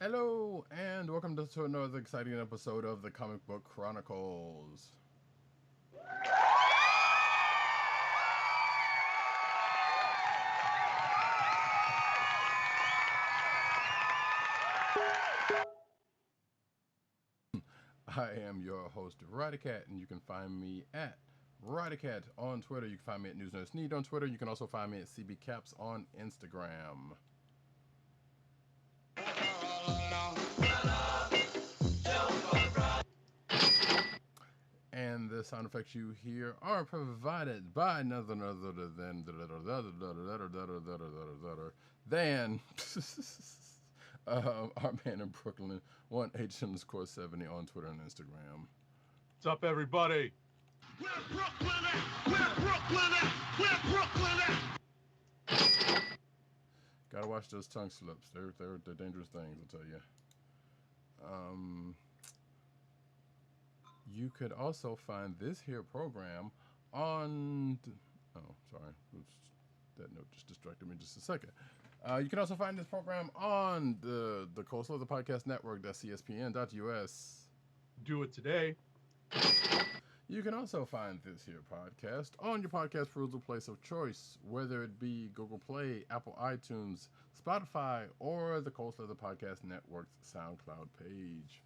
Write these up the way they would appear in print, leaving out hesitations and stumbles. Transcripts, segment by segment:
Hello, and welcome to another exciting episode of the Comic Book Chronicles. I am your host, Roddykat, and you can find me at Roddykat on Twitter. You can find me at News Nurse Need on Twitter. You can also find me at CBCaps on Instagram. And the sound effects you hear are provided by none other than our man in Brooklyn, 1H_70 on Twitter and Instagram. What's up, everybody? Where Brooklyn at? Where Brooklyn at? Where Brooklyn at? Gotta watch those tongue slips. They're dangerous things, I'll tell you. You could also find this here program on... Oh, sorry. That note just distracted me just a second. You can also find this program on the Coastal of the Podcast Network. That's CSPN.us. Do it today. You can also find this here podcast on your podcast perusal place of choice, whether it be Google Play, Apple iTunes, Spotify, or the Coastal of the Podcast Network's SoundCloud page.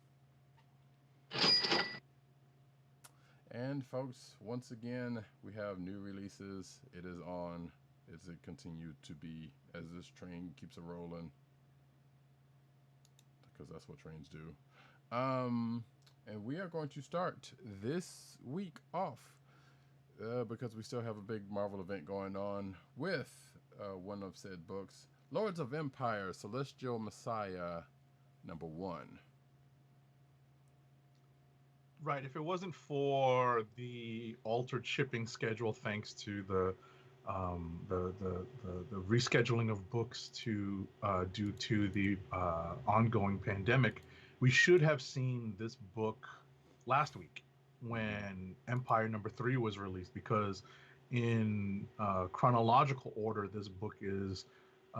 And folks, once again, we have new releases. It is on, as it continued to be, as this train keeps a rolling, because that's what trains do. And we are going to start this week off because we still have a big Marvel event going on with one of said books, Lords of Empire, Celestial Messiah, #1. Right. If it wasn't for the altered shipping schedule, thanks to the rescheduling of books due to the ongoing pandemic, we should have seen this book last week when Empire #3 was released, because in chronological order, this book is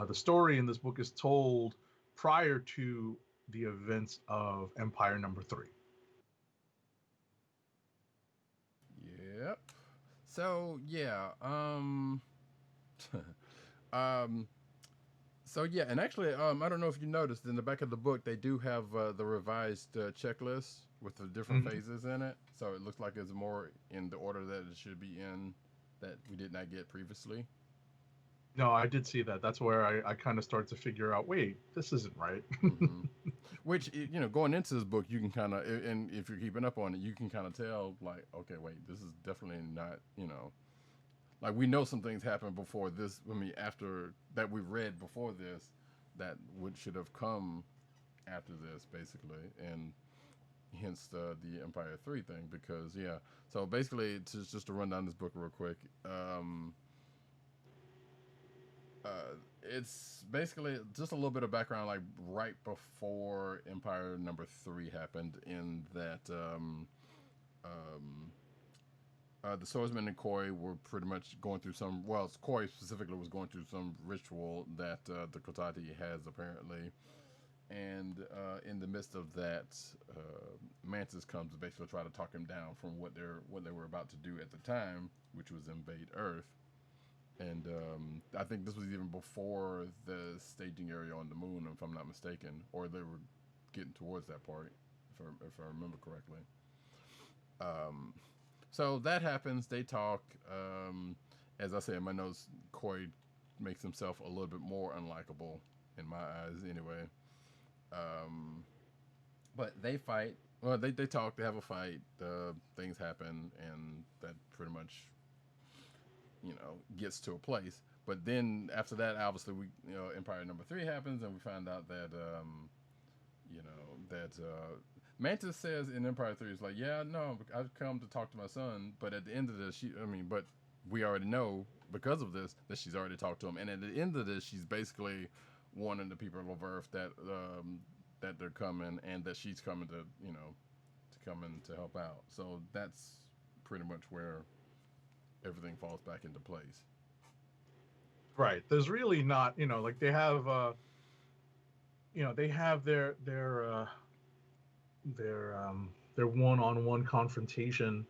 the story in this book is told prior to the events of Empire #3. Yep. So yeah. So yeah, and actually, I don't know if you noticed in the back of the book they do have the revised checklist with the different phases in it. So it looks like it's more in the order that it should be in, that we did not get previously. No, I did see that. That's where I kind of started to figure out, wait, this isn't right. Which, going into this book, you can kind of, and if you're keeping up on it, you can kind of tell, like, okay, wait, this is definitely not, like, we know some things happened before this. I mean, after that we read before this, that should have come after this, basically, and hence the Empire 3 thing, because, yeah. So basically, just to run down this book real quick, it's basically just a little bit of background, like right before Empire #3 happened, in that the swordsman and Koi were pretty much going through some, well, Koi specifically was going through some ritual that the Kotati has apparently, and in the midst of that, Mantis comes to basically try to talk him down from what they were about to do at the time, which was invade Earth. And I think this was even before the staging area on the moon, if I'm not mistaken, or they were getting towards that part, if I remember correctly. So that happens. They talk. As I say in my notes, Koi makes himself a little bit more unlikable in my eyes, anyway. But they fight. Well, they talk. They have a fight. Things happen, and that pretty much, gets to a place. But then after that, obviously, Empire #3 happens, and we find out that, that Mantis says in Empire 3, is like, yeah, no, I've come to talk to my son. But at the end of this, but we already know, because of this, that she's already talked to him. And at the end of this, she's basically warning the people of Earth that that they're coming, and that she's coming to, to come in to help out. So that's pretty much where everything falls back into place. Right. There's really not, like they have they have their one-on-one confrontation.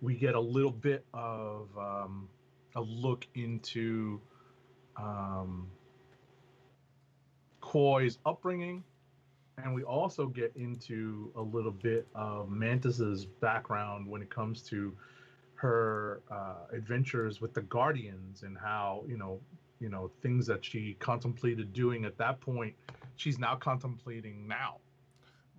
We get a little bit of a look into um, Koi's upbringing, and we also get into a little bit of Mantis's background when it comes to her adventures with the Guardians and how things that she contemplated doing at that point, she's now contemplating now.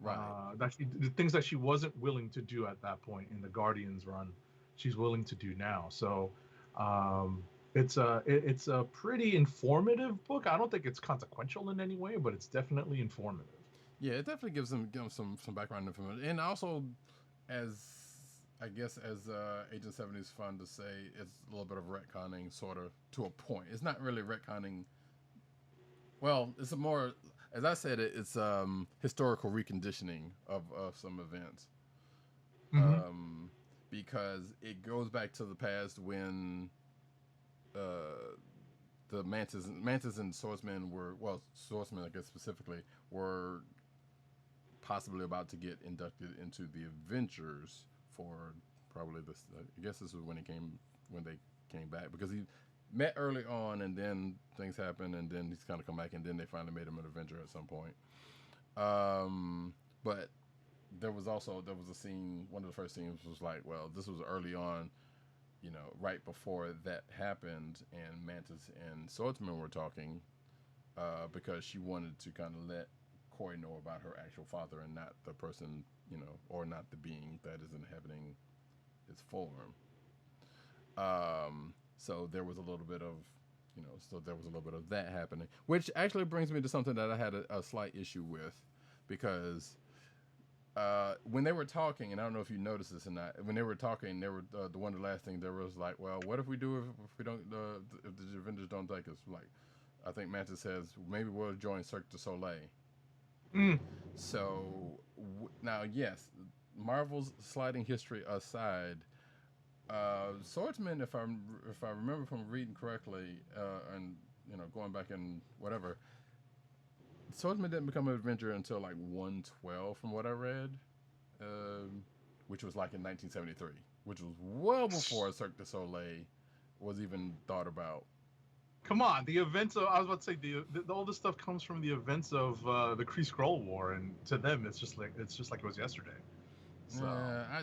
Right. The things that she wasn't willing to do at that point in the Guardians run, she's willing to do now. So um, it's a pretty informative book. I don't think it's consequential in any way, but it's definitely informative. Yeah, it definitely gives them some background information, and also, as I guess as Agent 70 is fun to say, it's a little bit of retconning, sort of to a point. It's not really retconning. Well, it's a more, as I said, it's historical reconditioning of some events, Mhm. because it goes back to the past when the Mantis and Swordsman Swordsman I guess specifically were possibly about to get inducted into the Avengers for probably this. I guess this was when they came back, because he met early on and then things happened and then he's kind of come back and then they finally made him an Avenger at some point. But there was a scene. One of the first scenes was like, well, this was early on, right before that happened, and Mantis and Swordsman were talking because she wanted to kind of let Koi know about her actual father and not the person, or not the being that is inhabiting his form. So there was a little bit of, that happening, which actually brings me to something that I had a slight issue with, because when they were talking, and I don't know if you noticed this or not, when they were talking, they were the one of the last thing there was like, well, what if we do if we don't if the Avengers don't take us? Like, I think Mantis says maybe we'll join Cirque du Soleil. Mm. So now, yes, Marvel's sliding history aside, Swordsman, if I remember from reading correctly, and going back and whatever, Swordsman didn't become an Avenger until like 112, from what I read, which was like in 1973, which was well before Cirque du Soleil was even thought about. Come on, the events of I was about to say all this stuff comes from the events of the Kree Skrull War, and to them it's just like it was yesterday. So Yeah,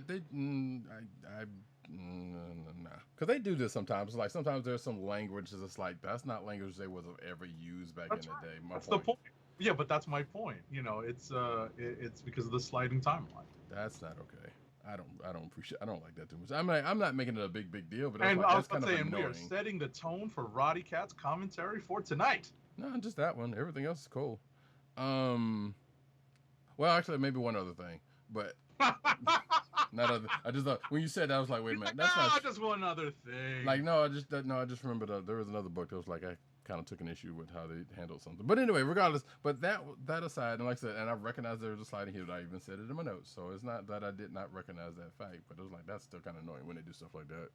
nah, because they do this sometimes. Like sometimes there's some language that's like that's not language they would have ever used back that's in the right. day. My That's the point. point. Yeah, but that's my point. It's because of the sliding timeline. That's not okay. I don't like that too much. I'm not making it a big deal, but that's And like I was that's about kind to of say, and we are annoying. setting the tone for Roddycat's commentary for tonight. No, just that one. Everything else is cool. Um, well, actually, maybe one other thing, but not other. I just thought when you said that, I was like, wait a minute, that's not just one other thing. like no. I just remembered there was another book that was like I kind of took an issue with how they handled something. But anyway, regardless. But that aside, and like I said, and I recognize there was a sliding heel. I even said it in my notes, so it's not that I did not recognize that fact, but it was like that's still kind of annoying when they do stuff like that.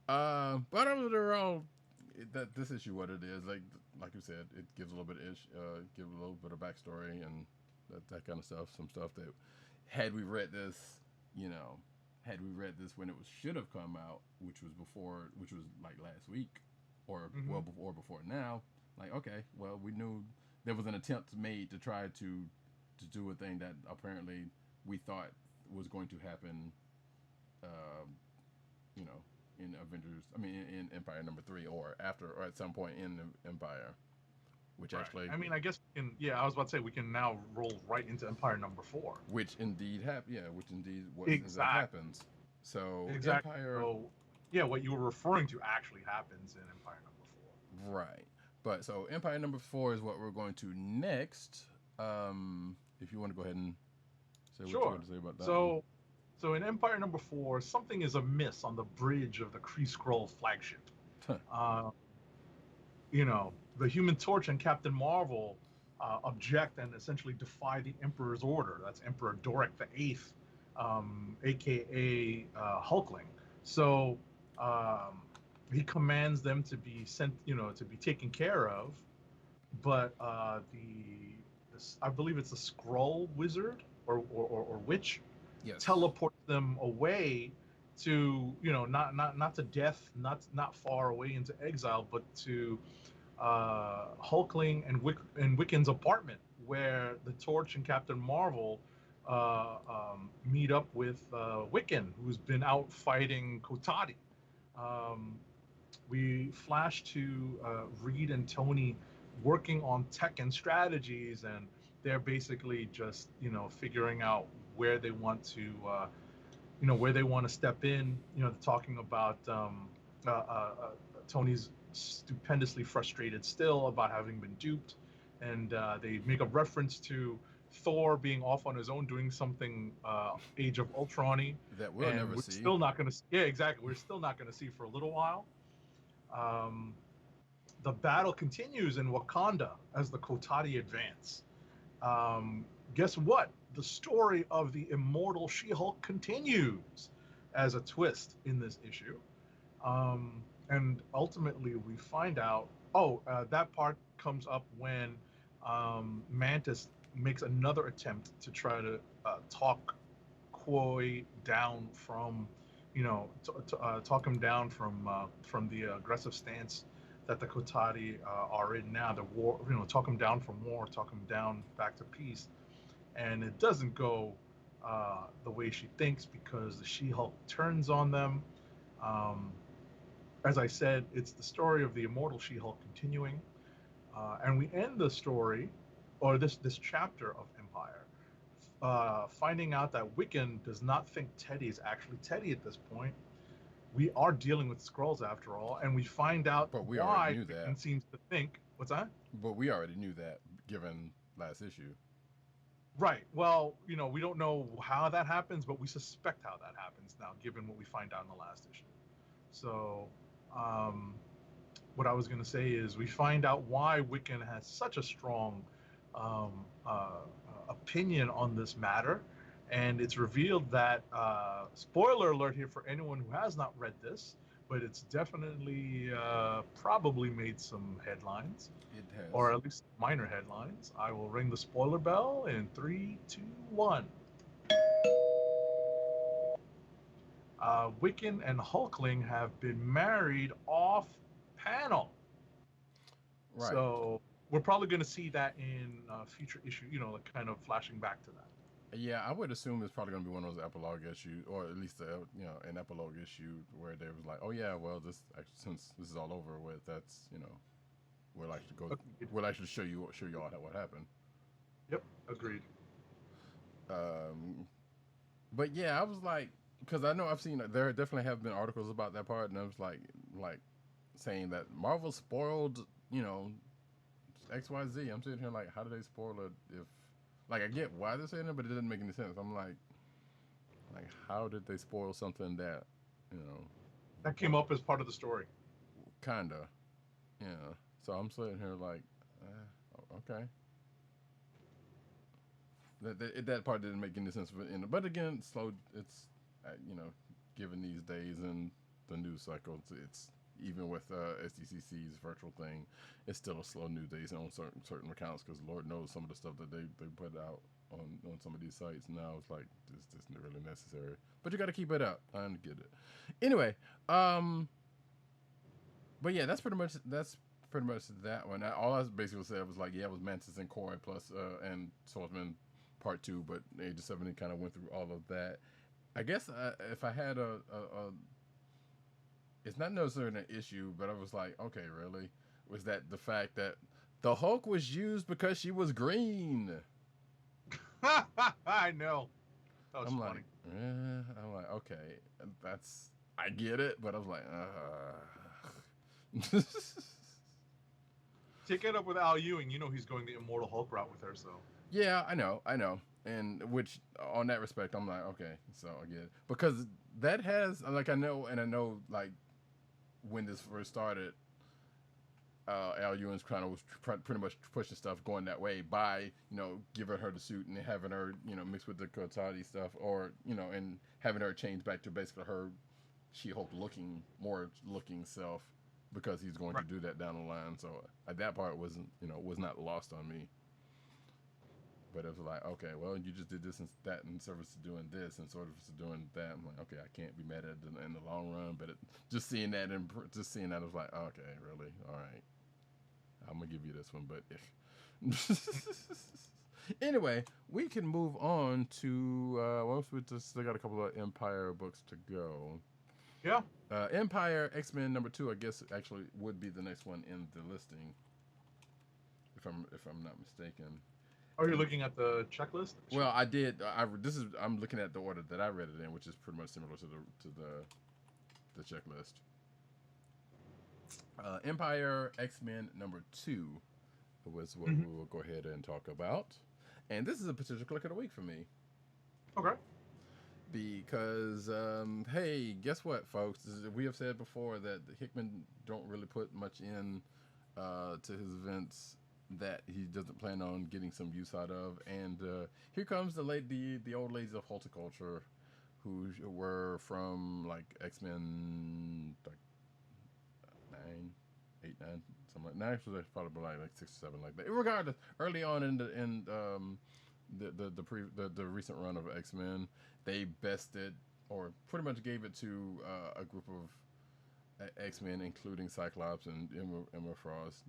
But overall, this issue, what it is, like you said, it gives a little bit give a little bit of backstory and that kind of stuff. Some stuff that had we read this, you know, had we read this when it should have come out, which was like last week, or well before now. Like, okay, well, we knew there was an attempt made to try to do a thing that apparently we thought was going to happen, uh, you know, in Avengers. I mean, in Empire #3, or after, or at some point in Empire, which Right. actually, I mean, I guess we can. Yeah, I was about to say we can now roll right into Empire #4. which indeed which indeed what Exactly. happens. So Exactly. Empire, So, yeah, what you were referring to actually happens in Empire #4. right? But so Empire #4 is what we're going to next. If you want to go ahead and say what you Sure. want to say about that. So in Empire #4, something is amiss on the bridge of the Kree Skrull flagship. Huh. You know, the Human Torch and Captain Marvel object and essentially defy the Emperor's order. That's Emperor Doric the Eighth, aka Hulkling. So he commands them to be sent, to be taken care of, but I believe it's a scroll wizard or witch, Yes. teleports them away to, not to death, not far away into exile, but to Hulkling and Wiccan's apartment, where the Torch and Captain Marvel meet up with Wiccan, who's been out fighting Kotati. Um, we flash to Reed and Tony working on tech and strategies, and they're basically just figuring out where they want to step in. Talking about Tony's stupendously frustrated still about having been duped, and they make a reference to Thor being off on his own doing something Age of Ultron-y, that we'll and never we're see. still not going to. Yeah, exactly. We're still not going to see for a little while. The battle continues in Wakanda as the Kotati advance. Guess what? The story of the immortal She-Hulk continues as a twist in this issue. And ultimately, we find out. That part comes up when Mantis makes another attempt to try to talk Koi down from, talk him down from the aggressive stance that the Kotati are in now. The war, talk him down from war, talk him down back to peace, and it doesn't go the way she thinks, because the She-Hulk turns on them. As I said, it's the story of the immortal She-Hulk continuing, and we end the story, or this chapter of Empyre, finding out that Wiccan does not think Teddy is actually Teddy at this point. We are dealing with Skrulls after all, and we find out But we why already knew that. Wiccan seems to think. What's that? But we already knew that, given last issue. Right. Well, we don't know how that happens, but we suspect how that happens now, given what we find out in the last issue. So, what I was going to say is we find out why Wiccan has such a strong opinion on this matter, and it's revealed that, spoiler alert here for anyone who has not read this, but it's definitely probably made some headlines. It has. Or at least minor headlines. I will ring the spoiler bell in 3, 2, 1. Wiccan and Hulkling have been married off panel. Right. So we're probably going to see that in future issue, like kind of flashing back to that. Yeah, I would assume it's probably going to be one of those epilogue issues, or at least an epilogue issue where they was like, oh yeah, well, since this is all over with, that's we'll actually go. Agreed. We'll actually show you all what happened. Yep, agreed. But yeah, I was like, because I know I've seen there definitely have been articles about that part, and I was like saying that Marvel spoiled XYZ. I'm sitting here like, how do they spoil it? If I get why they're saying it, but it doesn't make any sense. I'm like how did they spoil something that that came up as part of the story? Kinda, yeah. So I'm sitting here like, okay. That part didn't make any sense. But again, slow. It's given these days and the news cycle, it's even with SDCC's virtual thing, it's still a slow news days on certain accounts, because Lord knows some of the stuff that they put out on some of these sites now. It's like this isn't really necessary. But you got to keep it up. I get it. Anyway, but yeah, that's pretty much that one. All I basically said was like, yeah, it was Mantis and Koi plus and Swordsman Part 2, but Age of 70 kind of went through all of that. I guess if I had a it's not necessarily an issue, but I was like, okay, really? Was that the fact that the Hulk was used because she was green? I know. That was funny. I'm like, okay, I get it, but I was like, Take it up with Al Ewing. He's going the Immortal Hulk route with her, so. Yeah, I know. And which, on that respect, I'm like, okay, so I get it. Because that has, I know, like, when this first started, Al Ewing's kind of was pretty much pushing stuff going that way by, giving her the suit and having her, mixed with the Kotati stuff, or, and having her change back to basically her She-Hulk looking self, because he's going to do that down the line. So that part wasn't, was not lost on me. But it was like, okay, well, you just did this and that in service to doing this and sort of to doing that. I'm like, okay, I can't be mad at it in the long run. But just seeing that I was like, okay, really, all right, I'm gonna give you this one. But anyway, we can move on to once we just still got a couple of Empire books to go. Yeah. Empyre X-Men #2, I guess actually would be the next one in the listing, if I'm not mistaken. Are you looking at the checklist? Well, I did. I'm looking at the order that I read it in, which is pretty much similar to the checklist. Empyre X-Men #2 was what we will go ahead and talk about, and this is a potential click of the week for me. Okay. Because hey, guess what, folks? We have said before that Hickman don't really put much in to his events that he doesn't plan on getting some use out of. And here comes the old ladies of horticulture, who were from like X-Men, like 8, 9, something like that. Actually, that's probably like 6 or 7, like that. Regardless, early on in the recent run of X-Men, they bested or pretty much gave it to a group of X-Men, including Cyclops and Emma Frost.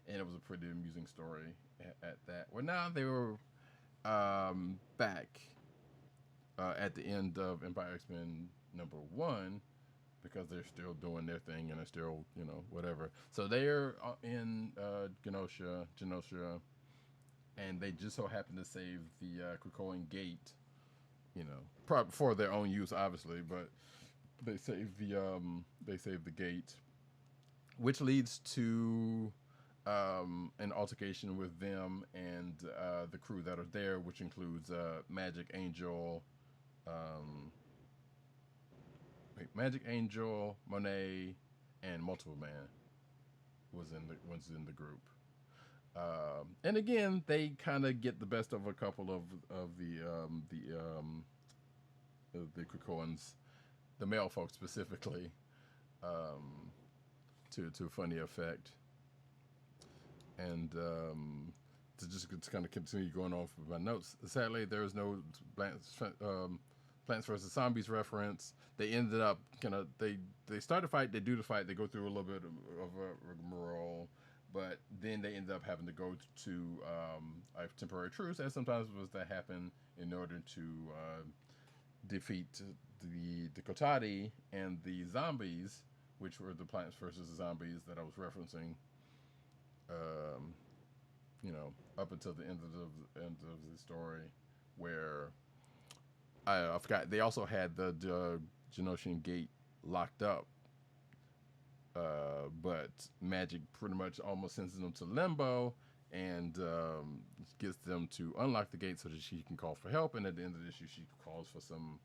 And it was a pretty amusing story at that. Well, now they were back at the end of Empyre X-Men #1 because they're still doing their thing and they're still, whatever. So they're in Genosha, and they just so happen to save the Krakoan Gate, probably for their own use, obviously, but they save the gate, which leads to an altercation with them and the crew that are there, which includes Magic Angel, Monet, and Multiple Man was in the group. And again, they kind of get the best of a couple of the Krakoans, the male folks specifically, to funny effect. And to kind of continue going off with my notes, sadly, there was no Plants vs. Zombies reference. They ended up they start a fight, they do the fight, they go through a little bit of a rigmarole, but then they ended up having to go to a temporary truce, as sometimes was that happen, in order to defeat the Kotati and the zombies, which were the Plants vs. Zombies that I was referencing. Up until the end of the story, where I forgot they also had the Genosian Gate locked up, but Magic pretty much almost sends them to limbo and gets them to unlock the gate so that she can call for help. And at the end of the issue, she calls for some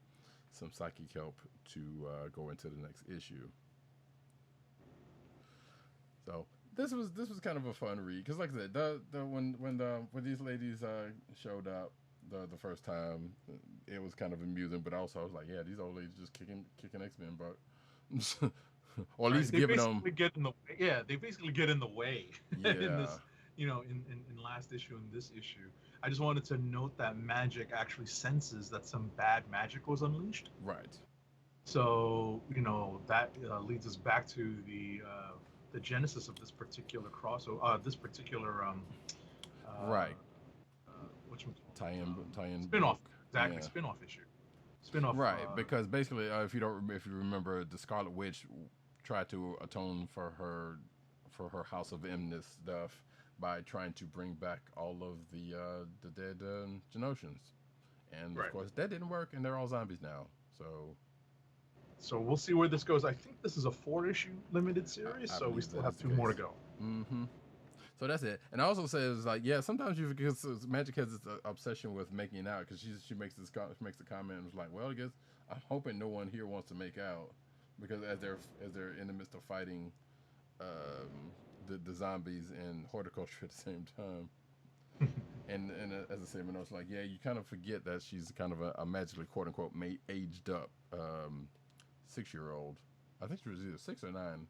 psychic help to go into the next issue. So this was kind of a fun read, because like I said, when these ladies showed up the first time, it was kind of amusing, but also I was like, yeah, these old ladies just kicking X-Men, but or at least giving them. They basically get in the way. Yeah. In this, in last issue and this issue. I just wanted to note that Magic actually senses that some bad magic was unleashed. Right. So that leads us back to the genesis of this particular this particular right. Tie-in spin-off. Exactly, yeah. Spin-off issue. Spin-off. Right, because basically, if you remember, the Scarlet Witch tried to atone for her House of Mness stuff by trying to bring back all of the dead Genosians, and of course that didn't work, and they're all zombies now. So we'll see where this goes. I think this is a 4-issue limited series, so we still have 2 more to go. Mm-hmm. So that's it. And I also says, like, yeah, sometimes because Magic has this obsession with making out, because she makes a comment and was like, well, I guess I'm hoping no one here wants to make out, because as they're in the midst of fighting the zombies and horticulture at the same time. and as I say, I was like, yeah, you kind of forget that she's kind of a magically quote unquote aged up 6-year-old. I think she was either 6 or 9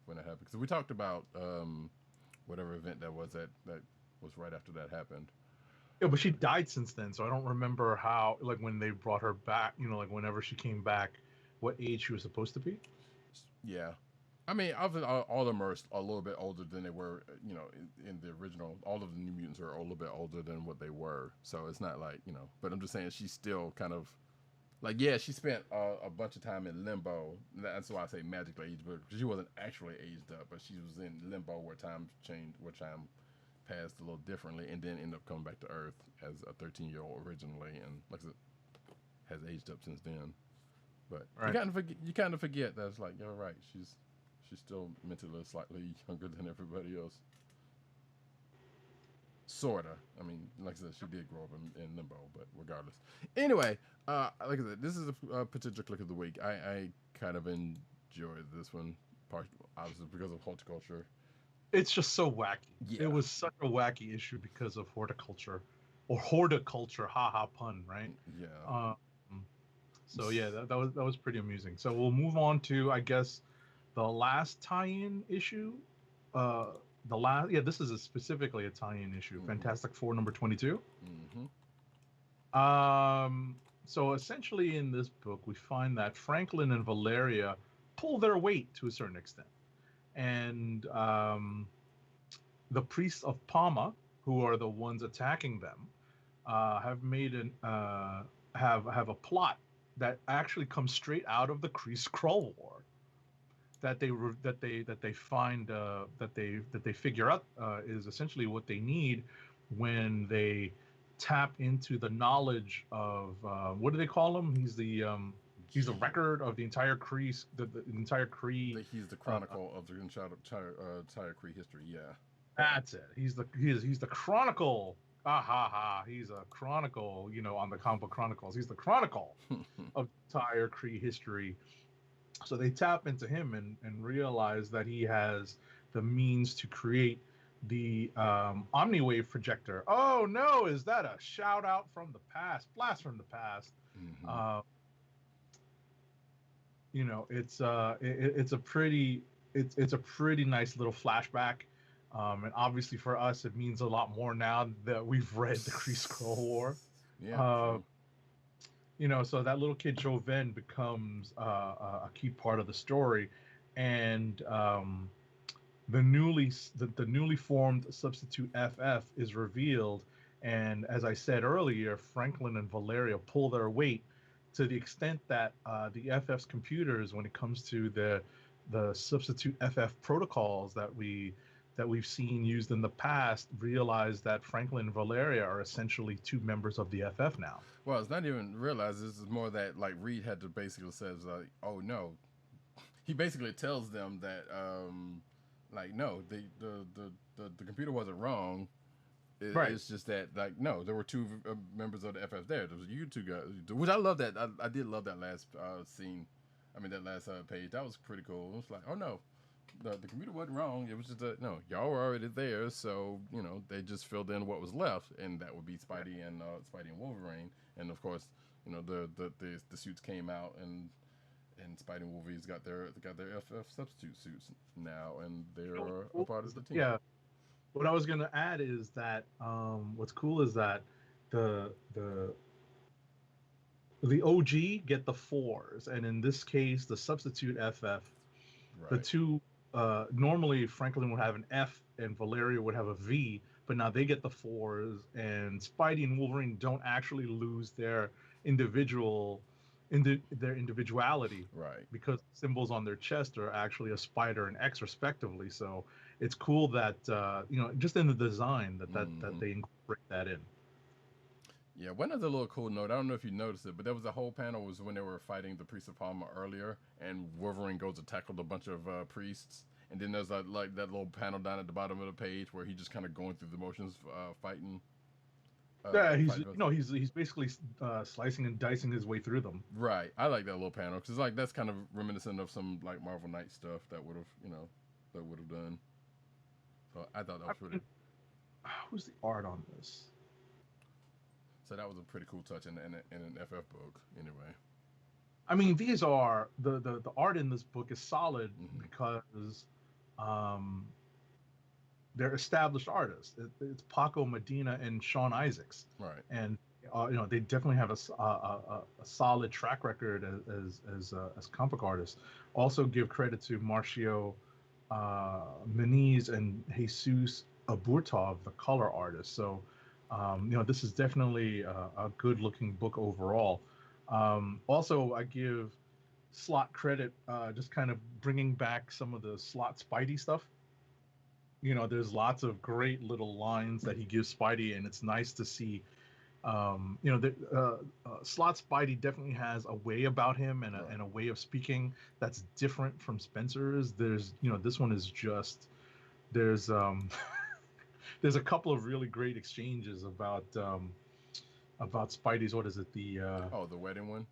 when it happened, because we talked about whatever event that was right after that happened. Yeah, but she died since then, so I don't remember how, like, when they brought her back, like, whenever she came back, what age she was supposed to be. Yeah. I mean, all of them are a little bit older than they were, in the original. All of the New Mutants are a little bit older than what they were. So it's not like, but I'm just saying she's still kind of, like, yeah, she spent a bunch of time in limbo. That's why I say magical age, but she wasn't actually aged up, but she was in limbo where time changed, where time passed a little differently, and then ended up coming back to Earth as a 13-year-old originally, and like I said, has aged up since then. But Right. you kind of forget that it's like, you're right, she's still mentally slightly younger than everybody else. Sorta. I mean, like I said, she did grow up in limbo, but regardless. Anyway, like I said, this is a potential click of the week. I kind of enjoyed this one, obviously because of horticulture. It's just so wacky. Yeah. It was such a wacky issue because of horticulture, or horticulture, haha pun, right? Yeah. Um, so yeah, that was pretty amusing. So we'll move on to, I guess, the last tie-in issue. The last, yeah, this is specifically a tie-in issue. Fantastic Four number 22. So essentially in this book, we find that Franklin and Valeria pull their weight to a certain extent. And the priests of Palma, who are the ones attacking them, have made have a plot that actually comes straight out of the Kree-Skrull War. That they find that they figure out is essentially what they need when they tap into the knowledge of what do they call him? He's the record of the entire Kree, the entire Kree. He's the chronicle of the entire Kree history. Yeah. That's it. He's the chronicle. Ah ha ha. He's a chronicle. On the Comic Book Chronicles, he's the chronicle of the entire Kree history. So they tap into him and realize that he has the means to create the Omniwave projector. Oh no, is that a shout out from the past? Blast from the past. It's it's a pretty nice little flashback. And obviously for us, it means a lot more now that we've read the Kree-Skrull War. Yeah. So that little kid Joven becomes a key part of the story, and the newly formed substitute FF is revealed, and as I said earlier, Franklin and Valeria pull their weight to the extent that the FF's computers, when it comes to the substitute FF protocols that we've seen used in the past, realize that Franklin and Valeria are essentially two members of the FF now. Well, it's not even realized. This is more that, like, Reed had to basically says, like, oh no, he basically tells them that like, no, the computer wasn't wrong. Right. It's just that, like, no, there were two members of the FF there. There was you two guys, which I love that. I did love that last scene. I mean, that last page. That was pretty cool. It was like, oh no, the computer wasn't wrong. It was just that, no, y'all were already there, so they just filled in what was left, and that would be Spidey and Wolverine. And of course, the suits came out, and Spidey and Wolverine's got their FF substitute suits now, and they're a part of the team. Yeah. What I was gonna add is that what's cool is that the OG get the 4s, and in this case, the substitute FF, Right. the two. Normally, Franklin would have an F and Valeria would have a V, but now they get the 4s, and Spidey and Wolverine don't actually lose their individuality, Right. because symbols on their chest are actually a spider and X respectively. So it's cool that just in the design that they incorporate that in. Yeah, one other little cool note. I don't know if you noticed it, but there was a whole panel was when they were fighting the Priest of Palma earlier, and Wolverine goes to tackle a bunch of priests, and then there's like that little panel down at the bottom of the page where he's just kind of going through the motions, fighting. He's basically slicing and dicing his way through them. Right. I like that little panel because like that's kind of reminiscent of some like Marvel Knight stuff that would have done. So I thought that was pretty. Who's the art on this? So that was a pretty cool touch in an FF book, anyway. I mean, these are the art in this book is solid because they're established artists. It's Paco Medina and Sean Isaacs, Right. and they definitely have a solid track record as comic book artists. Also, give credit to Marcio Meniz and Jesus Aburtov, the color artist. So, this is definitely a good-looking book overall. Also, I give Slot credit, just kind of bringing back some of the Slot Spidey stuff. There's lots of great little lines that he gives Spidey, and it's nice to see. Slot Spidey definitely has a way about him and a way of speaking that's different from Spencer's. This one is just there's there's a couple of really great exchanges about Spidey's, what is it, the the wedding one.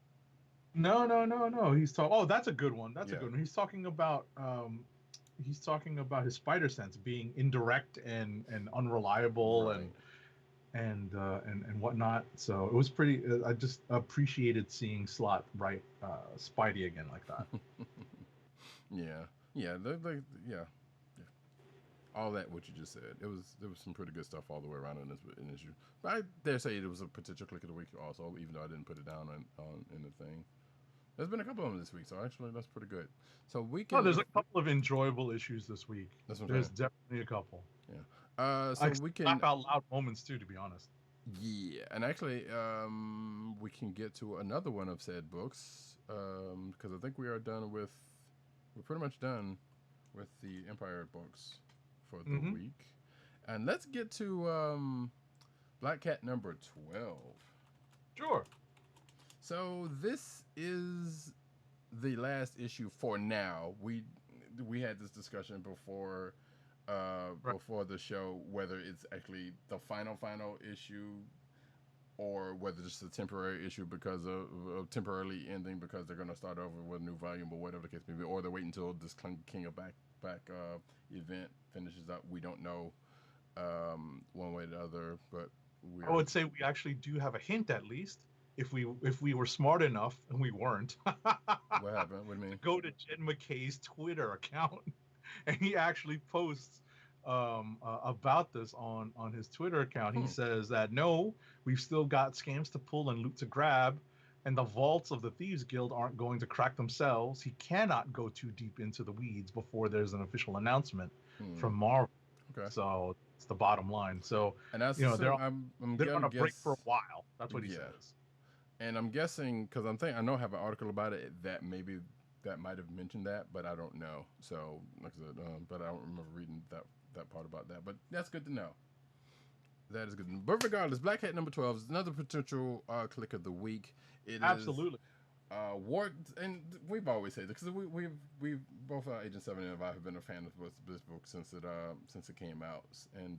No, he's talking. Oh, that's a good one. That's Yeah. a good one. He's talking about his spider sense being indirect and unreliable Right. and whatnot. So it was pretty. I just appreciated seeing Slot write Spidey again like that. Yeah. Yeah. All that what you just said. There was some pretty good stuff all the way around in this issue. But I dare say it was a potential click of the week also, even though I didn't put it down in the thing. There's been a couple of them this week, so actually that's pretty good. So we can. Oh, there's a couple of enjoyable issues this week. That's what I'm There's saying. definitely a couple. Yeah. So we can laugh out loud moments too, to be honest. Yeah, and actually, we can get to another one of said books because I think we're pretty much done with the Empyre books for the week, and let's get to Black Cat number 12. Sure. So this is the last issue for now. We had this discussion before. Before the show, whether it's actually the final issue or whether it's a temporary issue because of temporarily ending because they're going to start over with a new volume or whatever the case may be, or they wait until this King of Back event finishes up. We don't know one way or the other, but I would say we actually do have a hint, at least, if we were smart enough, and we weren't. What happened? What do you mean? Go to Jen McKay's Twitter account, and he actually posts about this on his Twitter account. He says that no, we've still got scams to pull and loot to grab, and the vaults of the Thieves Guild aren't going to crack themselves. He cannot go too deep into the weeds before there's an official announcement from Marvel. Okay. So it's the bottom line. So and that's they're on a break for a while. That's what he says. And I'm guessing because I know I have an article about it that maybe that might have mentioned that, but I don't know. So like I said, but I don't remember reading that part about that. But that's good to know. That is good. But regardless, Black Cat number 12 is another potential click of the week. It Absolutely. War, and we've always said this because we've both Agent 7 and I have been a fan of this book since it came out, and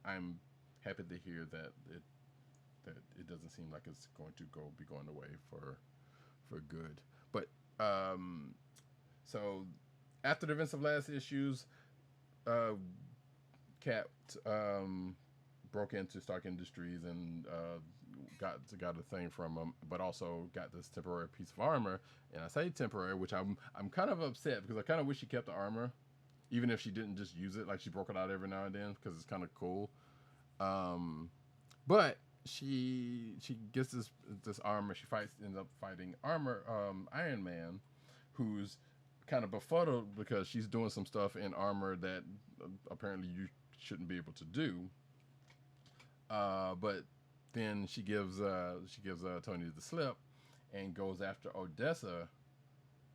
I'm happy to hear that it doesn't seem like it's going to be going away for good. But so after the events of last issues, Cat broke into Stark Industries and got a thing from him, but also got this temporary piece of armor. And I say temporary, which I'm kind of upset because I kind of wish she kept the armor, even if she didn't just use it, like she broke it out every now and then because it's kind of cool. But she gets this armor. She ends up fighting Iron Man, who's kind of befuddled because she's doing some stuff in armor that apparently you shouldn't be able to do. But then she gives Tony the slip and goes after Odessa,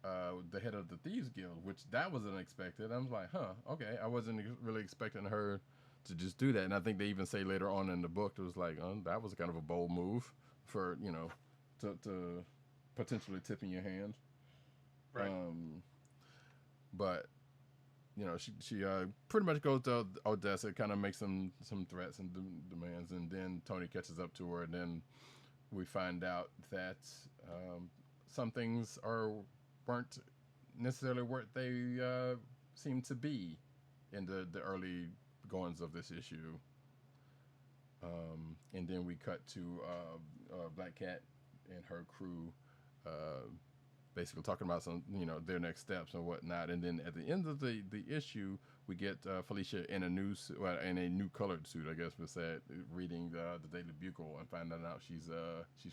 the head of the Thieves Guild, which that was unexpected. I was like, okay. I wasn't really expecting her to just do that. And I think they even say later on in the book, it was like, that was kind of a bold move for, to potentially tipping your hand. Right. But she pretty much goes to Odessa, kind of makes some threats and demands, and then Tony catches up to her, and then we find out that some things weren't necessarily what they seem to be in the early goings of this issue. And then we cut to Black Cat and her crew basically talking about some, their next steps and whatnot. And then at the end of the issue, we get Felicia in a in a new colored suit, I guess we said, reading the Daily Bugle and finding out she's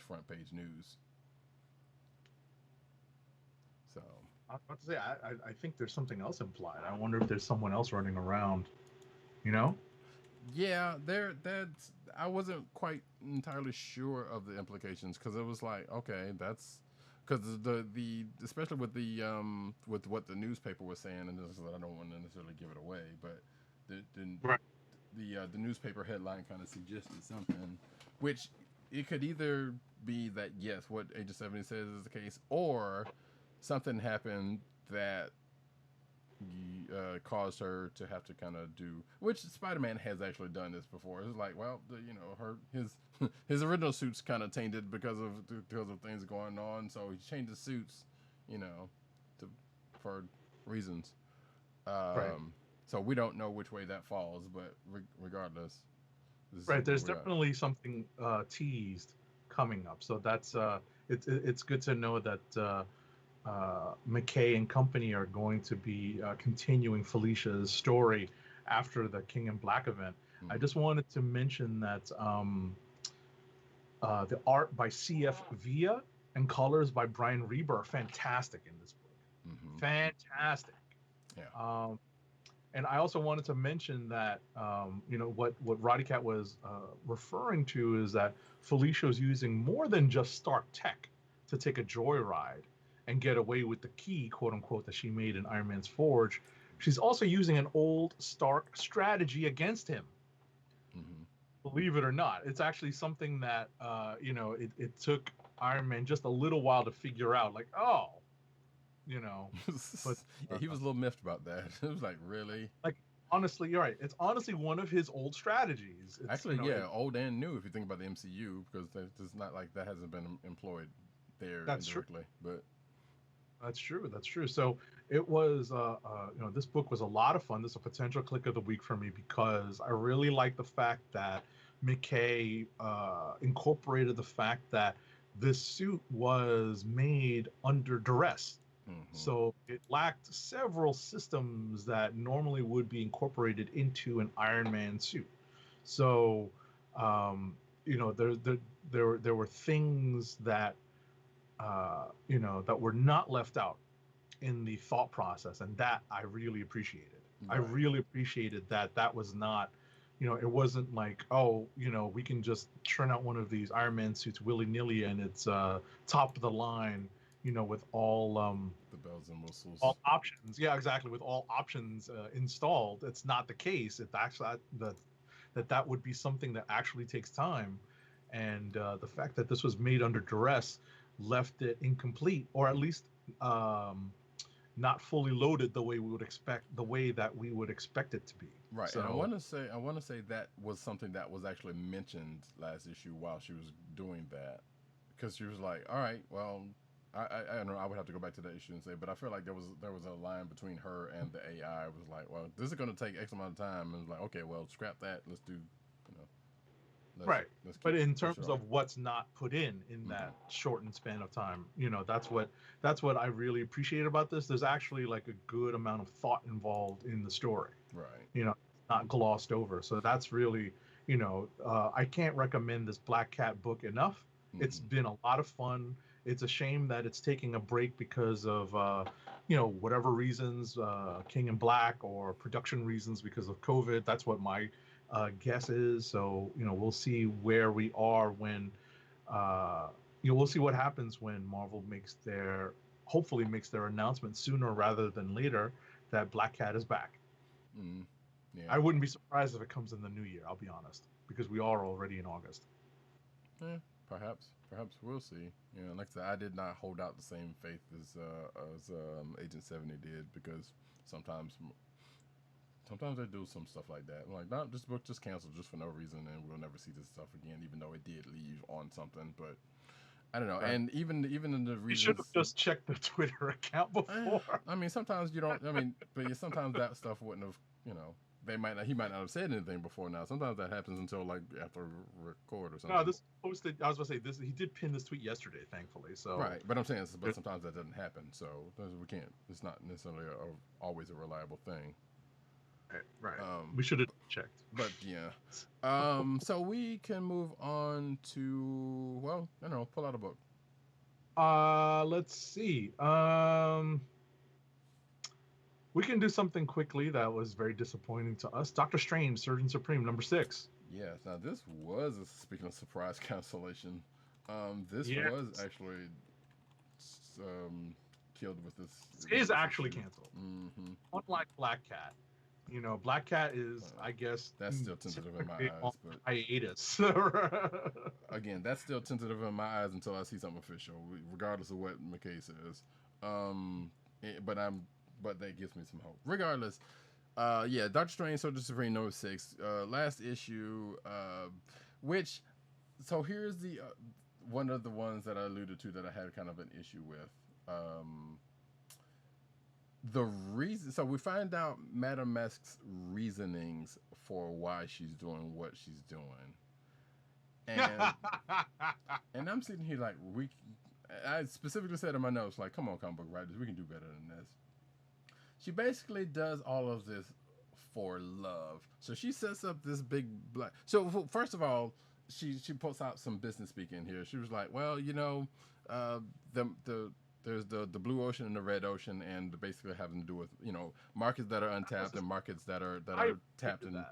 front page news. So I was about to say, I think there's something else implied. I wonder if there's someone else running around. You know? Yeah, that's I wasn't quite entirely sure of the implications because it was like, okay, that's because the especially with the with what the newspaper was saying, and this is, I don't want to necessarily give it away, but Right. the newspaper headline kind of suggested something, which it could either be that yes, what Agent 70 says is the case, or something happened that caused her to have to kind of do, which Spider-Man has actually done this before. It's like, well, his original suit's kind of tainted because of things going on, so he changed the suits, for reasons. Right. So we don't know which way that falls, but regardless, right. There's definitely something teased coming up, so that's it's good to know that. McKay and company are going to be continuing Felicia's story after the King in Black event. Mm-hmm. I just wanted to mention that the art by C.F. Villa and colors by Brian Reber are fantastic in this book. Mm-hmm. Fantastic. Yeah. And I also wanted to mention that what Roddykat was referring to is that Felicia is using more than just Stark tech to take a joyride and get away with the key, quote unquote, that she made in Iron Man's Forge. She's also using an old Stark strategy against him. Mm-hmm. Believe it or not, it's actually something that it took Iron Man just a little while to figure out. Like, but yeah, he was a little miffed about that. It was like, really? Like, honestly, you're right. It's honestly one of his old strategies. It's, actually, old and new if you think about the MCU, because it's not like that hasn't been employed there indirectly. But that's true. So it was, this book was a lot of fun. This is a potential click of the week for me because I really like the fact that McKay incorporated the fact that this suit was made under duress. Mm-hmm. So it lacked several systems that normally would be incorporated into an Iron Man suit. So, there were things that that were not left out in the thought process, and that I really appreciated. Right. I really appreciated that was not, it wasn't like, we can just churn out one of these Iron Man suits willy-nilly and it's top of the line, with all the bells and whistles, all options. Yeah, exactly, with all options installed. It's not the case. It's actually that would be something that actually takes time, and the fact that this was made under duress left it incomplete, or at least not fully loaded the way that we would expect it to be. Right. So, and I want to say that was something that was actually mentioned last issue while she was doing that, because she was like, all right, well, I don't know, I would have to go back to that issue and say, but I feel like there was a line between her and the AI. It was like, well, this is going to take X amount of time, and it was like, okay, well, scrap that, let's do, right. But in terms of what's not put in that shortened span of time, that's what I really appreciate about this. There's actually like a good amount of thought involved in the story. Right. Not glossed over. So that's really, I can't recommend this Black Cat book enough. Mm-hmm. It's been a lot of fun. It's a shame that it's taking a break because of, whatever reasons, King in Black, or production reasons because of COVID. That's what my guess is. So we'll see where we are when we'll see what happens when Marvel hopefully makes their announcement sooner rather than later that Black Cat is back. Yeah. I wouldn't be surprised if it comes in the new year, I'll be honest, because we are already in August. Yeah, perhaps we'll see. Like I said, I did not hold out the same faith as Agent 70 did, because sometimes they do some stuff like that. I'm like, no, this book just canceled just for no reason, and we'll never see this stuff again, even though it did leave on something. But I don't know. Right. And even in the reasons, you should have just checked the Twitter account before. I mean, sometimes you don't. I mean, but sometimes that stuff wouldn't have, they might not, he might not have said anything before now. Sometimes that happens until like after record or something. No, this posted. I was going to say this. He did pin this tweet yesterday, thankfully. So right, but I'm saying, but sometimes that doesn't happen. So we can't. It's not necessarily always a reliable thing. Right. We should have checked. But yeah. So we can move on to, well, I don't know, pull out a book. Let's see. We can do something quickly that was very disappointing to us. Doctor Strange, Surgeon Supreme, number 6. Yes. Now this was, speaking of surprise cancellation, this was actually killed with this. It is actually canceled. Mm-hmm. Unlike Black Cat. You know, Black Cat is, I guess, that's still tentative in my eyes. But hiatus. Again, that's still tentative in my eyes until I see something official, regardless of what McKay says. But that gives me some hope. Regardless, yeah, Doctor Strange, Soldier Supreme, number 6, last issue. Which, so here's the one of the ones that I alluded to that I had kind of an issue with. The reason, so we find out Madame Mask's reasonings for why she's doing what she's doing, and I'm sitting here like, I specifically said in my notes, like, come on, comic book writers, we can do better than this. She basically does all of this for love. So she sets up this big black. So first of all, she puts out some business speaking here. She was like, well, you know, there's the blue ocean and the red ocean, and basically having to do with, you know, markets that are untapped and markets that are tapped. And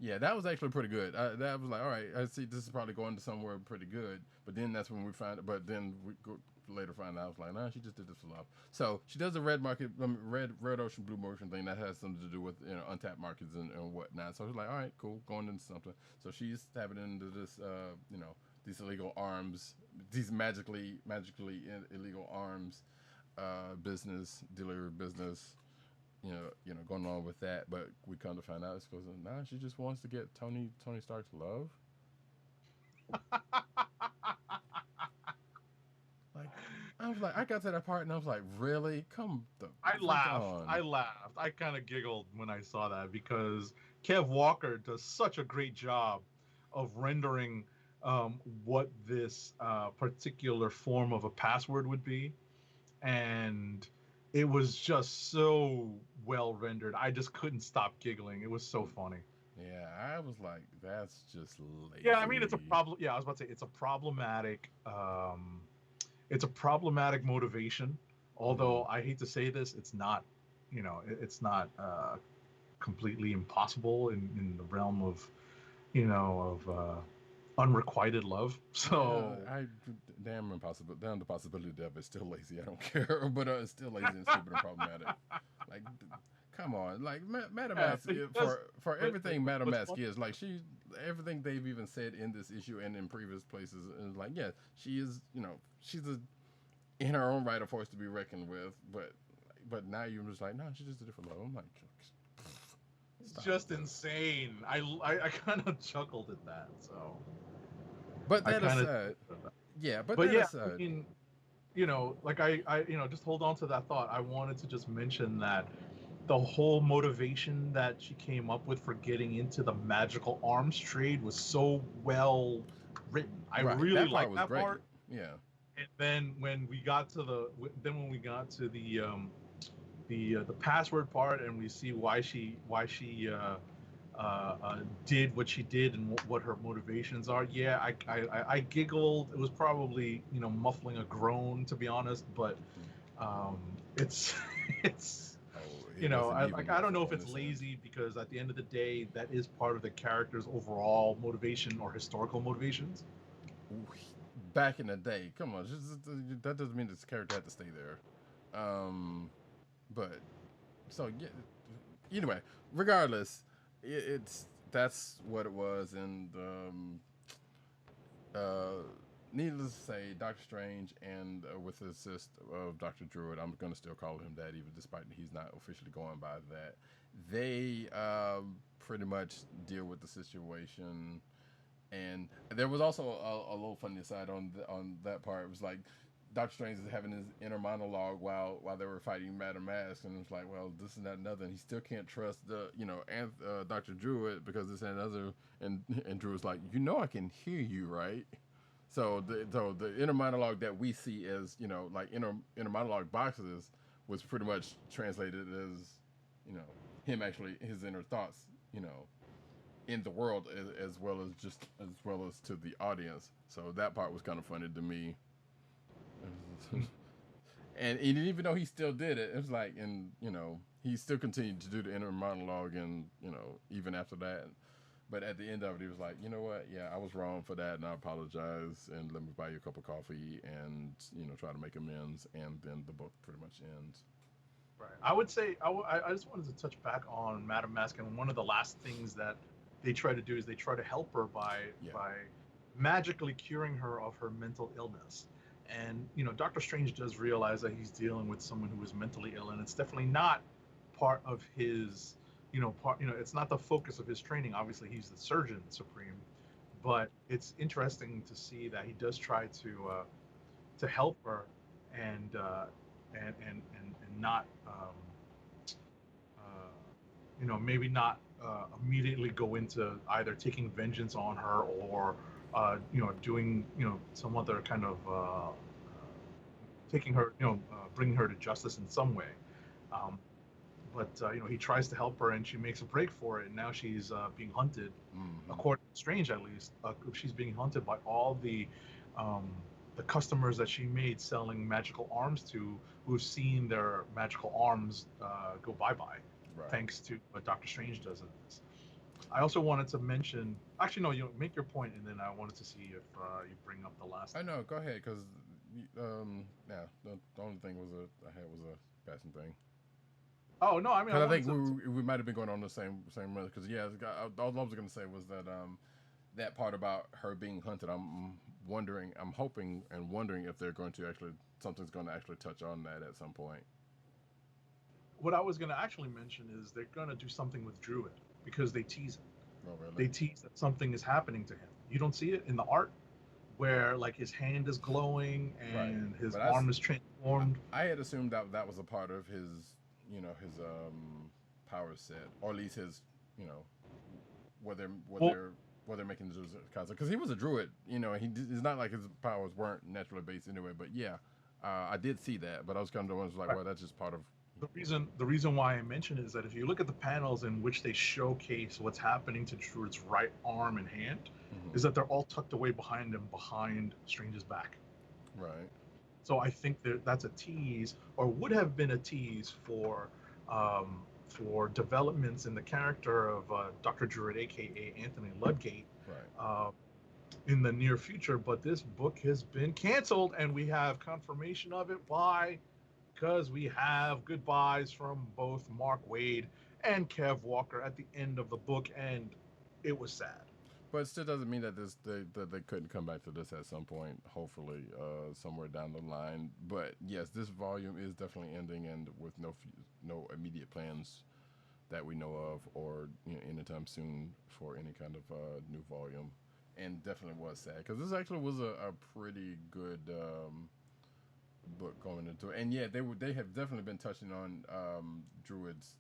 yeah, that was actually pretty good. That was like, all right, I see this is probably going to somewhere pretty good. But then that's when we find it. But then we later find out, I was like, nah, she just did this for love. So she does the red market, red ocean, blue ocean thing that has something to do with, you know, untapped markets and whatnot. So she's like, all right, cool, going into something. So she's tapping into this, you know, these illegal arms, these magically illegal arms dealer business, you know, going on with that. But we come to find out it's because nah, she just wants to get Tony Stark's love. Like, I was like, I got to that part and I was like, really? I laughed. I kind of giggled when I saw that because Kev Walker does such a great job of rendering what this particular form of a password would be. And it was just so well rendered. I just couldn't stop giggling. It was so funny. Yeah, I was like, that's just lazy. Yeah, I mean, it's a problem. Yeah, I was about to say it's a problematic motivation. Although I hate to say this, it's not, you know, it's not completely impossible in the realm of, you know, of unrequited love. So damn the possibility of it's still lazy. I don't care, but it's still lazy and stupid and problematic. Like, come on, like Madame Mask for everything Madame Mask is, like, everything they've even said in this issue and in previous places is like, yeah, she is, you know, she's in her own right a force to be reckoned with, but now you're just like, no, she just did it for love. I'm like, it's just insane. I kind of chuckled at that. So, but that aside, I mean, you know, like I you know, just hold on to that thought. I wanted to just mention that the whole motivation that she came up with for getting into the magical arms trade was so well written. I really liked that part. Yeah. And then when we got to the password part, and we see why she did what she did and what her motivations are. Yeah, I giggled. It was probably, you know, muffling a groan, to be honest, but it's you know, I don't know if it's lazy, because at the end of the day, that is part of the character's overall motivation or historical motivations. Back in the day, come on, that doesn't mean this character had to stay there. But so yeah, anyway, regardless, that's what it was, and needless to say, Doctor Strange and with the assist of Dr. Druid, I'm going to still call him that, even despite he's not officially going by that. They pretty much deal with the situation, and there was also a little funny aside on that part. It was like Doctor Strange is having his inner monologue while they were fighting Madame Mask, and it's like, well, this and that and other. And he still can't trust the Doctor Druid because this and another. And Druid's like, I can hear you, right? So the inner monologue that we see as like inner monologue boxes was pretty much translated as him actually his inner thoughts in the world as well as to the audience. So that part was kind of funny to me. And even though he still did it, it was like, and he still continued to do the inner monologue, and even after that. But at the end of it, he was like, you know what? Yeah, I was wrong for that, and I apologize. And let me buy you a cup of coffee, and try to make amends. And then the book pretty much ends. Right. I would say I just wanted to touch back on Madame Mask, and one of the last things that they try to do is they try to help her by magically curing her of her mental illness. And Doctor Strange does realize that he's dealing with someone who is mentally ill, and it's definitely not part of his it's not the focus of his training. Obviously, he's the surgeon supreme, but it's interesting to see that he does try to help her and not maybe not immediately go into either taking vengeance on her or doing some other kind of taking her bringing her to justice in some way. But he tries to help her, and she makes a break for it, and now she's being hunted. Mm-hmm. According to Strange, at least, she's being hunted by all the customers that she made selling magical arms to, who've seen their magical arms go bye-bye, thanks to what Doctor Strange does in this. I also wanted to mention, actually, no, make your point, and then I wanted to see if you bring up the last. I know, go ahead, because the only thing I had was a passing thing. Oh no, I mean, I think we might have been going on the same because all I was going to say was that that part about her being hunted. I'm hoping and wondering if they're going to something's going to actually touch on that at some point. What I was going to actually mention is they're going to do something with Druid because they tease it. Oh, really? They tease that something is happening to him. You don't see it in the art where like his hand is glowing and his arm is transformed. I had assumed that was a part of his his power set, or at least his what they're making the concept, because he was a druid. It's not like his powers weren't naturally based anyway. But yeah, I did see that, but I was kind of like, well, that's just part of. The reason why I mention it is that if you look at the panels in which they showcase what's happening to Druid's right arm and hand, is that they're all tucked away behind him, behind Strange's back. Right. So I think that's a tease, or would have been a tease for developments in the character of Dr. Druid, aka Anthony Ludgate, in the near future. But this book has been canceled, and we have confirmation of it. Why? Because we have goodbyes from both Mark Waid and Kev Walker at the end of the book, and it was sad. But it still doesn't mean that they couldn't come back to this at some point, hopefully, somewhere down the line. But yes, this volume is definitely ending, and with no immediate plans that we know of, or anytime soon for any kind of new volume. And definitely was sad, because this actually was a pretty good book going into it. And yeah, they have definitely been touching on Druid's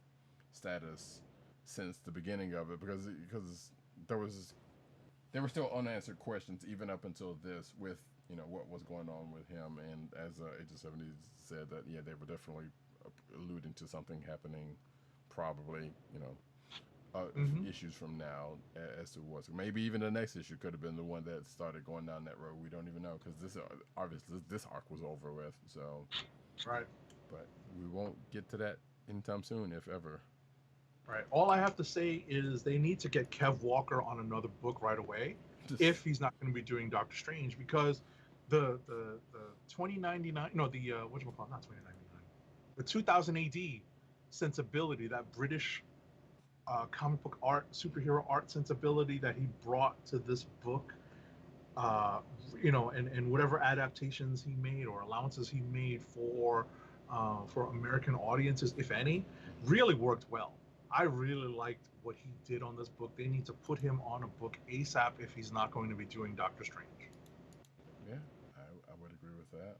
status since the beginning of it, because there were still unanswered questions even up until this, with what was going on with him. And as Agent 70 said, that they were definitely alluding to something happening, probably issues from now as to what's maybe even the next issue could have been the one that started going down that road. We don't even know, because this arc was over with. So right, but we won't get to that anytime soon, if ever. Right. All I have to say is they need to get Kev Walker on another book right away, if he's not going to be doing Doctor Strange, because the 2099, no, the whatchamacallit, not 2099, the 2000 AD sensibility, that British comic book art, superhero art sensibility that he brought to this book, and whatever adaptations he made or allowances he made for American audiences, if any, really worked well. I really liked what he did on this book. They need to put him on a book ASAP if he's not going to be doing Doctor Strange. Yeah, I would agree with that.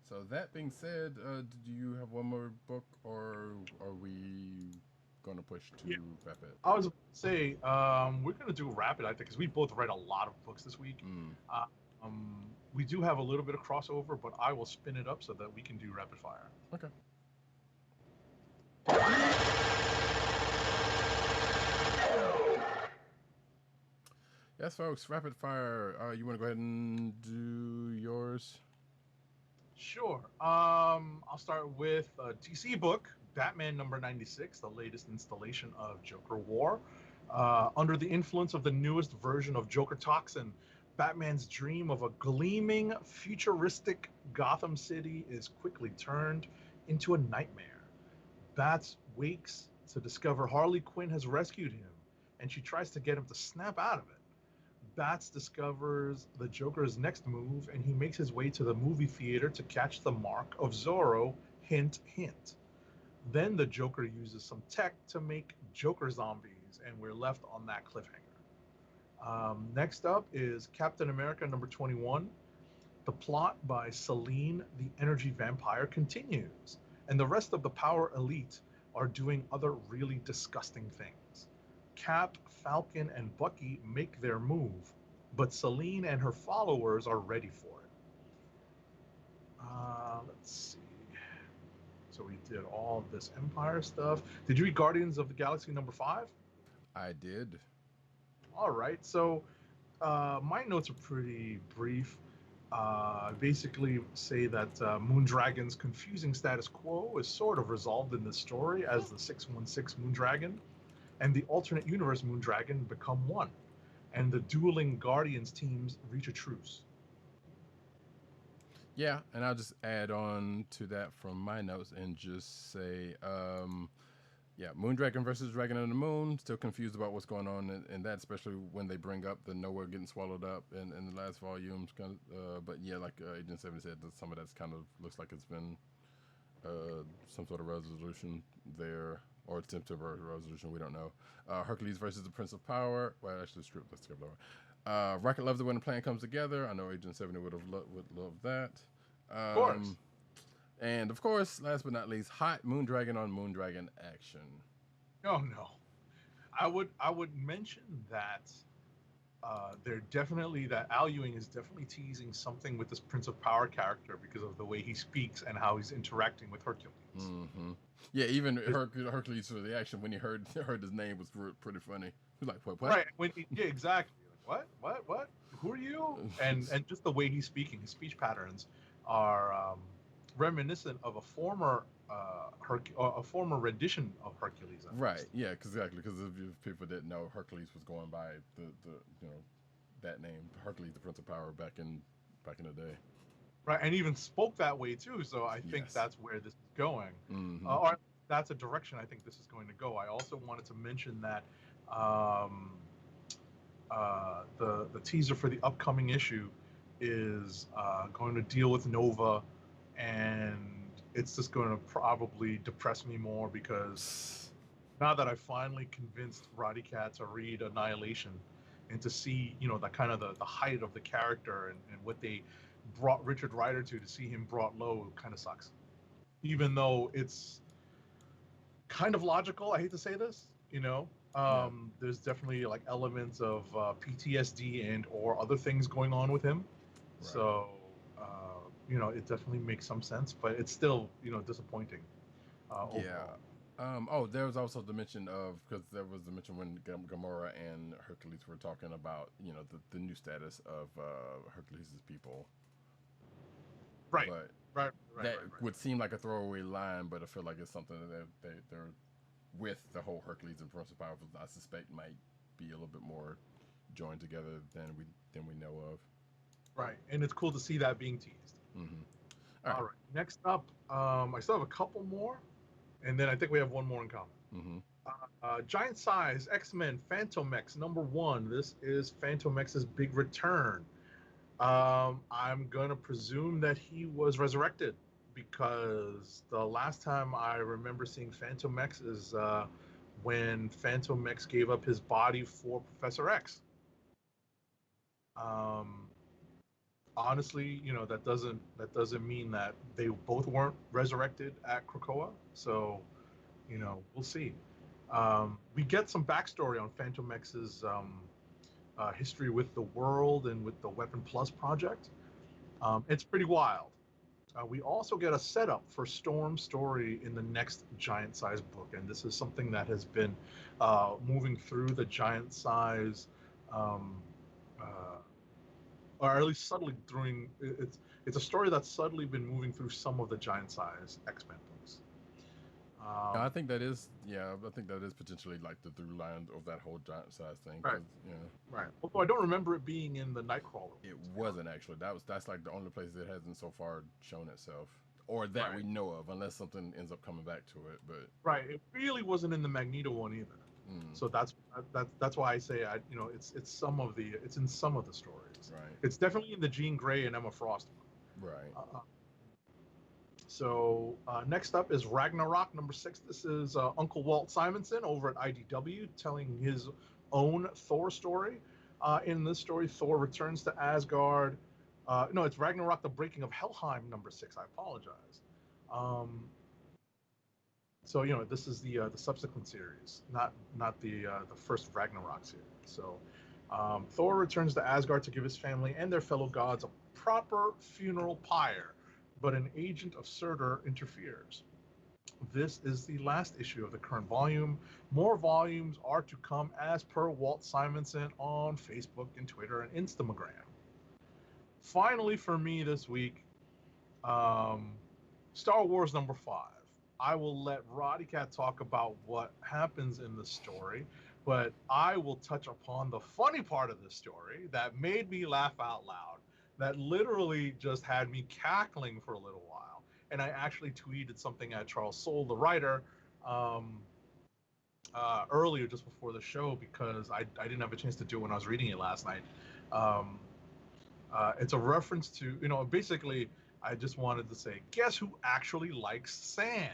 So that being said, do you have one more book, or are we going to push to Yeah. wrap it? I was about to say, we're going to do rapid, I think, because we both read a lot of books this week. We do have a little bit of crossover, but I will spin it up so that we can do rapid fire. Okay. Yes, folks, rapid fire. You want to go ahead and do yours? Sure. I'll start with a DC book, Batman number 96, the latest installation of Joker War. Under the influence of the newest version of Joker Toxin, Batman's dream of a gleaming, futuristic Gotham City is quickly turned into a nightmare. Bats wakes to discover Harley Quinn has rescued him, and she tries to get him to snap out of it. Bats discovers the Joker's next move, and he makes his way to the movie theater to catch the mark of Zorro, hint, hint. Then the Joker uses some tech to make Joker zombies, and we're left on that cliffhanger. Next up is Captain America number 21. The plot by Selene, the energy vampire, continues, and the rest of the power elite are doing other really disgusting things. Cap, Falcon, and Bucky make their move, but Selene and her followers are ready for it. Let's see. So we did all this Empire stuff. Did you read Guardians of the Galaxy number 5? I did. All right. So my notes are pretty brief. Basically say that Moondragon's confusing status quo is sort of resolved in this story as the 616 Moondragon and the alternate universe Moondragon become one, and the dueling Guardians teams reach a truce. Yeah, and I'll just add on to that from my notes and just say, Moondragon versus Dragon of the Moon. Still confused about what's going on in that, especially when they bring up the Noah getting swallowed up in the last volumes. But yeah, like Agent 7 said, some of that's kind of looks like it's been some sort of resolution there, or attempt to resolution. We don't know. Hercules versus the Prince of Power. Well, actually, let's skip over. Rocket loves it when the plan comes together. I know Agent 70 would love that. Of course. And of course, last but not least, hot Moondragon on Moondragon action. Oh no, I would mention that they're definitely that Al Ewing is definitely teasing something with this Prince of Power character because of the way he speaks and how he's interacting with Hercules. Mm-hmm. Yeah, even Hercules for the action when he heard his name was pretty funny. He was like, what? Right? Yeah, exactly. What? Who are you? And just the way he's speaking, his speech patterns are reminiscent of a former rendition of Hercules. Right. Yeah. Exactly. Because if people didn't know, Hercules was going by the that name, Hercules, the Prince of Power, back in the day. Right, and even spoke that way too. So I think that's where this is going, or that's a direction I think this is going to go. I also wanted to mention that the teaser for the upcoming issue is going to deal with Nova, and it's just going to probably depress me more because now that I finally convinced Roddykat to read Annihilation and to see the kind of the height of the character and what they brought Richard Rider to see him brought low kind of sucks, even though it's kind of logical. I hate to say this, there's definitely like elements of PTSD and or other things going on with him. Right. So it definitely makes some sense, but it's still disappointing. Overall. There was also the mention of, because there was the mention when Gamora and Hercules were talking about the new status of Hercules' people. Right. But right. Would seem like a throwaway line, but I feel like it's something that they're with the whole Hercules and Prince of Power. I suspect might be a little bit more joined together than we know of. Right, and it's cool to see that being teased. Mm-hmm. All right. Next up, I still have a couple more, and then I think we have one more in common. Mm-hmm. Giant Size X-Men Fantomex #1. This is Fantomex's big return. I'm gonna presume that he was resurrected, because the last time I remember seeing Fantomex is when Fantomex gave up his body for Professor X. honestly, that doesn't mean that they both weren't resurrected at Krakoa. So, we'll see. We get some backstory on Phantom X's history with the world and with the Weapon Plus project. It's pretty wild. We also get a setup for Storm's story in the next giant size book, and this is something that has been moving through the giant size, um, uh, or at least subtly through. It's a story that's subtly been moving through some of the giant size X-Men books. I think that is, yeah, I think that is potentially like the through line of that whole giant size thing. Right. Yeah, Right. Although I don't remember it being in the Nightcrawler. it wasn't actually. That's like the only place it hasn't so far shown itself, or that Right. we know of, unless something ends up coming back to it. But Right. It really wasn't in the Magneto one either. So that's why I say it's in some of the stories. right, It's definitely in the Jean Grey and Emma Frost one. right. So next up is Ragnarok #6. This is Uncle Walt Simonson over at IDW telling his own Thor story. In this story, Thor returns to Asgard. No, it's Ragnarok: The Breaking of Helheim #6. I apologize. So this is the subsequent series, not the first Ragnarok series. So Thor returns to Asgard to give his family and their fellow gods a proper funeral pyre, but an agent of Surtur interferes. This is the last issue of the current volume. More volumes are to come as per Walt Simonson on Facebook and Twitter and Instagram. Finally, for me this week, Star Wars #5. I will let Roddykat talk about what happens in the story, but I will touch upon the funny part of the story that made me laugh out loud, that literally just had me cackling for a little while. And I actually tweeted something at Charles Soule, the writer, earlier just before the show because I didn't have a chance to do it when I was reading it last night. It's a reference to, basically, I just wanted to say, guess who actually likes sand?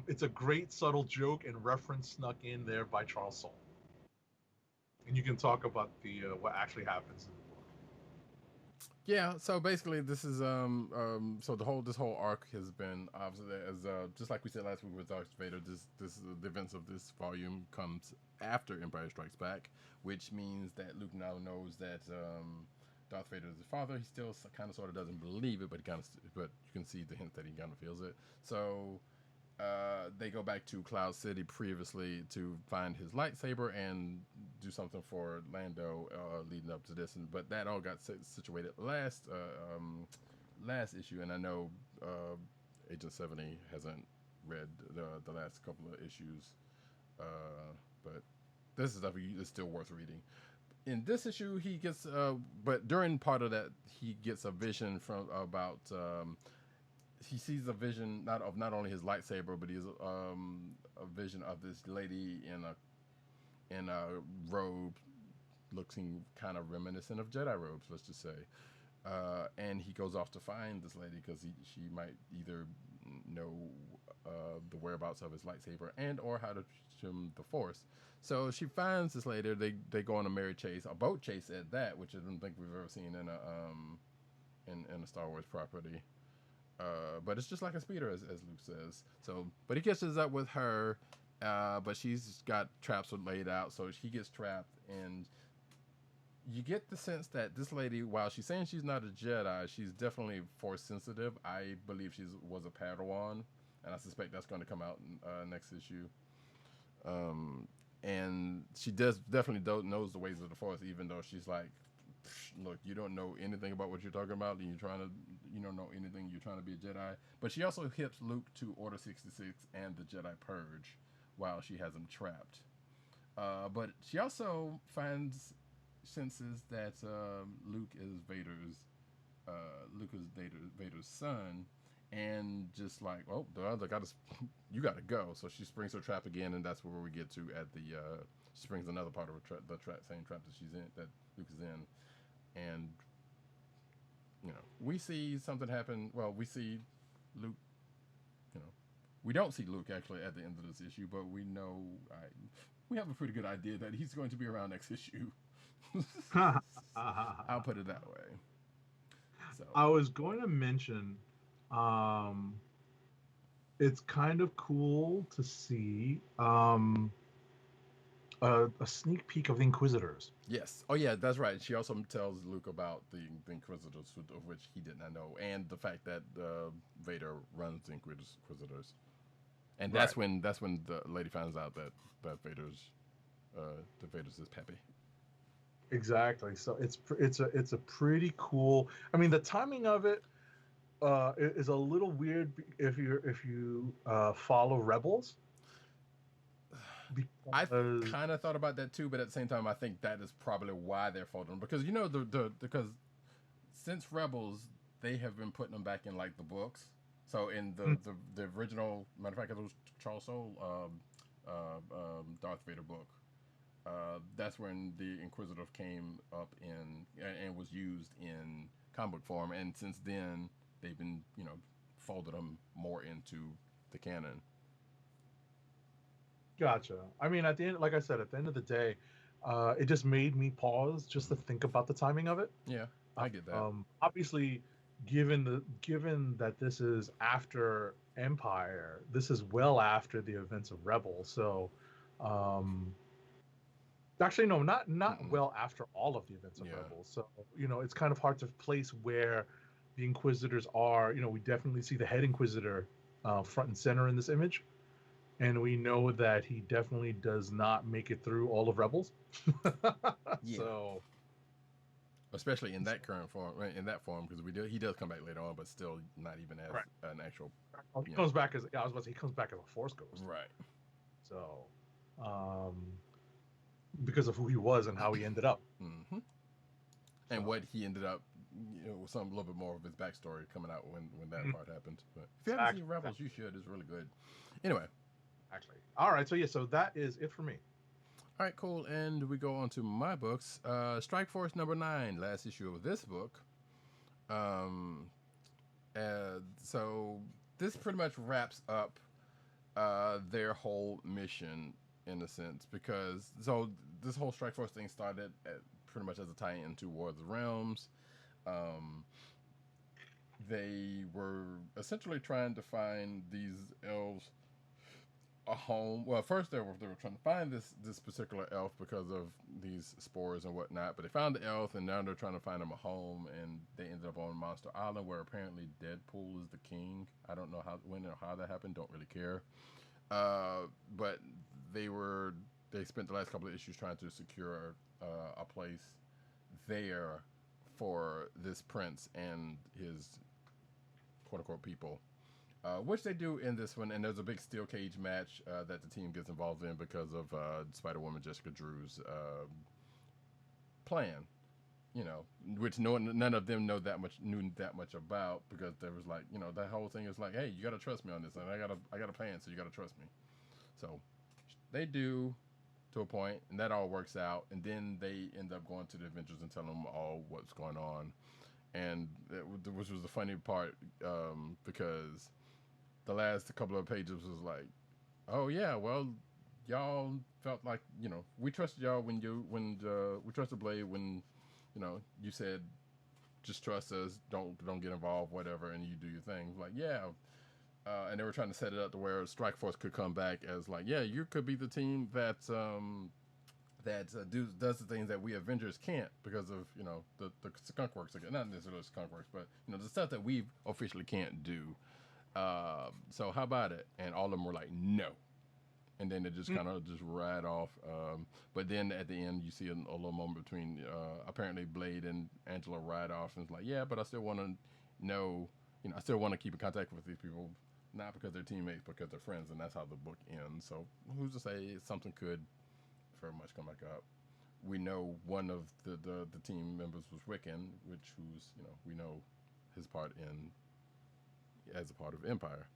It's a great subtle joke and reference snuck in there by Charles Soule. And you can talk about the what actually happens in the book. Yeah, so basically this is so this whole arc has been obviously as just like we said last week with Darth Vader, this the events of this volume comes after Empire Strikes Back, which means that Luke now knows that Darth Vader is his father. He still kind of sort of doesn't believe it, but but you can see the hint that he kind of feels it. So they go back to Cloud City previously to find his lightsaber and do something for Lando leading up to this. But that all got situated last issue, and I know Agent 70 hasn't read the last couple of issues, but this is stuff is still worth reading. In this issue, he gets, but during part of that, he gets a vision from about. He sees a vision not only his lightsaber, but he's a vision of this lady in a robe, looking kind of reminiscent of Jedi robes, let's just say. And he goes off to find this lady because she might either know the whereabouts of his lightsaber and or how to trim the Force. So she finds this lady. They go on a merry chase, a boat chase at that, which I don't think we've ever seen in a Star Wars property. But it's just like a speeder, as Luke says. So, but he catches up with her, but she's got traps laid out, so he gets trapped, and you get the sense that this lady, while she's saying she's not a Jedi, she's definitely Force sensitive. I believe she was a Padawan, and I suspect that's going to come out in next issue. And she definitely knows the ways of the Force, even though she's like, look, you don't know anything about what you're talking about, and you don't know anything, you're trying to be a Jedi. But she also hips Luke to Order 66 and the Jedi Purge while she has him trapped. But she also senses that Luke is Vader's son, and just like, oh, the other you gotta go. So she springs her trap again, and that's where we get to at the she springs another part of the same trap that she's in, that Luke is in. And we see something happen. Well, we see Luke. We don't see Luke actually at the end of this issue, but we know we have a pretty good idea that he's going to be around next issue. I'll put it that way. So I was going to mention, um, it's kind of cool to see a sneak peek of the Inquisitors. yes, oh yeah, that's right. She also tells Luke about the Inquisitors, of which he did not know, and the fact that Vader runs the Inquisitors, and Right. that's when the lady finds out that Vader's his peppy. Exactly. So it's a pretty cool. I mean, the timing of it is a little weird if you follow Rebels I because kind of thought about that too, but at the same time, I think that is probably why they're folding them because you know because since Rebels they have been putting them back in like the books. So in the original, matter of fact, it was Charles Soule, Darth Vader book. That's when the Inquisitive came up in and was used in comic book form, and since then they've been folded them more into the canon. gotcha. I mean, at the end, like I said, at the end of the day, it just made me pause just to think about the timing of it. Yeah, I get that. Obviously, given that this is after Empire, this is well after the events of Rebels. So, um, actually, no, not Mm-mm. well after all of the events of Yeah, Rebels. So, it's kind of hard to place where the Inquisitors are. We definitely see the head Inquisitor front and center in this image, and we know that he definitely does not make it through all of Rebels. yeah. So, Especially in that current form, right, in that form, because he does come back later on, but still not even as right. an actual, Oh, he you know, comes back as, yeah, I was about to say he comes back as a Force Ghost. right. So, um, because of who he was and how he ended up. hmm So, And what he ended up, some a little bit more of his backstory coming out when that mhm, part happened. But if you haven't exactly, seen Rebels, you should. It's really good. Anyway, exactly. All right. So yeah. So that is it for me. all right, cool. And we go on to my books. Strike Force #9, last issue of this book. Um, so this pretty much wraps up their whole mission in a sense because this whole Strike Force thing started pretty much as a tie-in to War of the Realms. Um, they were essentially trying to find these elves a home. Well, first they were trying to find this particular elf because of these spores and whatnot. But they found the elf, and now they're trying to find him a home. And they ended up on Monster Island, where apparently Deadpool is the king. I don't know when or how that happened. Don't really care. But they spent the last couple of issues trying to secure a place there for this prince and his quote unquote people. Which they do in this one, and there's a big steel cage match that the team gets involved in because of Spider Woman Jessica Drew's plan. Which none of them knew that much about because there was like that whole thing is like, hey, you gotta trust me on this, and I got a plan, so you gotta trust me. So they do to a point, and that all works out, and then they end up going to the Avengers and telling them all what's going on, and which was the funny part because the last couple of pages was like, oh yeah, well, y'all felt like we trusted y'all when we trusted Blade when you said just trust us, don't get involved, whatever, and you do your thing. Like yeah, and they were trying to set it up to where Strike Force could come back as like yeah, you could be the team that does the things that we Avengers can't because of the skunk works again, not necessarily skunk works, but the stuff that we officially can't do. So how about it? And all of them were like, no. And then they just kind of just ride off. But then at the end, you see a little moment between apparently Blade and Angela ride off, and it's like, yeah, but I still want to know, I still want to keep in contact with these people, not because they're teammates, because they're friends, and that's how the book ends. So who's to say something could very much come back up? We know one of the team members was Wiccan, who's we know his part in as a part of Empire,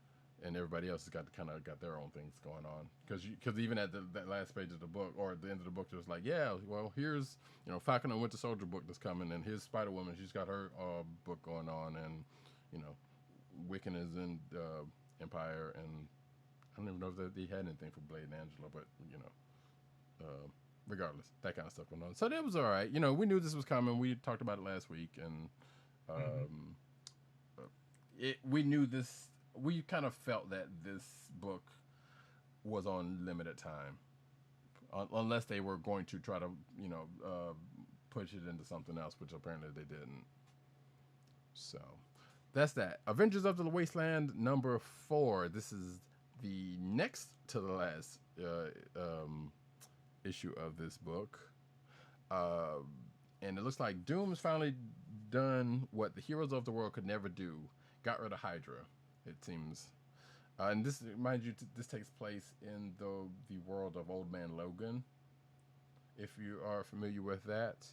and everybody else has got their own things going on. Because even at that last page of the book or at the end of the book, there's like, yeah, well, here's Falcon and Winter Soldier book that's coming, and here's Spider Woman, she's got her book going on, and Wiccan is in Empire, and I don't even know if they had anything for Blade and Angela, but uh, regardless, that kind of stuff going on. So that was all right. We knew this was coming. We talked about it last week, and Um, we knew this. We kind of felt that this book was on limited time, unless they were going to try to, push it into something else, which apparently they didn't. So that's that. Avengers of the Wasteland #4. This is the next to the last issue of this book. And it looks like Doom's finally done what the heroes of the world could never do. Got rid of Hydra, it seems. And this, mind you, this takes place in the world of Old Man Logan, if you are familiar with that.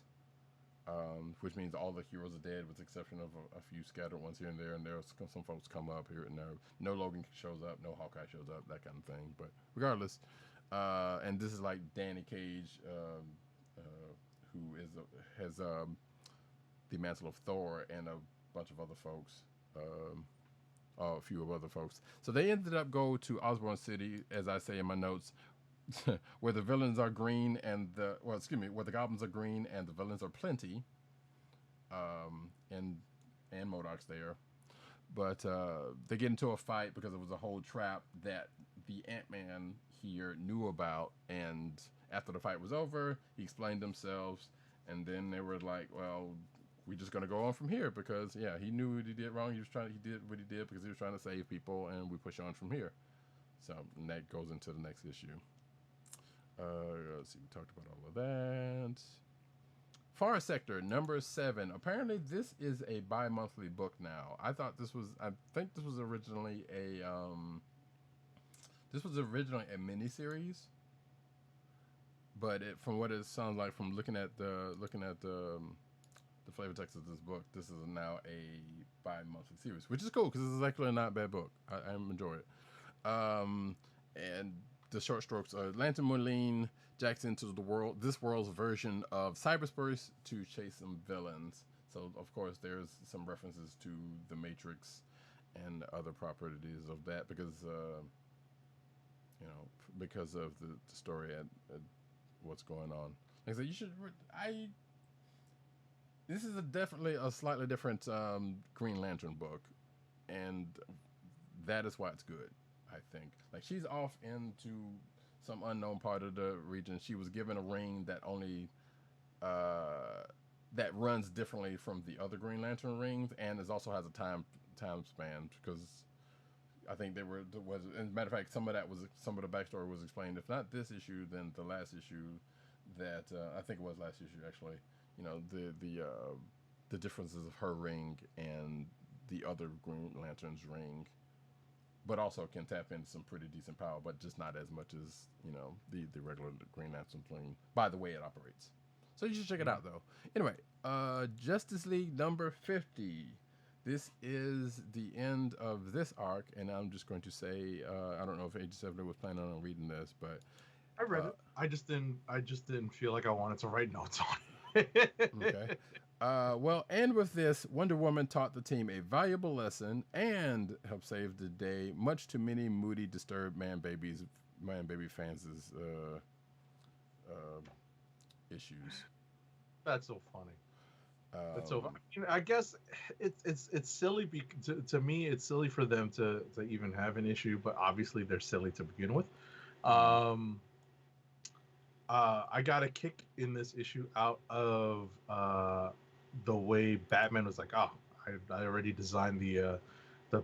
Which means all the heroes are dead, with the exception of a few scattered ones here and there. And there's some folks come up here and there. No Logan shows up, no Hawkeye shows up, that kind of thing. But regardless, and this is like Danny Cage, who has the mantle of Thor, and a bunch of other folks, a few of other folks. So they ended up go to Osborn City, as I say in my notes, where the villains are green and where the goblins are green and the villains are plenty, and MODOK's there. But they get into a fight because it was a whole trap that the Ant-Man here knew about, and after the fight was over, he explained themselves, and then they were like, well, we're just going to go on from here, because he knew what he did wrong. He did what he did because he was trying to save people, and we push on from here. So, and that goes into the next issue. Let's see, we talked about all of that. Far Sector #7. Apparently this is a bi-monthly book now. I think this was originally a miniseries, but from what it sounds like, from looking at the flavor text of this book, this is now a bi-monthly series, which is cool because this is actually a not bad book. I enjoy it. And the short strokes are Lantern Moline jacks into this world's version of cyberspace to chase some villains. So of course there's some references to the Matrix and other properties of that, because of the story and what's going on. Like I said, this is definitely a slightly different Green Lantern book, and that is why it's good, I think. Like, she's off into some unknown part of the region. She was given a ring that only that runs differently from the other Green Lantern rings, and it also has a time span, because I think as a matter of fact, some of the backstory was explained. If not this issue, then the last issue that I think it was last issue actually. The differences of her ring and the other Green Lantern's ring, but also can tap into some pretty decent power, but just not as much as the regular Green Lantern ring, by the way it operates. So you should check it out though. Anyway, Justice League #50. This is the end of this arc, and I'm just going to say, I don't know if Age 70 was planning on reading this, but I read it. I just didn't feel like I wanted to write notes on it. Okay. And with this, Wonder Woman taught the team a valuable lesson and helped save the day, much to many moody, disturbed Man Baby fans' issues. That's so funny. That's so. I guess it's silly. To me, it's silly for them to even have an issue, but obviously they're silly to begin with. I got a kick in this issue out of the way Batman was like, "Oh, I already designed the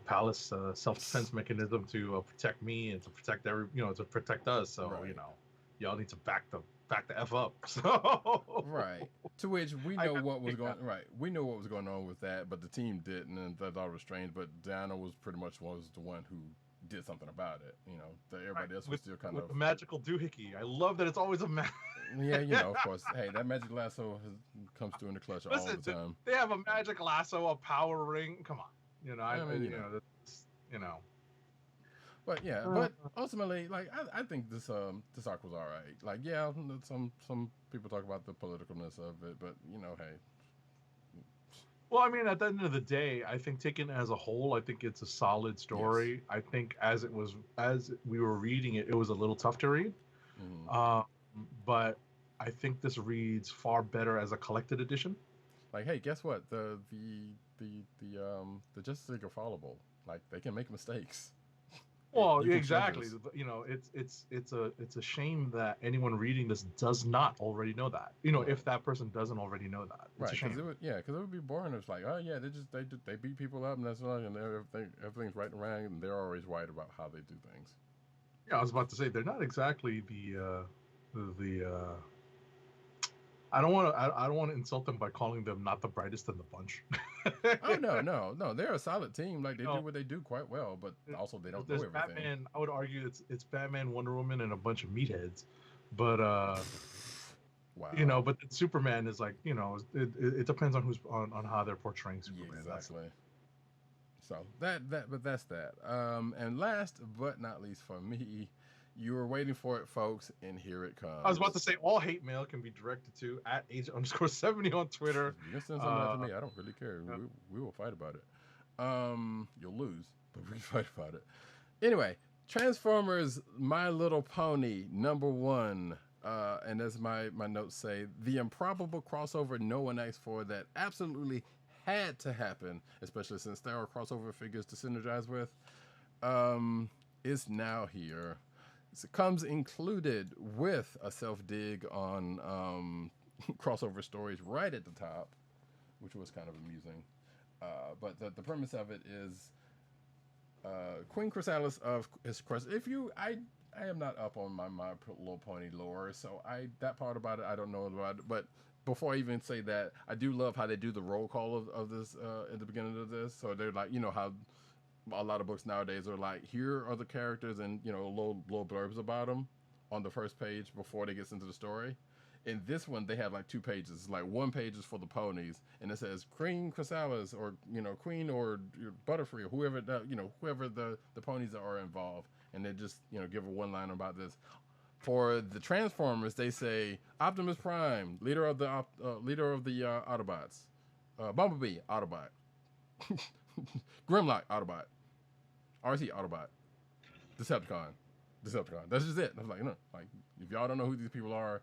palace self-defense mechanism to protect me and to protect to protect us. So right. Y'all need to back the F up." So right. To which we know what was going right. We know what was going on with that, but the team didn't, and I thought it was strange. But Diana was the one who did something about it. Everybody else was still kind of a magical doohickey. I love that it's always a Yeah, of course. Hey, that magic lasso comes through in the clutch all the time. They have a magic lasso, a power ring. Come on, But yeah, but ultimately, like I think this arc was all right. Like, yeah, some people talk about the politicalness of it, but hey. Well, I mean, at the end of the day, I think taken as a whole, I think it's a solid story. Yes. I think as we were reading it, it was a little tough to read. Mm-hmm. But I think this reads far better as a collected edition. Like, hey, guess what? The Justice League are fallible. Like, they can make mistakes. Well, You can exactly. change this. You know, it's a shame that anyone reading this does not already know that. You know, Right. if that person doesn't already know that, it's a Right, because shame. it would be boring. It's like, oh yeah, they beat people up and that's all, and everything's right and wrong, and they're always right about how they do things. Yeah, I was about to say they're not exactly the. I don't want to insult them by calling them not the brightest in the bunch. Oh no, they're a solid team. Like they do No. what they do quite well, but also they don't know There's everything. Batman. I would argue it's Batman, Wonder Woman, and a bunch of meatheads. But Wow. you know, but Superman is like, you know, it depends on who's on how they're portraying Yeah, Superman. exactly. So but that's that. And last but not least for me, you were waiting for it, folks, and here it comes. I was about to say all hate mail can be directed to @agent_70 on Twitter. You can send something out to me. I don't really care. Yeah. We will fight about it. You'll lose, but we can fight about it. Anyway, Transformers: My Little Pony #1. And as my notes say, the improbable crossover no one asked for that absolutely had to happen, especially since there are crossover figures to synergize with, is now here. It comes included with a self-dig on crossover stories right at the top, which was kind of amusing. But the premise of it is Queen Chrysalis of his Crest. I am not up on my Little Pony lore, so that part about it I don't know about it. But before I even say that, I do love how they do the roll call of this at the beginning of this. So they're like, you know how a lot of books nowadays are like, here are the characters and, you know, little blurbs about them on the first page before they get into the story. In this one, they have like 2 pages. Like one page is for the ponies, and it says Queen Chrysalis, or, you know, Queen or Butterfree, or whoever the ponies that are involved, and they just, you know, give a one line about this. For the Transformers, they say Optimus Prime, leader of the Autobots, Bumblebee Autobot, Grimlock Autobot, RC Autobot, Decepticon. That's just it. I was like, no, like if y'all don't know who these people are,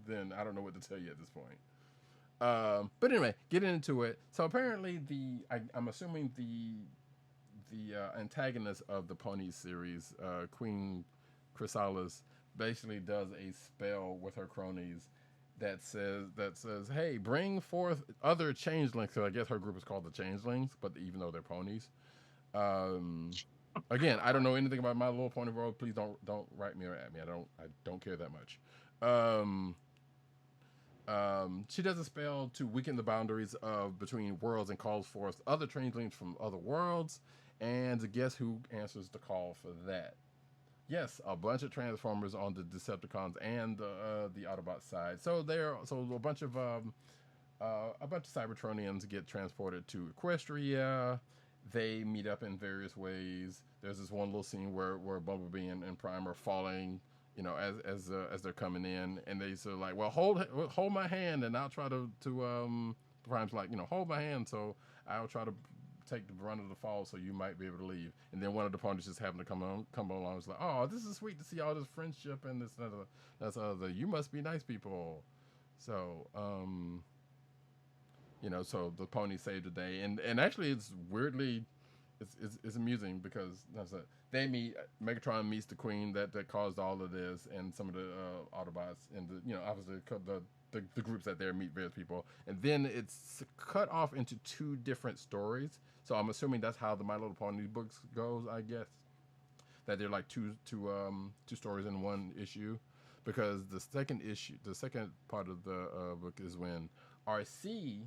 then I don't know what to tell you at this point. But anyway, getting into it. So apparently I'm assuming the antagonist of the Pony series, Queen Chrysalis, basically does a spell with her cronies that says, hey, bring forth other changelings. So I guess her group is called the Changelings, but even though they're ponies. Again, I don't know anything about My Little Pony world. Please don't write me or at me. I don't care that much. She does a spell to weaken the boundaries between worlds and calls forth other changelings from other worlds. And guess who answers the call for that? Yes, a bunch of Transformers on the Decepticons and the Autobot side. So a bunch of Cybertronians get transported to Equestria. They meet up in various ways. There's this one little scene where Bumblebee and Prime are falling, you know, as they're coming in, and they sort of like, well, hold my hand, and I'll try to Prime's like, you know, hold my hand, so I'll try to take the brunt of the fall, so you might be able to leave. And then one of the ponies just happened to come along. It's like, oh, this is sweet to see all this friendship and this and that's other. You must be nice people. So you know, so the pony saved the day, and actually it's weirdly, it's amusing because they meet. Megatron meets the Queen that caused all of this, and some of the Autobots, and the, you know, obviously the groups that there meet various people, and then it's cut off into 2 different stories. So I'm assuming that's how the My Little Pony books goes. I guess that they're like two stories in one issue, because the second part of the book is when RC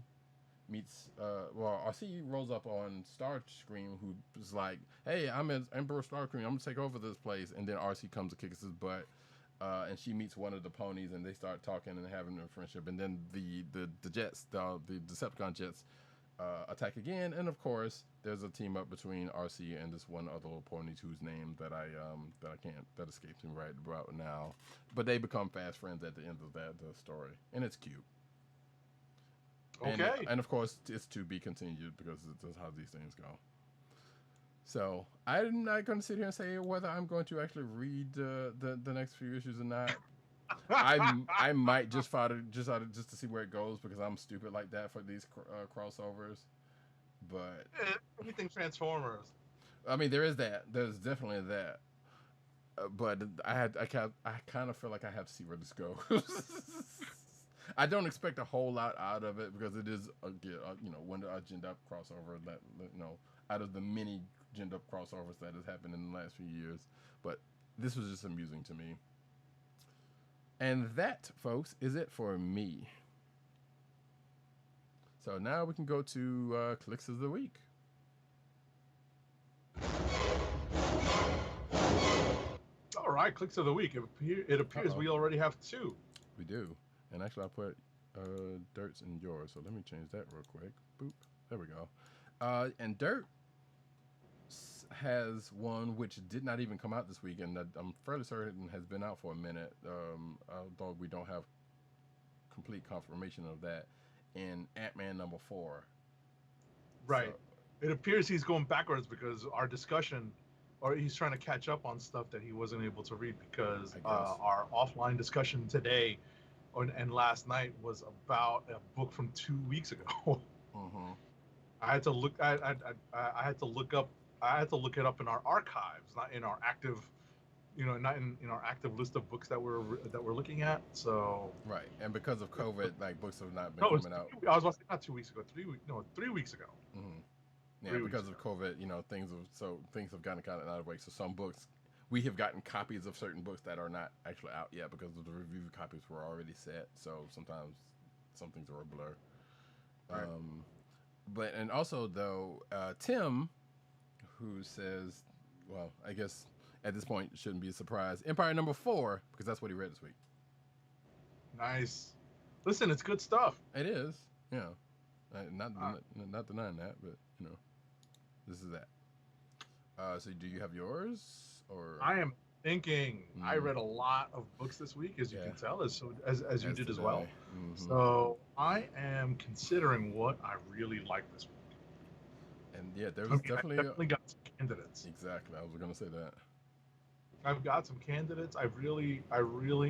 meets RC rolls up on Starscream, who is like, hey, I'm Emperor Starscream, I'm gonna take over this place, and then RC comes and kicks his butt, and she meets one of the ponies, and they start talking and having a friendship, and then the jets, the Decepticon jets, attack again, and of course there's a team up between RC and this one other little pony whose name that escapes me right about now, but they become fast friends at the end of the story, and it's cute. Okay. And of course, it's to be continued because that's how these things go. So I'm not going to sit here and say whether I'm going to actually read the next few issues or not. I might just find it just to see where it goes because I'm stupid like that for these crossovers. But Everything Transformers. I mean, there is that. There's definitely that. But I kind of feel like I have to see where this goes. I don't expect a whole lot out of it because it is one gen up crossover that out of the many gen up crossovers that has happened in the last few years. But this was just amusing to me. And that, folks, is it for me. So now we can go to Clicks of the Week. All right, Clicks of the Week. It appears we already have 2. We do. And actually, I put Dirt's in yours. So let me change that real quick. Boop. There we go. And Dirt has one which did not even come out this week, and I'm fairly certain has been out for a minute, although we don't have complete confirmation of that, in Ant-Man #4. Right. So, it appears he's going backwards because our discussion, or he's trying to catch up on stuff that he wasn't able to read because our offline discussion today and last night was about a book from 2 weeks ago. mm-hmm. I had to look. I had to look up. I had to look it up in our archives, not in our active, not in our active list of books that we're looking at. So right, and because of COVID, like books have not been no, coming out. I was about to say not 2 weeks ago. 3 weeks ago. Mm-hmm. Yeah, because of COVID, things have gotten kind of out of the way. So some books, we have gotten copies of certain books that are not actually out yet because of the review copies were already set. So sometimes some things are a blur. Right. And also though, Tim, who says, well, I guess at this point it shouldn't be a surprise, Empire #4, because that's what he read this week. Nice. Listen, it's good stuff. It is, not denying that, but this is that. So do you have yours, or? I am thinking. I read a lot of books this week, as you can tell, as you did as well. Mm-hmm. So I am considering what I really like this week. And there's I definitely got some candidates. Exactly, I was going to say that. I've got some candidates. I really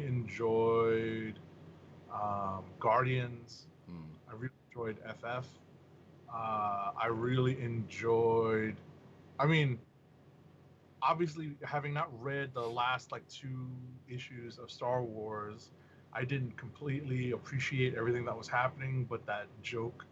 enjoyed Guardians. I really enjoyed FF. I really enjoyed. I mean, obviously, having not read the last 2 issues of Star Wars, I didn't completely appreciate everything that was happening. But that joke,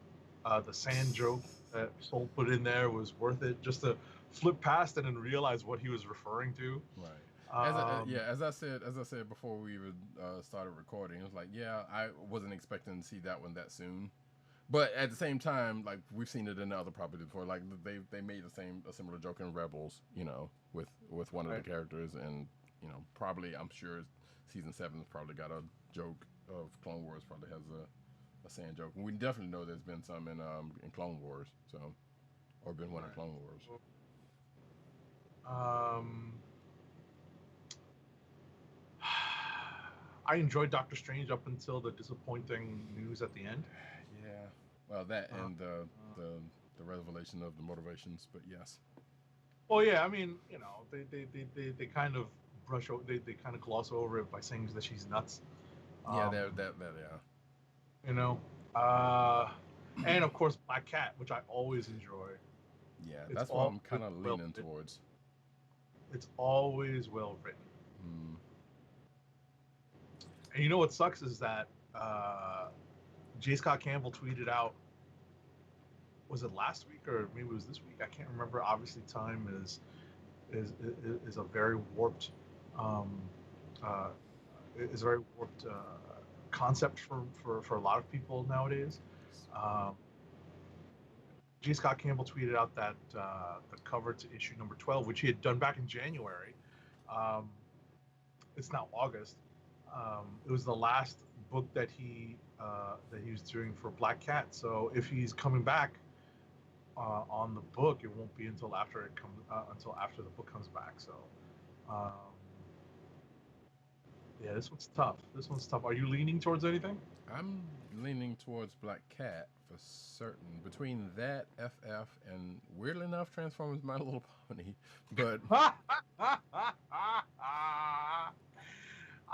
the sand joke that Soul put in there, was worth it just to flip past it and realize what he was referring to. Right. As I said before we even started recording, it was like, I wasn't expecting to see that one that soon. But at the same time, like we've seen it in other properties before, like they made a similar joke in Rebels, with one of the characters, and probably I'm sure season 7's probably got a joke of Clone Wars, probably has a sand joke. And we definitely know there's been some in Clone Wars, or been one in Clone Wars. I enjoyed Doctor Strange up until the disappointing news at the end. Yeah, well, that and the revelation of the motivations, but yes. Well, yeah, I mean, they kind of brush over, they kind of gloss over it by saying that she's nuts. Yeah, and of course Black Cat, which I always enjoy. Yeah, that's what I'm kind of leaning towards. It's always well written. And you know what sucks is that J. Scott Campbell tweeted out, was it last week or maybe it was this week? I can't remember. Obviously, time is a very warped concept for a lot of people nowadays. J. Scott Campbell tweeted out that the cover to issue number 12, which he had done back in January, it's now August. It was the last book that he was doing for Black Cat. So if he's coming back on the book, it won't be until after the book comes back. So this one's tough. Are you leaning towards anything? I'm leaning towards Black Cat for certain. Between that, FF, and weirdly enough, Transformers My Little Pony. But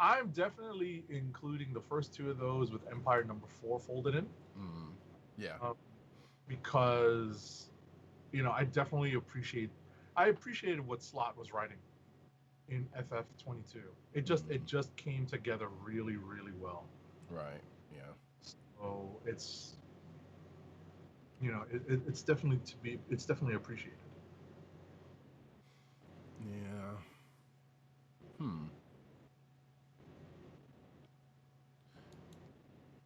I'm definitely including the first two of those with Empire #4 folded in. Mm, yeah. Because I definitely appreciated what Slott was writing in FF22. It just came together really, really well. Right. Yeah. So it's definitely appreciated. Yeah. Hmm.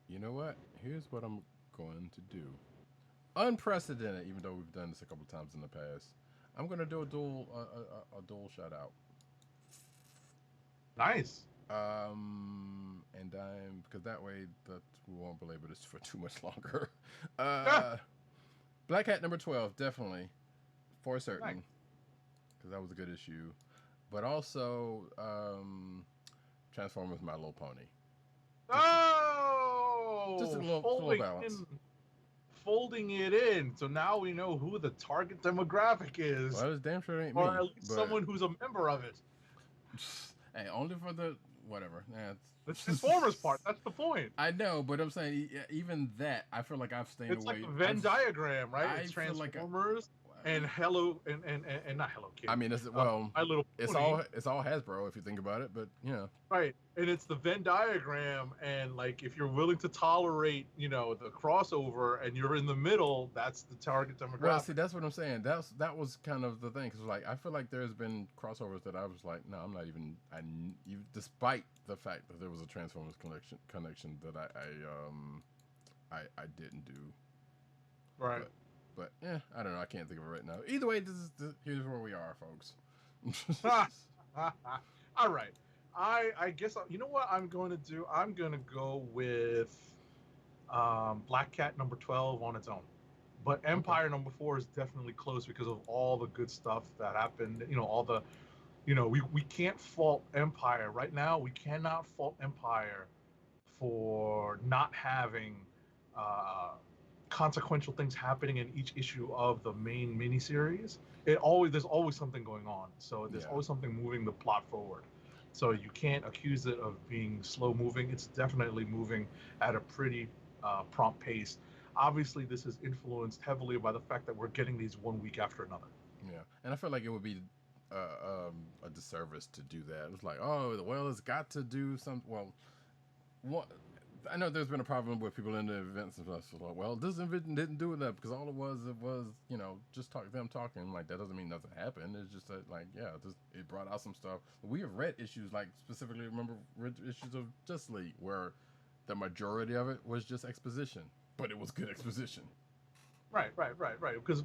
You know what? Here's what I'm going to do. Unprecedented, even though we've done this a couple times in the past. I'm going to do a dual shout out. Nice. And I'm because that way that we won't belabor this for too much longer. Black Hat #12, definitely for certain, because that was a good issue. But also, Transformers: My Little Pony. Just a little balance. Folding it in, so now we know who the target demographic is, Well, it's damn sure ain't me. or at least someone who's a member of it. Hey, only for the whatever. The Transformers part. That's the point. I know, but I'm saying even that, I feel like I've stayed away. It's like the Venn diagram, right? I It's feel like Transformers and Hello and not Hello Kitty. I mean, My Little Pony. it's all Hasbro if you think about it, but right. And it's the Venn diagram, and like if you're willing to tolerate, the crossover, and you're in the middle, that's the target demographic. Well, see, that's what I'm saying. That was kind of the thing, because like I feel like there's been crossovers that I was like, no, I'm not even. Despite the fact that there was a Transformers connection that I didn't do. Right. But I don't know. I can't think of it right now. Either way, here's where we are, folks. All right. I guess you know what I'm going to do. I'm going to go with Black Cat #12 on its own, but Empire #4 is definitely close because of all the good stuff that happened. All the, we can't fault Empire right now. We cannot fault Empire for not having consequential things happening in each issue of the main miniseries. There's always something going on, so there's always something moving the plot forward. So you can't accuse it of being slow moving. It's definitely moving at a pretty prompt pace. Obviously, this is influenced heavily by the fact that we're getting these one week after another. Yeah, and I feel like it would be a disservice to do that. It's like, oh, well, it's got to do some. Well, I know there's been a problem with people in the events and stuff. So like, well, this event didn't do enough because all it was just them talking. Like that doesn't mean nothing happened. It's just that it brought out some stuff. We have read issues like specifically issues of Justice League where the majority of it was just exposition, but it was good exposition. Right.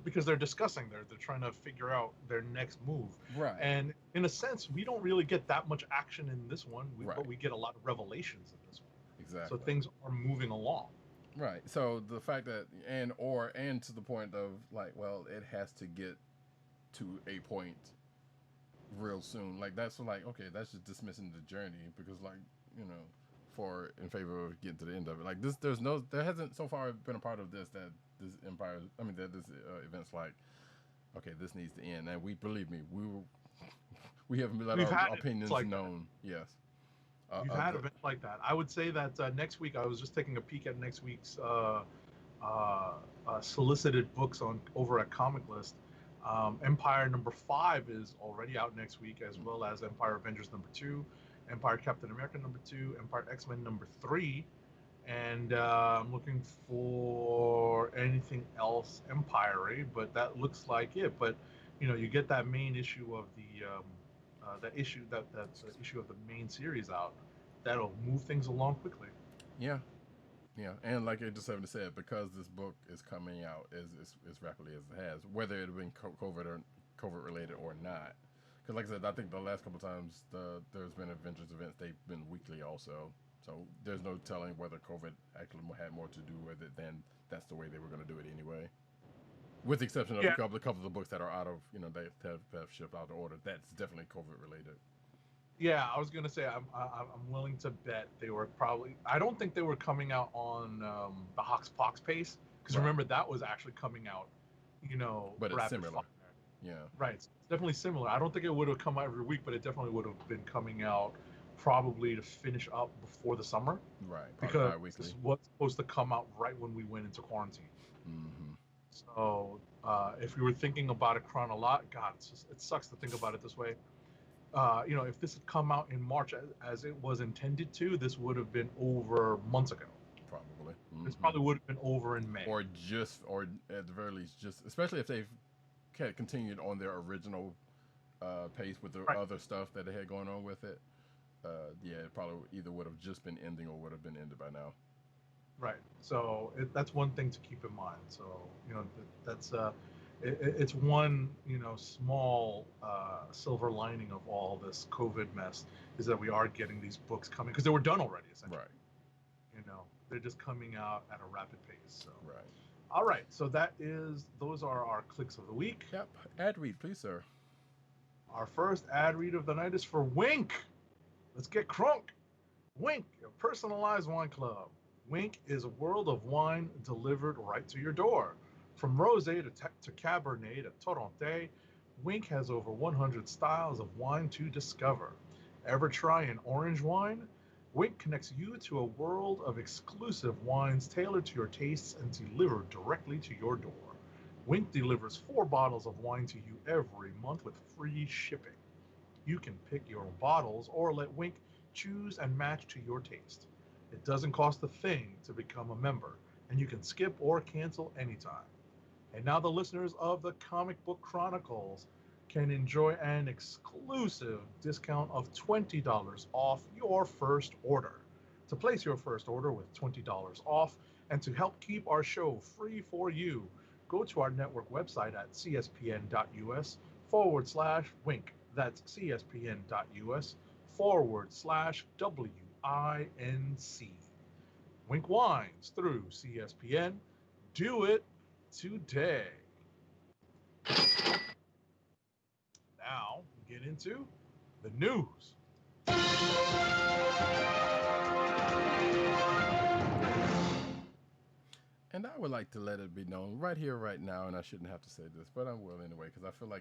Because they're discussing, they're trying to figure out their next move. Right. And in a sense, we don't really get that much action in this one, but we get a lot of revelations in this one. Exactly. So things are moving along. Right. So the fact that and to the point of like, well, it has to get to a point real soon. Like that's like, okay, that's just dismissing the journey because like, in favor of getting to the end of it. Like this, there hasn't so far been a part of this that this event's like, okay, this needs to end. And believe me, we have let our opinions like known. That. Yes. We've had events like that. I would say that next week, I was just taking a peek at next week's solicited books over at Comic List. Empire #5 is already out next week, as well as Empire Avengers #2, Empire Captain America #2, Empire X-Men #3, and I'm looking for anything else Empire-y, but that looks like it. But you get that main issue of the issue of the main series out. That'll move things along quickly. Yeah, and like I just haven't said, because this book is coming out as rapidly as it has, whether it had been COVID related or not. Because like I said, I think the last couple of times there's been Avengers events, they've been weekly also. So there's no telling whether COVID actually had more to do with it than that's the way they were going to do it anyway. With the exception of a couple of the books that are out of, they have shipped out of order. That's definitely COVID related. Yeah, I was gonna say I'm willing to bet they were probably. I don't think they were coming out on the Hox Pox pace because remember that was actually coming out, But it's similar. Fire. Yeah. Right. It's definitely similar. I don't think it would have come out every week, but it definitely would have been coming out probably to finish up before the summer, Right. Probably because bi-weekly. this was supposed to come out right when we went into quarantine. Mm-hmm. So if we were thinking about it God, it sucks to think about it this way. If this had come out in March as it was intended to, this would have been over months ago. Probably. This Mm-hmm. probably would have been over in May. Or at the very least, just especially if they've continued on their original pace with the Right. other stuff that they had going on with it. Yeah, it probably either would have just been ending or would have been ended by now. Right. So that's one thing to keep in mind. So it's one small silver lining of all this COVID mess is that we are getting these books coming because they were done already essentially. Right. They're just coming out at a rapid pace. So. Right. All right. So those are our clicks of the week. Yep. Ad read, please, sir. Our first ad read of the night is for Wink. Let's get crunk. Wink, a personalized wine club. Wink is a world of wine delivered right to your door. From rosé to cabernet to torronté, Wink has over 100 styles of wine to discover. Ever try an orange wine? Wink connects you to a world of exclusive wines tailored to your tastes and delivered directly to your door. Wink delivers 4 bottles of wine to you every month with free shipping. You can pick your own bottles or let Wink choose and match to your taste. It doesn't cost a thing to become a member, and you can skip or cancel anytime. And now the listeners of the Comic Book Chronicles can enjoy an exclusive discount of $20 off your first order. To place your first order with $20 off and to help keep our show free for you, go to our network website at cspn.us/wink. That's cspn.us/WINC. Wink Wines through CSPN. Do it today. Now we get into the news. And I would like to let it be known right here, right now, and I shouldn't have to say this, but I will anyway, because I feel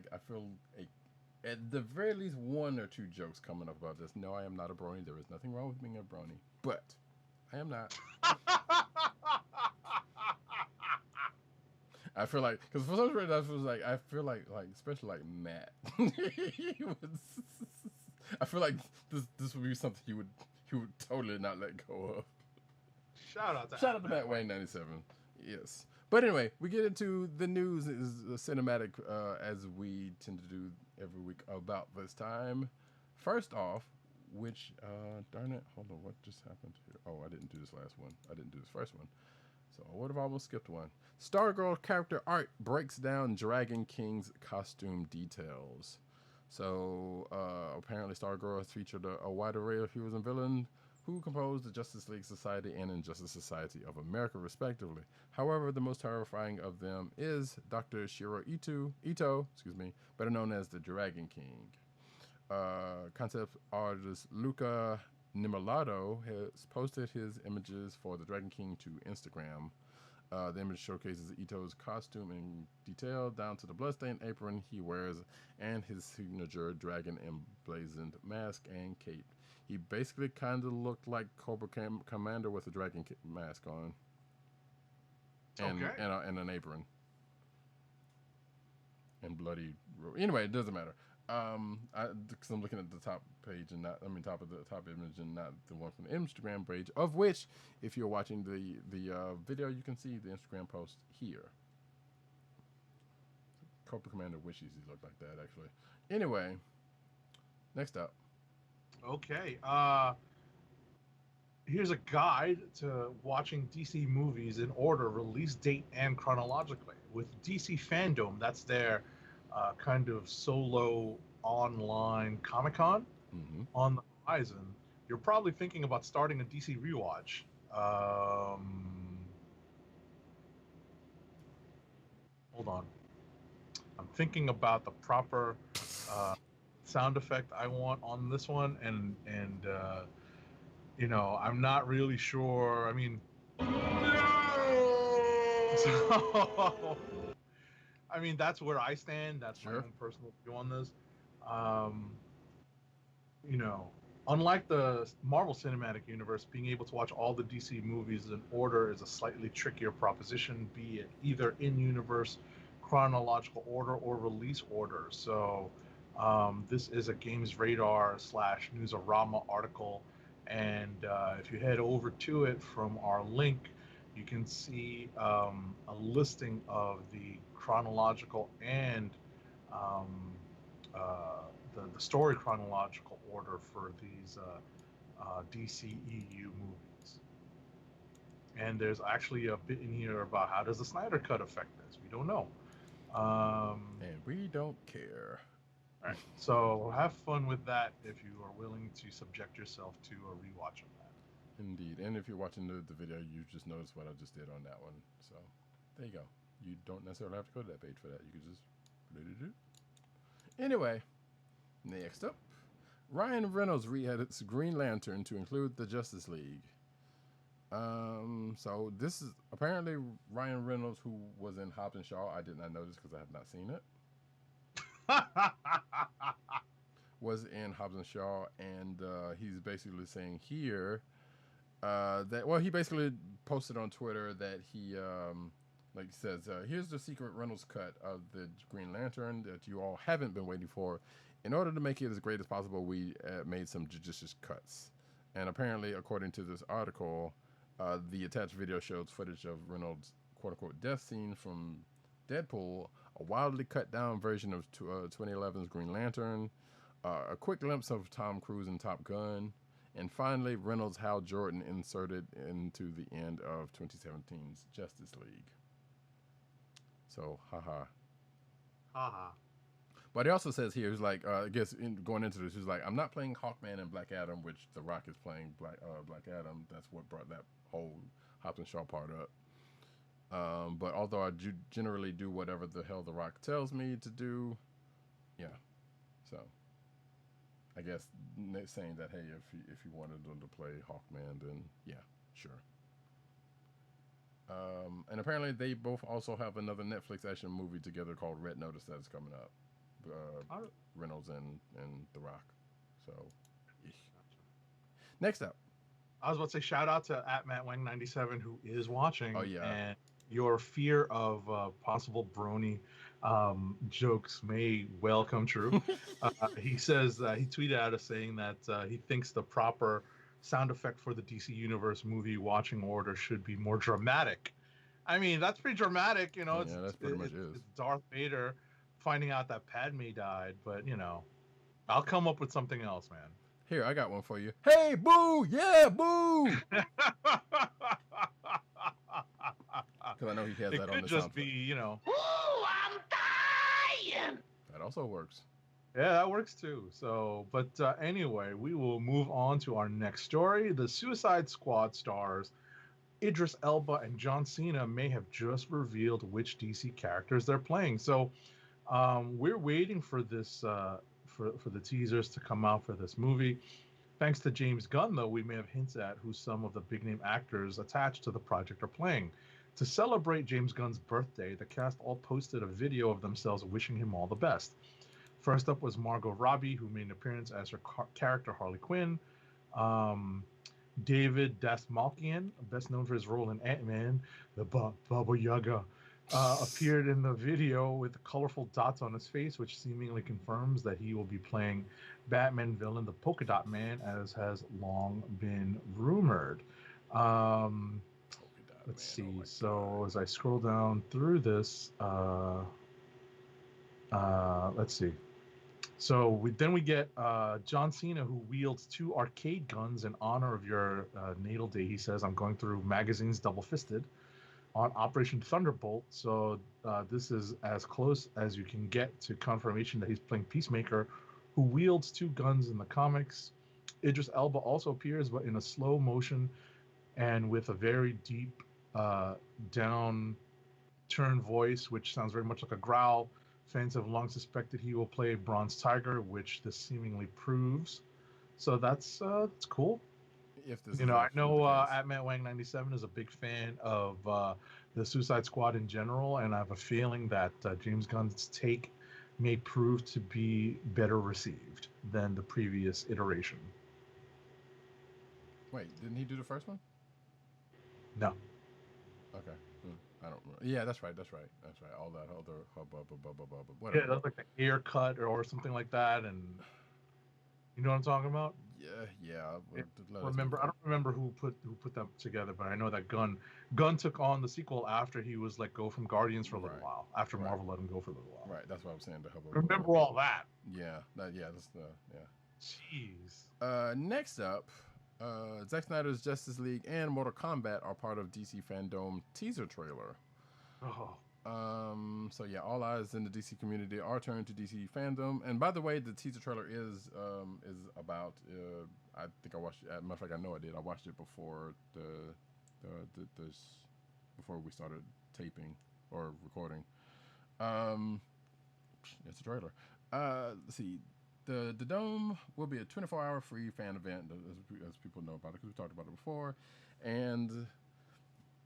at the very least 1 or 2 jokes coming up about this. No, I am not a brony. There is nothing wrong with being a brony, but I am not. I feel like, because for some reason I feel like especially like Matt. I feel like this would be something he would totally not let go of. Shout out to Matt Wayne 97. Yes. But anyway, we get into the news is cinematic as we tend to do every week about this time. First off, which darn it, hold on, what just happened here? Oh, I didn't do this last one. I didn't do this first one. So I would have almost skipped one. Stargirl character art breaks down Dragon King's costume details. So apparently Stargirl has featured a wide array of heroes and villains who compose the Justice League Society and Injustice Society of America, respectively. However, the most terrifying of them is Dr. Shiro Ito, better known as the Dragon King. Concept artist Luca Nimolato has posted his images for the Dragon King to Instagram. The image showcases Ito's costume in detail, down to the bloodstained apron he wears and his signature dragon emblazoned mask and cape. He basically kind of looked like Cobra Commander with a dragon mask on, and an apron, and bloody. Anyway, it doesn't matter. Because I'm looking at the top page and top of the top image and not the one from the Instagram page. Of which, if you're watching the video, you can see the Instagram post here. Cobra Commander wishes he looked like that actually. Anyway, next up. Okay. Here's a guide to watching DC movies in order, release date, and chronologically. With DC Fandom, that's their kind of solo online Comic-Con on the horizon. You're probably thinking about starting a DC rewatch. Hold on. I'm thinking about the proper sound effect I want on this one, and I'm not really sure. I mean, so, I mean, that's where I stand. That's my own personal view on this. Unlike the Marvel Cinematic Universe, being able to watch all the DC movies in order is a slightly trickier proposition, be it either in universe, chronological order, or release order. So, this is a Games Radar slash Newsarama article. And if you head over to it from our link, you can see a listing of the chronological and um, the story chronological order for these DCEU movies. And there's actually a bit in here about how does the Snyder Cut affect this? We don't know. And we don't care. Right. So have fun with that if you are willing to subject yourself to a rewatch of that. Indeed. And if you're watching the video, you just noticed what I just did on that one. So there you go. You don't necessarily have to go to that page for that. You can just Anyway, next up, Ryan Reynolds re-edits Green Lantern to include the Justice League. So this is apparently Ryan Reynolds, who was in Hobbs and Shaw. I did not notice because I have not seen it. Was in Hobbs and Shaw, and he's basically saying here that, well, he basically posted on Twitter that he like he says, here's the secret Reynolds cut of the Green Lantern that you all haven't been waiting for. In order to make it as great as possible, we made some judicious cuts. And apparently, according to this article, the attached video shows footage of Reynolds' quote-unquote death scene from Deadpool, a wildly cut-down version of 2011's Green Lantern, a quick glimpse of Tom Cruise in Top Gun, and finally, Reynolds' Hal Jordan inserted into the end of 2017's Justice League. So, haha. Haha. But he also says here, he's like, I guess going into this, he's like, I'm not playing Hawkman and Black Adam, which The Rock is playing Black Adam. That's what brought that whole Hobbs and Shaw part up. But although I do generally do whatever the hell The Rock tells me to do, yeah. So, I guess saying that, hey, if you wanted them to play Hawkman, then yeah, sure. And apparently they both also have another Netflix action movie together called Red Notice that is coming up. Reynolds and The Rock. So, next up. I was about to say shout out to @MattWang97 who is watching. Oh, yeah. And your fear of possible brony jokes may well come true. He says he tweeted at us saying that he thinks the proper sound effect for the DC Universe movie watching order should be more dramatic. I mean, that's pretty dramatic, you know. Yeah, that's pretty much is. It's Darth Vader finding out that Padme died, but you know, I'll come up with something else, man. Here, I got one for you. Hey, boo! Yeah, boo! Because I know he has that on the soundtrack. It could just be, you know. Ooh, I'm dying! That also works. Yeah, that works too. So, but anyway, we will move on to our next story. The Suicide Squad stars Idris Elba and John Cena may have just revealed which DC characters they're playing. So, we're waiting for this for the teasers to come out for this movie. Thanks to James Gunn, though, we may have hints at who some of the big name actors attached to the project are playing. To celebrate James Gunn's birthday, the cast all posted a video of themselves wishing him all the best. First up was Margot Robbie, who made an appearance as her character Harley Quinn. David Dastmalchian, best known for his role in Ant-Man, the Baba Yaga, appeared in the video with colorful dots on his face, which seemingly confirms that he will be playing Batman villain, the Polka Dot Man, as has long been rumored. Let's see. So as I scroll down through this, let's see. So we get John Cena, who wields 2 arcade guns in honor of your natal day. He says, I'm going through magazines double-fisted on Operation Thunderbolt. So this is as close as you can get to confirmation that he's playing Peacemaker, who wields 2 guns in the comics. Idris Elba also appears, but in a slow motion and with a very deep down turn voice, which sounds very much like a growl. Fans have long suspected he will play Bronze Tiger, which this seemingly proves. So that's cool. If this I know @MattWang97 is a big fan of the Suicide Squad in general, and I have a feeling that James Gunn's take may prove to be better received than the previous iteration. Wait, didn't he do the first one? No. Okay. I don't remember. Yeah, that's right. That's right. That's right. All that other hubbub, Yeah, whatever. that's like an haircut or something like that, and you know what I'm talking about. Yeah. Yeah. Let us move I on. don't remember who put them together, but I know that Gunn took on the sequel after he was let go from Guardians for a little Right. while. After Right. Marvel let him go for a little while. Right. That's what I was saying. The hubbub. Remember all that? Yeah. Yeah. That's the yeah. Jeez. Next up, Zack Snyder's Justice League and Mortal Kombat are part of DC Fandom teaser trailer. Oh. So yeah, all eyes in the DC community are turned to DC Fandom. And by the way, the teaser trailer is about. I think I watched. As a matter of fact, I know I did. I watched it before before we started taping or recording. It's a trailer. Let's see. The Dome will be a 24-hour free fan event, as people know about it, because we talked about it before. And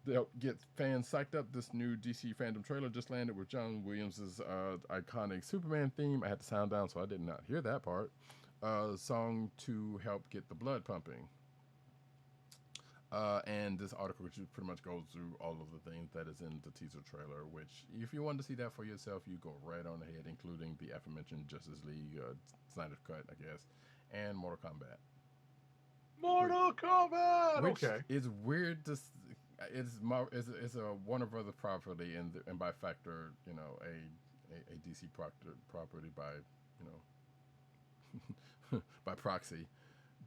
they'll get fans psyched up. This new DC Fandom trailer just landed with John Williams' iconic Superman theme. I had the sound down, so I did not hear that part. Song to help get the blood pumping. And this article pretty much goes through all of the things that is in the teaser trailer, which, if you want to see that for yourself, you go right on ahead, including the aforementioned Justice League, Snyder Cut, I guess, and Mortal Kombat. Mortal Kombat. Which Okay. is weird to. It's a Warner Brothers property, and by factor, you know, a DC property by, you know, by proxy.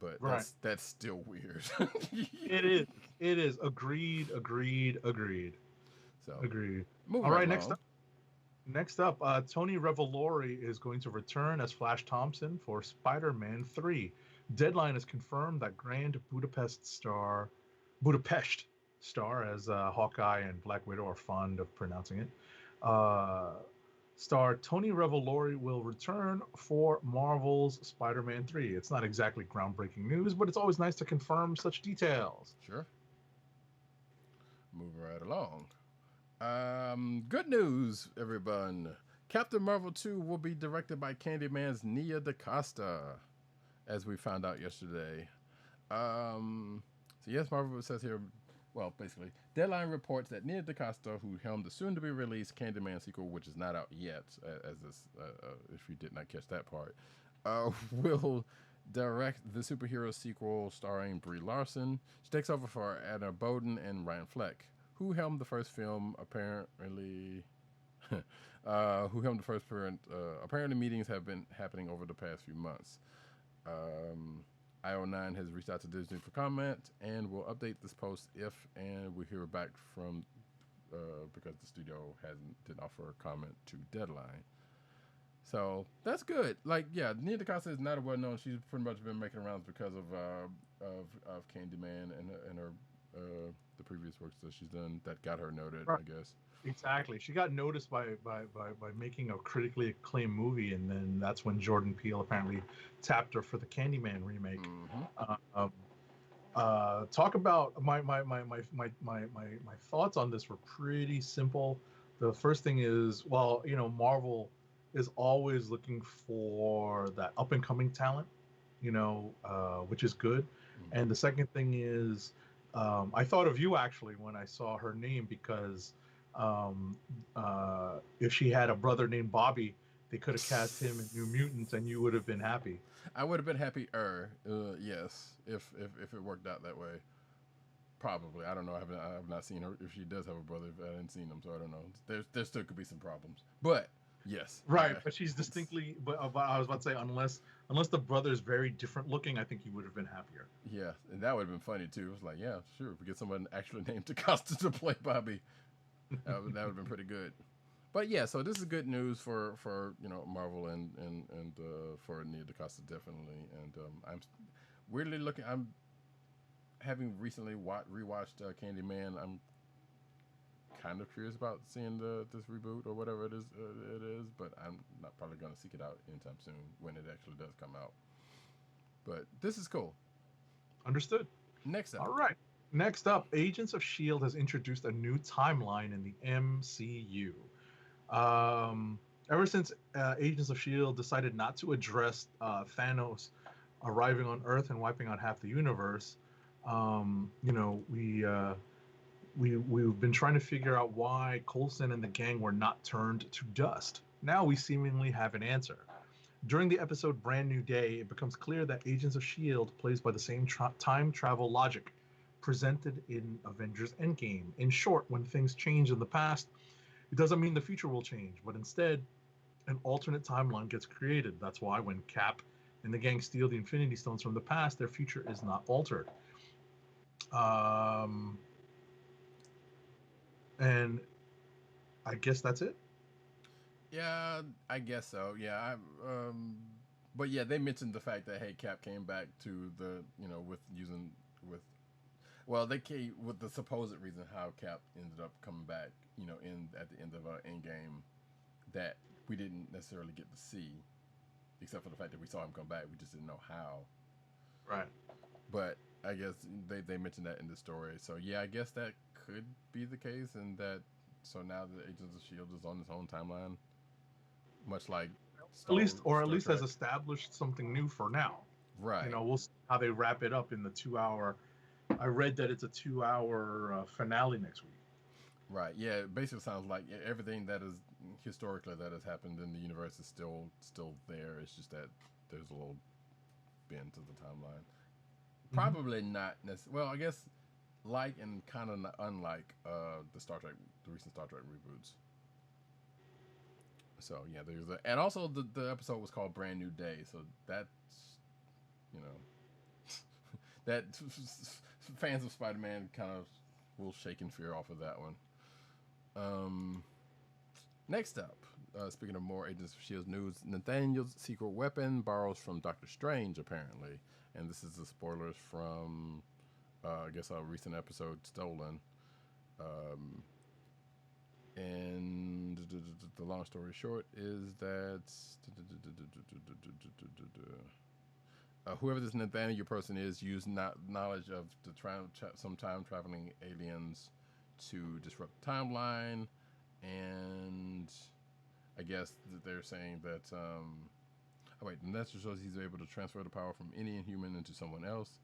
But Right. that's still weird. It is. Agreed. So Agreed. moving All right, right next up, Tony Revolori is going to return as Flash Thompson for Spider-Man 3. Deadline has confirmed that Grand Budapest star, as Hawkeye and Black Widow are fond of pronouncing it, star Tony Revolori will return for Marvel's Spider-Man 3. It's not exactly groundbreaking news, but it's always nice to confirm such details. Sure. Moving right along. Good news, everyone. Captain Marvel 2 will be directed by Candyman's Nia DaCasta, as we found out yesterday. So yes, Marvel says here, well, basically, Deadline reports that Nia DaCasta, who helmed the soon-to-be-released Candyman sequel, which is not out yet, as this, if you did not catch that part, will direct the superhero sequel starring Brie Larson. She takes over for Anna Boden and Ryan Fleck, who helmed the first film. Apparently, apparently meetings have been happening over the past few months. IO9 has reached out to Disney for comment and will update this post if and we hear back from because the studio didn't offer a comment to Deadline. So that's good. Like, yeah, Nia DaCasta is not a well known. She's pretty much been making rounds because of Candyman and her the previous works that she's done that got her noted, Right. I guess. Exactly. She got noticed by making a critically acclaimed movie, and then that's when Jordan Peele apparently tapped her for the Candyman remake. Mm-hmm. Talk about my thoughts on this were pretty simple. The first thing is, well, you know, Marvel is always looking for that up and coming talent, you know, which is good. Mm-hmm. And the second thing is, I thought of you actually when I saw her name because if she had a brother named Bobby, they could have cast him in New Mutants, and you would have been happy. I would have been happier, yes, if it worked out that way. Probably, I don't know. I have not seen her. If she does have a brother, I haven't seen him, so I don't know. There still could be some problems, but yes, Right, but she's distinctly. But I was about to say, unless the brother is very different looking, I think you would have been happier. Yeah, and that would have been funny too. It was like, yeah, sure, if we get someone actually named DaCosta to play Bobby, that would have been pretty good. But yeah, so this is good news for you know Marvel and for Nia DaCosta definitely. And I'm weirdly looking. I'm having recently rewatched Candyman. I'm kind of curious about seeing this reboot or whatever it is. But I'm not probably going to seek it out anytime soon when it actually does come out. But this is cool. Understood. Next up. All right. Next up, Agents of S.H.I.E.L.D. has introduced a new timeline in the MCU. Ever since Agents of S.H.I.E.L.D. decided not to address Thanos arriving on Earth and wiping out half the universe, You know, we've been trying to figure out why Coulson and the gang were not turned to dust. Now we seemingly have an answer. During the episode Brand New Day, it becomes clear that Agents of S.H.I.E.L.D. plays by the same time travel logic presented in Avengers Endgame. In short, when things change in the past, it doesn't mean the future will change, but instead, an alternate timeline gets created. That's why when Cap and the gang steal the Infinity Stones from the past, their future is not altered. Um, and I guess that's it. Yeah, I guess so. Yeah, but yeah, they mentioned the fact that hey, Cap came back to the with using with well, they came with the supposed reason how Cap ended up coming back. In at the end of Endgame, that we didn't necessarily get to see, except for the fact that we saw him come back. We just didn't know how. Right. But I guess they mentioned that in the story. So yeah, I guess that could be the case, and that so now the Agents of Shield is on its own timeline, much like At least, or at Star least has Trek. established something new for now. You Right, know, we'll see how they wrap it up in the 2 hour. I read that it's a 2 hour finale next week. right. Yeah, it basically sounds like everything that is historically that has happened in the universe is still there. It's just that there's a little bend to the timeline. Mm-hmm. Probably not necessarily. Well, I guess like and kind of unlike the recent Star Trek reboots. So yeah, and also the episode was called Brand New Day, so that's you know that fans of Spider-Man kind of will shake in fear off of that one. Um, Next up, speaking of more Agents of Shield's news, Nathaniel's secret weapon borrows from Doctor Strange apparently, and this is the spoilers from I guess a recent episode, Stolen. Um, and the long story short is that whoever this Nathaniel person is used knowledge of some time traveling aliens to disrupt the timeline, and I guess that they're saying that. Oh wait, the Nestor shows he's able to transfer the power from any inhuman into someone else,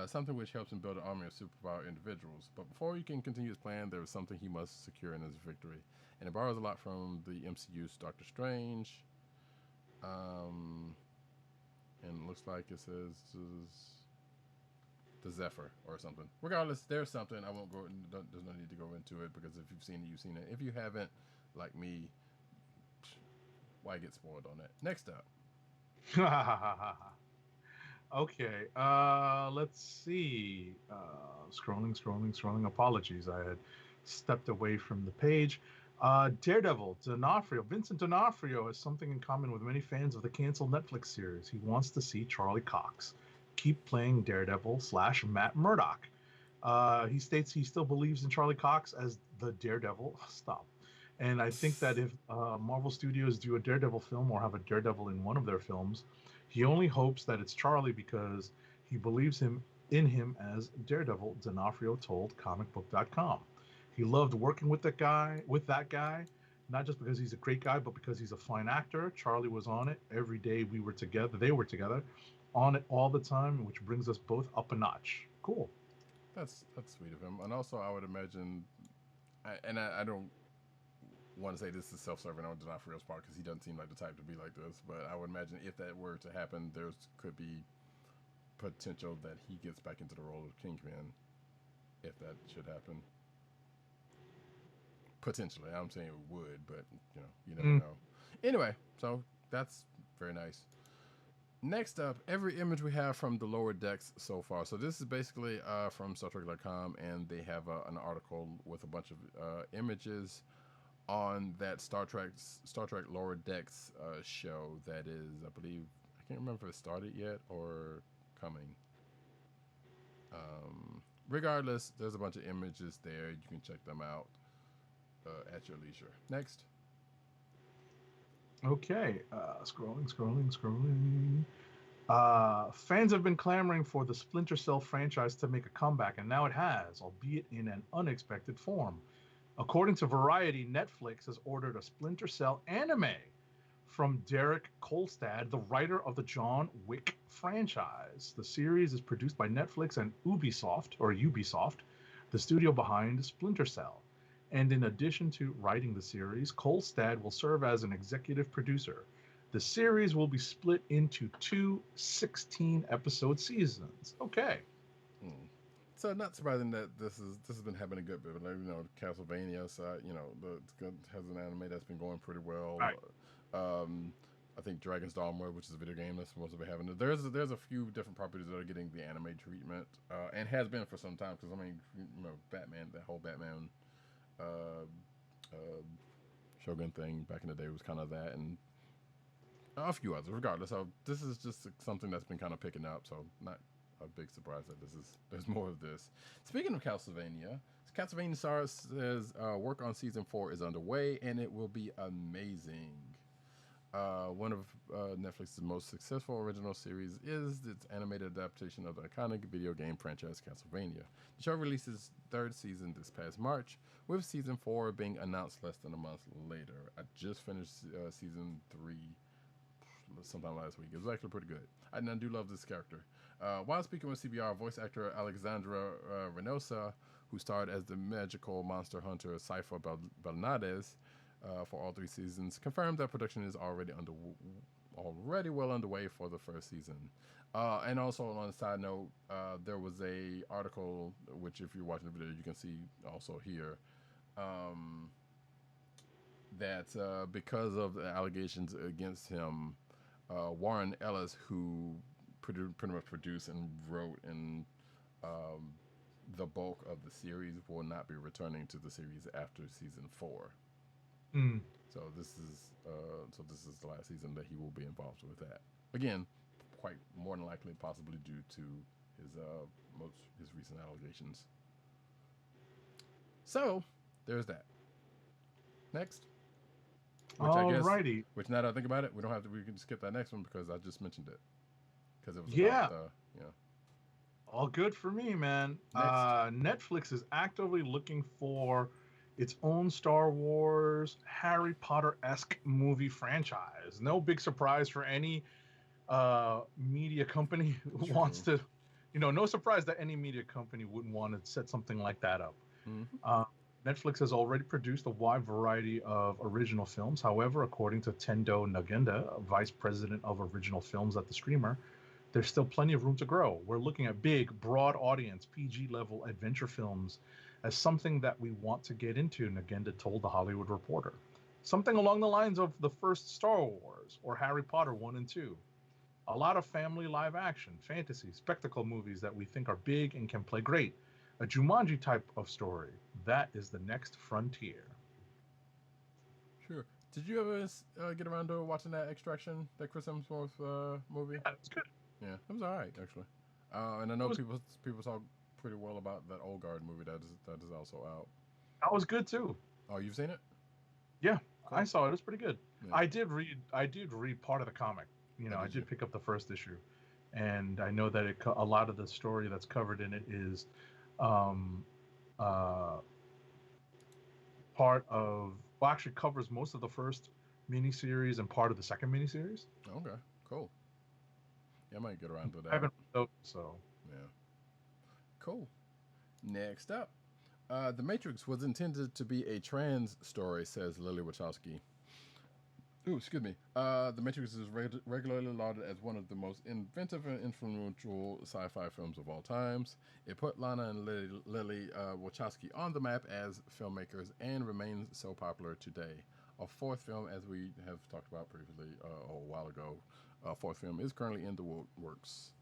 something which helps him build an army of superpower individuals. But before he can continue his plan, there is something he must secure in his victory. And it borrows a lot from the MCU's Doctor Strange. Um, and it looks like it says the Zephyr or something. Regardless, there's something. I won't go. There's no need to go into it because if you've seen it, you've seen it. If you haven't, like me, why get spoiled on that? Next up. Okay, let's see. Scrolling. Apologies, I had stepped away from the page. Daredevil, D'Onofrio. Vincent D'Onofrio has something in common with many fans of the canceled Netflix series. He wants to see Charlie Cox keep playing Daredevil / Matt Murdock. He states he still believes in Charlie Cox as the Daredevil. Stop. And I think that if Marvel Studios do a Daredevil film or have a Daredevil in one of their films, he only hopes that it's Charlie because he believes in him as Daredevil, D'Onofrio told comicbook.com. He loved working with that guy, not just because he's a great guy, but because he's a fine actor. Charlie was on it every day they were together, on it all the time, which brings us both up a notch. Cool. That's sweet of him. And also, I would imagine, I don't want to say this is self-serving on D'Onofrio's part because he doesn't seem like the type to be like this. But I would imagine if that were to happen, could be potential that he gets back into the role of Kingpin, if that should happen. Potentially, I'm saying it would, but you never know. Anyway, so that's very nice. Next up, every image we have from the lower decks so far. So this is basically from StarTrek.com, and they have an article with a bunch of images on that Star Trek Lower Decks show that is, I believe, I can't remember if it started yet or coming. Regardless, there's a bunch of images there. You can check them out at your leisure. Next. Okay, scrolling. Fans have been clamoring for the Splinter Cell franchise to make a comeback, and now it has, albeit in an unexpected form. According to Variety, Netflix has ordered a Splinter Cell anime from Derek Kolstad, the writer of the John Wick franchise. The series is produced by Netflix and Ubisoft, the studio behind Splinter Cell. And in addition to writing the series, Kolstad will serve as an executive producer. The series will be split into two 16-episode seasons. Okay. So not surprising that this has been having a good bit. Like, Castlevania side, has an anime that's been going pretty well. Right. I think Dragon's Dogma, which is a video game that's supposed to be having it. There's a few different properties that are getting the anime treatment, and has been for some time. Because Batman, that whole Batman Shogun thing back in the day was kind of that, and a few others. Regardless, so this is just something that's been kind of picking up. So not a big surprise that there's more of this. Speaking of Castlevania Stars says work on season 4 is underway and it will be amazing. One of Netflix's most successful original series is its animated adaptation of the iconic video game franchise Castlevania. The show releases third season this past March, with season 4 being announced less than a month later. I just finished season 3 sometime last week. It was actually pretty good. I do love this character. While speaking with CBR, voice actor Alexandra Reynosa, who starred as the magical monster hunter Cypher Belnades for all 3 seasons, confirmed that production is already well underway for the first season. And also on a side note, there was a article, which if you're watching the video, you can see also here, that because of the allegations against him, Warren Ellis, who pretty much produced and wrote and the bulk of the series, will not be returning to the series after season 4. So this is the last season that he will be involved with that. Again, quite more than likely, possibly due to his recent allegations. So there's that. Next. Alrighty. Which now that I think about it, we can skip that next one because I just mentioned it. Because it was about, all good for me, man. Netflix is actively looking for its own Star Wars, Harry Potter-esque movie franchise. No big surprise for any media company who wants to, no surprise that any media company wouldn't want to set something like that up. Netflix has already produced a wide variety of original films. However, according to Tendo Nagenda, vice president of original films at the streamer, there's still plenty of room to grow. We're looking at big, broad audience, PG-level adventure films as something that we want to get into, Nagenda told The Hollywood Reporter. Something along the lines of the first Star Wars or Harry Potter 1 and 2. A lot of family live action, fantasy, spectacle movies that we think are big and can play great. A Jumanji type of story. That is the next frontier. Sure. Did you ever get around to watching that Extraction, that Chris Hemsworth movie? Yeah, it's good. Yeah, it was all right, actually. And I know people talk pretty well about that Old Guard movie that is also out. That was good too. Oh, you've seen it? Yeah, cool. I saw it. It was pretty good. Yeah. I did read part of the comic. I did pick up the first issue, and I know that a lot of the story that's covered in it is actually covers most of the first miniseries and part of the second miniseries. Okay, cool. Yeah, I might get around to that. I haven't read those, so yeah. Cool. Next up, The Matrix was intended to be a trans story, says Lilly Wachowski. Ooh, excuse me. The Matrix is regularly lauded as one of the most inventive and influential sci-fi films of all times. It put Lana and Lilly Wachowski on the map as filmmakers and remains so popular today. A fourth film, as we have talked about previously a while ago, a fourth film is currently in the works.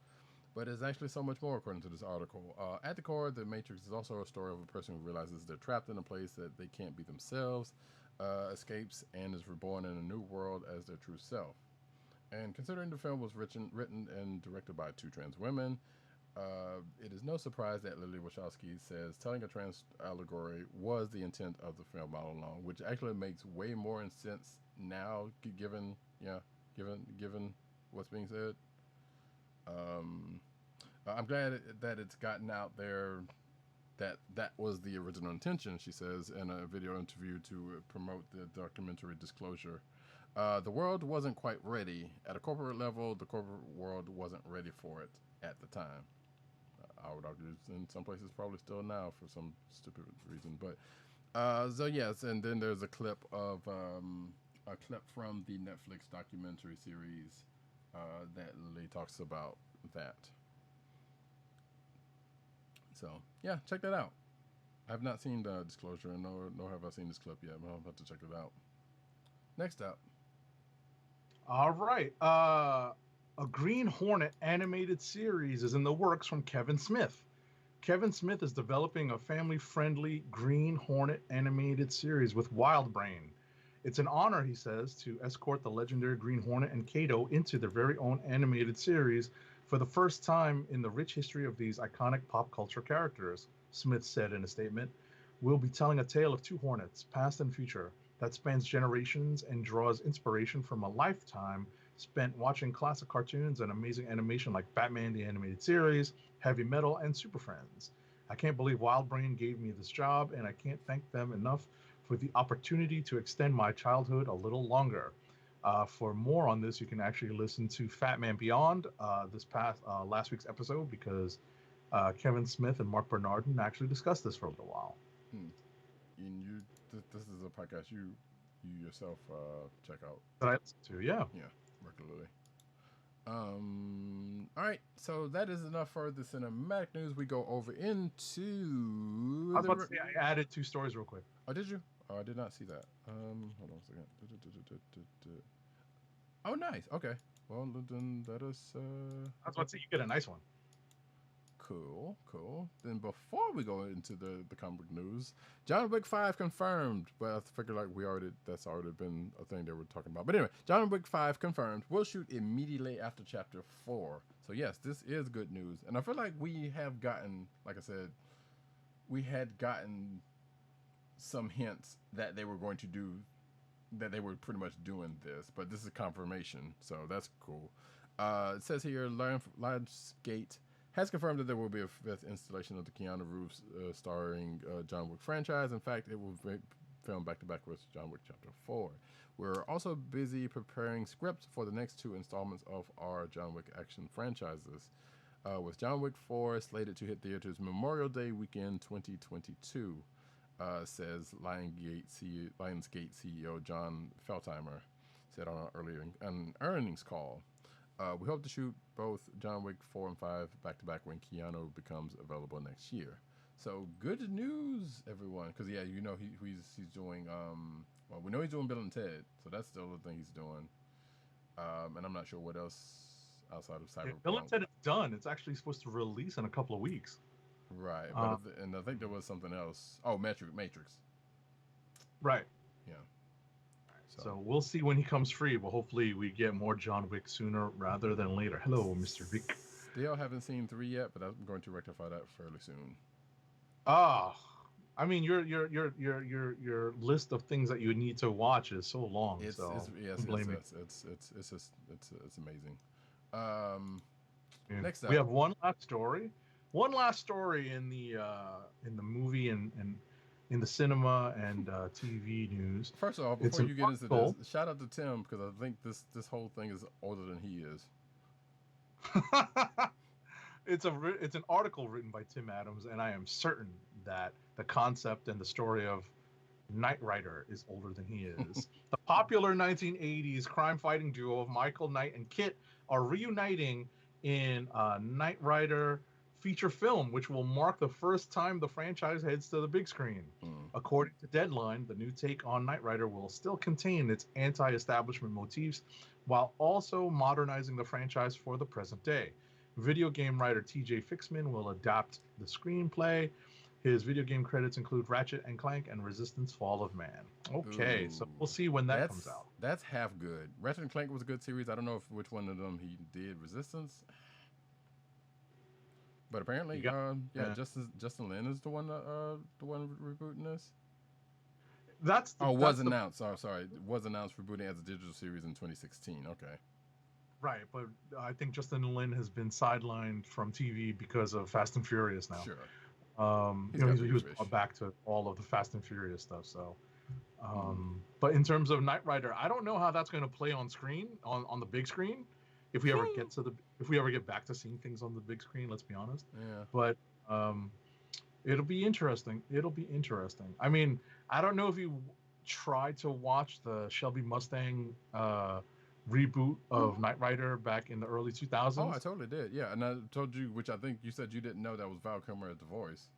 But it's actually so much more, according to this article. At the core, The Matrix is also a story of a person who realizes they're trapped in a place that they can't be themselves, escapes, and is reborn in a new world as their true self. And considering the film was written and directed by 2 trans women, it is no surprise that Lilly Wachowski says telling a trans allegory was the intent of the film all along, which actually makes way more sense now, given what's being said. I'm glad that it's gotten out there that was the original intention, she says in a video interview to promote the documentary Disclosure. The world wasn't quite ready. At a corporate level, the corporate world wasn't ready for it at the time. I would argue in some places probably still now for some stupid reason. But so yes, and then there's a clip from the Netflix documentary series that Lilly talks about that. So yeah, check that out. I have not seen the Disclosure, and nor have I seen this clip yet. But I'll have to check it out. Next up. All right. A Green Hornet animated series is in the works from Kevin Smith. Kevin Smith is developing a family-friendly Green Hornet animated series with Wildbrain. It's an honor, he says, to escort the legendary Green Hornet and Kato into their very own animated series for the first time in the rich history of these iconic pop culture characters, Smith said in a statement. We'll be telling a tale of two Hornets, past and future, that spans generations and draws inspiration from a lifetime spent watching classic cartoons and amazing animation like Batman the Animated Series, Heavy Metal, and Super Friends. I can't believe Wildbrain gave me this job, and I can't thank them enough for the opportunity to extend my childhood a little longer. For more on this, you can actually listen to Fat Man Beyond last week's episode, because Kevin Smith and Mark Bernardin actually discussed this for a little while. And this is a podcast you yourself check out. That I listen to, yeah. Yeah, regularly. All right, so that is enough for the cinematic news. We go over into. I was about to say, I added 2 stories real quick. Oh, did you? Oh, I did not see that. Hold on a second. Oh, nice. Okay. Well, then that is. I was about to say, you get a nice one. Cool. Then before we go into the comic book news, John Wick 5 confirmed. But I figured that's already been a thing they were talking about. But anyway, John Wick 5 confirmed. We'll shoot immediately after Chapter 4. So yes, this is good news. And I feel like we have gotten, like I said, we had gotten some hints that they were going to do, that they were pretty much doing this. But this is confirmation, so that's cool. It says here, Lionsgate has confirmed that there will be a 5th installation of the Keanu Reeves starring John Wick franchise. In fact, it will be filmed back-to-back with John Wick Chapter 4. We're also busy preparing scripts for the next 2 installments of our John Wick action franchises, with John Wick 4 slated to hit theaters Memorial Day weekend 2022, says Lionsgate CEO John Feltheimer said on an earnings call. We hope to shoot both John Wick 4 and 5 back-to-back when Keanu becomes available next year. So good news, everyone. Because, yeah, you know he's doing, well, we know he's doing Bill and Ted. So that's still the thing he's doing. And I'm not sure what else outside of Cyberpunk. Yeah, Bill and Ted is done. It's actually supposed to release in a couple of weeks. Right. But and I think there was something else. Oh, Matrix. Right. Yeah. So we'll see when he comes free, but hopefully we get more John Wick sooner rather than later. Hello, Mr. Vic. Still haven't seen 3 yet, but I'm going to rectify that fairly soon. I mean, your list of things that you need to watch is so long. It's amazing. Next up, we have one last story. One last story in the movie and in the cinema and TV news. First of all, before you get into this, shout out to Tim, because I think this whole thing is older than he is. It's an article written by Tim Adams, and I am certain that the concept and the story of Knight Rider is older than he is. The popular 1980s crime-fighting duo of Michael Knight and Kit are reuniting in Knight Rider feature film, which will mark the first time the franchise heads to the big screen. According to Deadline, the new take on Knight Rider will still contain its anti-establishment motifs while also modernizing the franchise for the present day. Video game writer TJ Fixman will adapt the screenplay. His video game credits include Ratchet and Clank and Resistance Fall of Man. Okay, so we'll see when that comes out. That's half good. Ratchet and Clank was a good series. I don't know which one of them he did. Resistance? But apparently, Justin Lin is the one rebooting this. Was announced. Oh, sorry, was announced rebooting as a digital series in 2016. Okay. Right, but I think Justin Lin has been sidelined from TV because of Fast and Furious now. Sure. He was back to all of the Fast and Furious stuff. So, But in terms of Knight Rider, I don't know how that's going to play on screen, on the big screen. If we ever get back to seeing things on the big screen, let's be honest. Yeah. But it'll be interesting. It'll be interesting. I mean, I don't know if you tried to watch the Shelby Mustang reboot of Knight Rider back in the early 2000s. Oh, I totally did. Yeah, and I told you, which I think you said you didn't know that was Val Kilmer as the voice.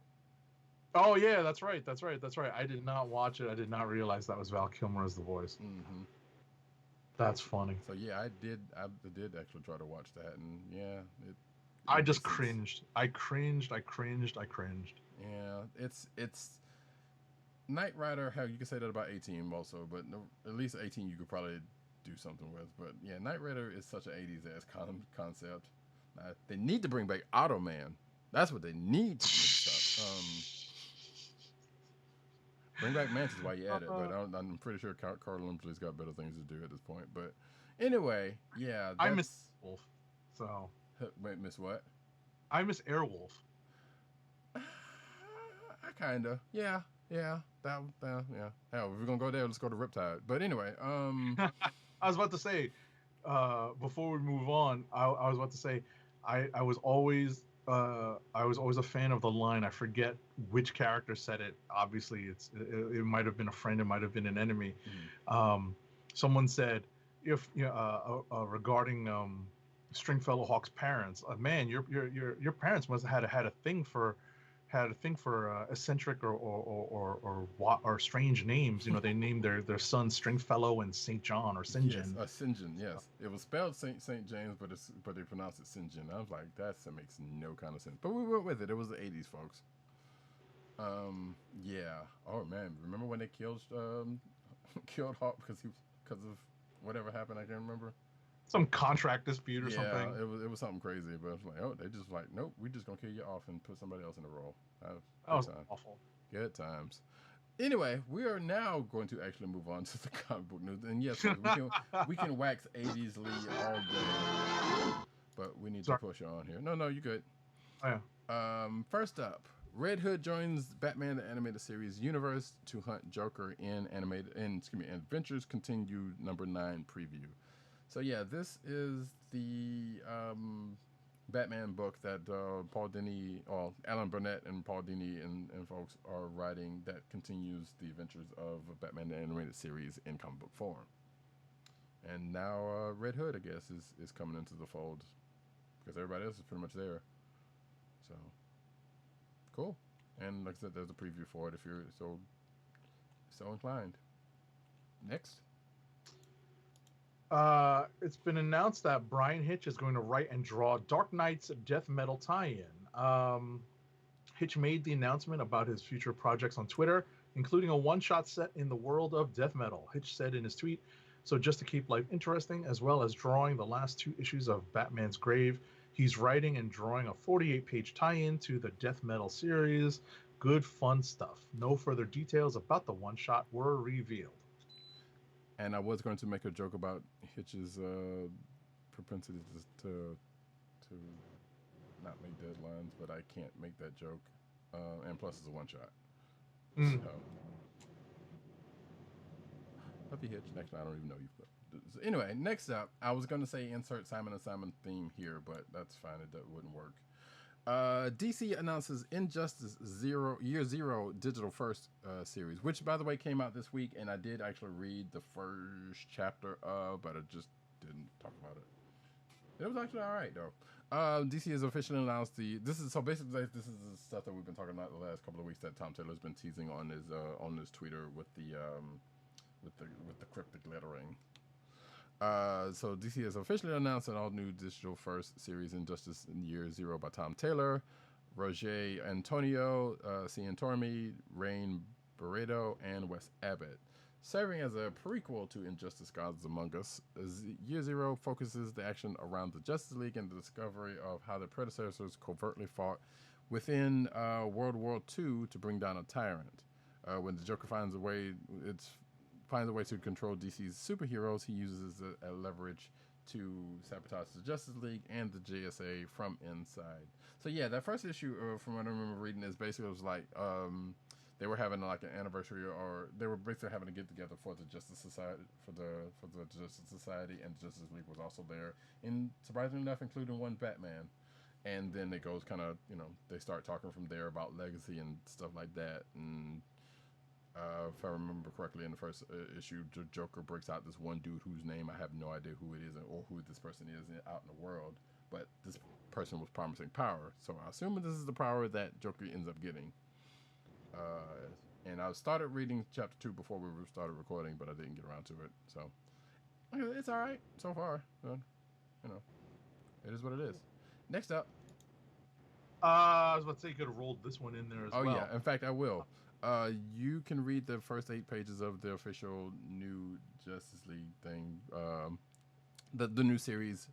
Oh yeah, that's right. I did not watch it. I did not realize that was Val Kilmer as the voice. Mm-hmm. That's funny. So yeah, I did actually try to watch that, and yeah, I just cringed. I cringed. Yeah, it's Knight Rider. How you can say that about 18 also, but no, at least 18 you could probably do something with. But yeah, Knight Rider is such an 80s ass concept. They need to bring back Automan. That's what they need to do. Bring back Mantis while you're at it, but I'm pretty sure Carl Lindsley's got better things to do at this point. But anyway, yeah. I miss Wolf. So. Wait, miss what? I miss Airwolf. I kinda. Yeah. Hell, if we're gonna go there, let's go to Riptide. But anyway, I was about to say, before we move on, I was about to say, I was always a fan of the line. I forget which character said it. Obviously, it might have been a friend, it might have been an enemy. Someone said, if regarding Stringfellow Hawk's parents, man, your parents must have had a thing for eccentric or strange names. You know, they named their son Stringfellow and St. John or St. John. Yes, St. John, yes. It was spelled St. James, but they pronounced it St. John. I was like, that makes no kind of sense. But we went with it. It was the 80s, folks. Yeah. Oh man, remember when they killed Hawk because of whatever happened? I can't remember. Some contract dispute or something. Yeah, it was something crazy, but I was like, oh, they just like, nope, we just gonna kill you off and put somebody else in the role. That was awful. Good times. Anyway, we are now going to actually move on to the comic book news, and yes, we can wax 80s Lee all day, but we need to push on here. No, you good. Oh, yeah. First up, Red Hood joins Batman the Animated Series universe to hunt Joker in Adventures Continued #9 preview. So yeah, this is the Batman book that Paul Dini, or Alan Burnett and Paul Dini and folks are writing that continues the adventures of Batman the Animated Series in comic book form. And now Red Hood, I guess, is coming into the fold because everybody else is pretty much there. So cool. And like I said, there's a preview for it if you're so inclined. Next. It's been announced that Brian Hitch is going to write and draw Dark Knight's death metal tie-in. Hitch made the announcement about his future projects on Twitter, including a one-shot set in the world of death metal. Hitch said in his tweet, "So just to keep life interesting, as well as drawing the last 2 issues of Batman's Grave, he's writing and drawing a 48-page tie-in to the death metal series. Good fun stuff. No further details about the one-shot were revealed." And I was going to make a joke about Hitch's propensity to not make deadlines, but I can't make that joke. And plus, it's a one-shot. So, love you, Hitch. Next, I don't even know you. But anyway, next up, I was going to say insert Simon & Simon theme here, but that's fine. It wouldn't work. DC announces Injustice Year Zero Digital First series, which by the way came out this week, and I did actually read the first chapter but I just didn't talk about it. It was actually all right though. DC has officially announced this is the stuff that we've been talking about the last couple of weeks that Tom Taylor's been teasing on his Twitter with the cryptic lettering. So DC has officially announced an all-new digital first series, Injustice in Year Zero by Tom Taylor, Roger Antonio, Cian Tormey, Rain Barreto, and Wes Abbott. Serving as a prequel to Injustice Gods Among Us, Year Zero focuses the action around the Justice League and the discovery of how the predecessors covertly fought within World War II to bring down a tyrant. When the Joker finds a way to control DC's superheroes, he uses a leverage to sabotage the Justice League and the JSA from inside. So yeah, that first issue, from what I remember reading, is basically was like they were having like an anniversary, or they were basically having a get together for the Justice Society, for the Justice Society, and Justice League was also there, and surprisingly enough, including one Batman. And then it goes kind of, they start talking from there about legacy and stuff like that. And if I remember correctly, in the first issue, the Joker breaks out this one dude whose name I have no idea who it is or who this person is out in the world. But this person was promising power, so I assume this is the power that Joker ends up getting. And I started reading chapter 2 before we started recording, but I didn't get around to it. So it's all right so far. It is what it is. Next up. I was about to say you could have rolled this one in there as well. Oh yeah, in fact I will. You can read the first 8 pages of the official new Justice League thing. The new series.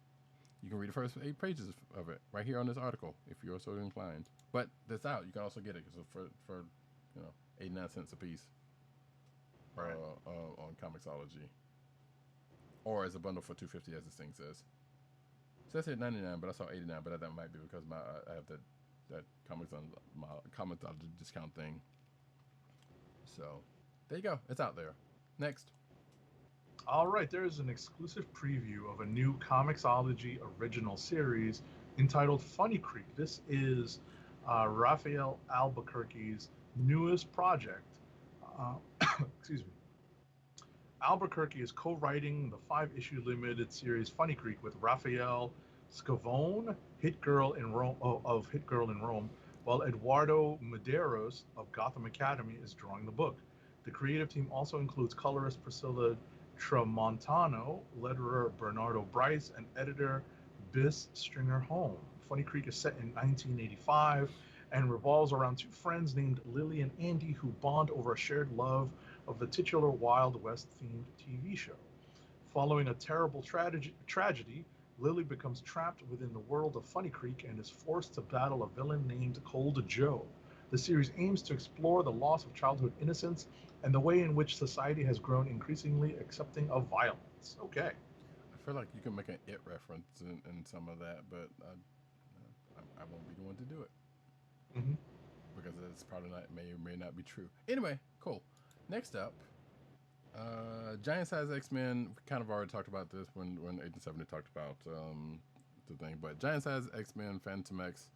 You can read the first 8 pages of it right here on this article if you're so inclined. But that's out. You can also get it for 89 cents a piece. Right. On Comixology. Or as a bundle for $2.50, as this thing says. It says here 99, but I saw 89. But that might be because I have that Comixology discount thing. So there you go. It's out there. Next. All right, there is an exclusive preview of a new Comixology original series entitled Funny Creek. This is Raphael Albuquerque's newest project. Excuse me. Albuquerque is co-writing the 5-issue limited series Funny Creek with Raphael Scavone, Hit Girl in Rome, of Hit Girl in Rome, while Eduardo Medeiros of Gotham Academy is drawing the book. The creative team also includes colorist Priscilla Tramontano, letterer Bernardo Bryce, and editor Bis Stringer Holm. Funny Creek is set in 1985 and revolves around 2 friends named Lily and Andy who bond over a shared love of the titular Wild West-themed TV show. Following a terrible tragedy, Lily becomes trapped within the world of Funny Creek and is forced to battle a villain named Cold Joe. The series aims to explore the loss of childhood innocence and the way in which society has grown increasingly accepting of violence. Okay. I feel like you can make an It reference in some of that, but I won't be the one to do it. Mm-hmm. Because it's probably may or may not be true. Anyway, cool. Next up, Giant Size X-Men. We kind of already talked about this when Agent 70 talked about the thing, but Giant Size X-Men Phantom X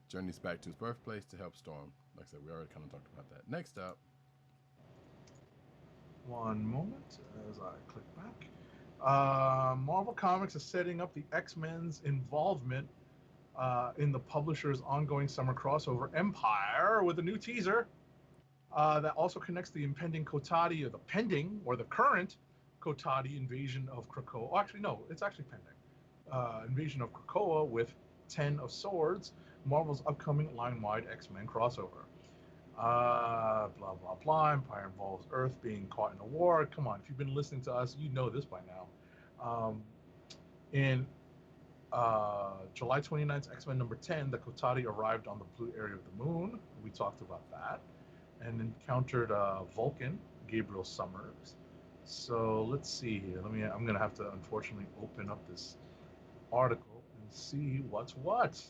journeys back to his birthplace to help Storm. Like I said, we already kind of talked about that. Next up. One moment as I click back. Marvel Comics is setting up the X-Men's involvement in the publisher's ongoing summer crossover Empyre with a new teaser that also connects the impending Kotati, or the current Kotati invasion of Krakoa. Oh, actually, no, it's actually pending. Invasion of Krakoa with 10 of Swords, Marvel's upcoming line-wide X-Men crossover. Blah, blah, blah. Empyre involves Earth being caught in a war. Come on, if you've been listening to us, you know this by now. In July 29th, X-Men number 10, the Kotati arrived on the blue area of the moon. We talked about that. And encountered Vulcan, Gabriel Summers. So let's see here. I'm going to have to, unfortunately, open up this article and see what's what.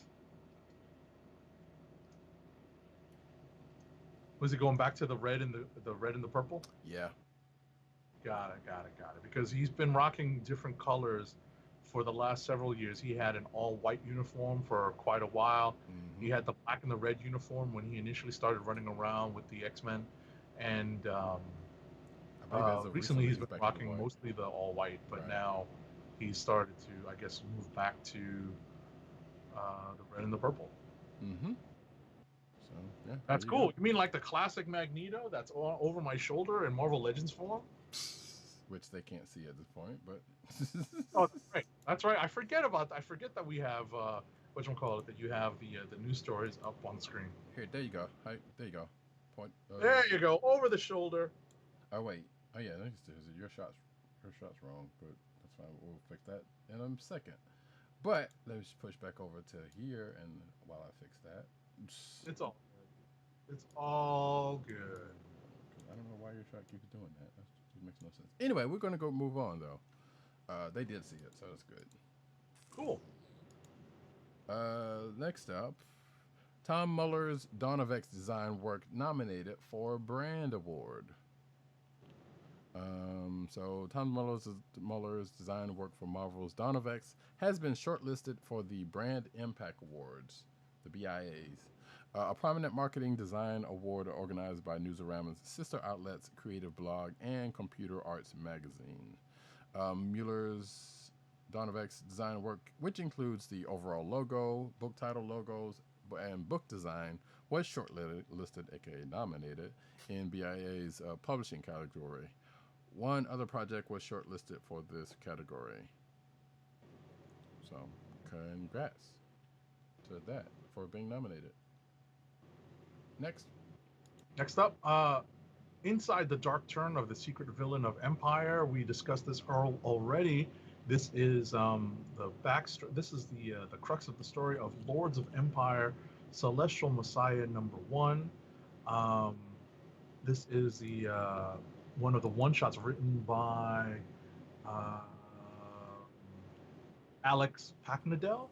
Was it going back to the red and the purple? Yeah. Got it. Because he's been rocking different colors for the last several years. He had an all-white uniform for quite a while. Mm-hmm. He had the black and the red uniform when he initially started running around with the X-Men. And recently he's been rocking mostly the all-white, but now he's started to, I guess, move back to the red and the purple. Mm-hmm. So, yeah. That's cool. You mean like the classic Magneto that's all over my shoulder in Marvel Legends form? Which they can't see at this point, but oh, that's right. I forget that we have whatchamacallit, that you have the news stories up on the screen. Here, there you go. There you go. Point. There you go. Over the shoulder. Oh wait. Oh yeah. Your shot's wrong, but that's fine. We'll fix that in a second. But let me just push back over to here, and while I fix that, it's all good. It's all good. I don't know why your shot keeps doing that. That makes no sense. Anyway, we're gonna go move on though. They did see it, so that's good. Cool. Next up, Tom Muller's Dawn of X design work nominated for a Brand Award. So Tom Muller's design work for Marvel's Dawn of X has been shortlisted for the Brand Impact Awards, the BIAs, a prominent marketing design award organized by Newsarama's sister outlets, Creative Blog, and Computer Arts Magazine. Muller's Dawn of X design work, which includes the overall logo, book title logos, and book design, was shortlisted, aka nominated, in BIA's publishing category. One other project was shortlisted for this category. So, congrats to that for being nominated. Next up, inside the dark turn of the secret villain of Empire. We discussed this already. This is the backstory. This is the crux of the story of Lords of Empire, Celestial Messiah #1. This is the one of the one-shots written by Alex Packnadel,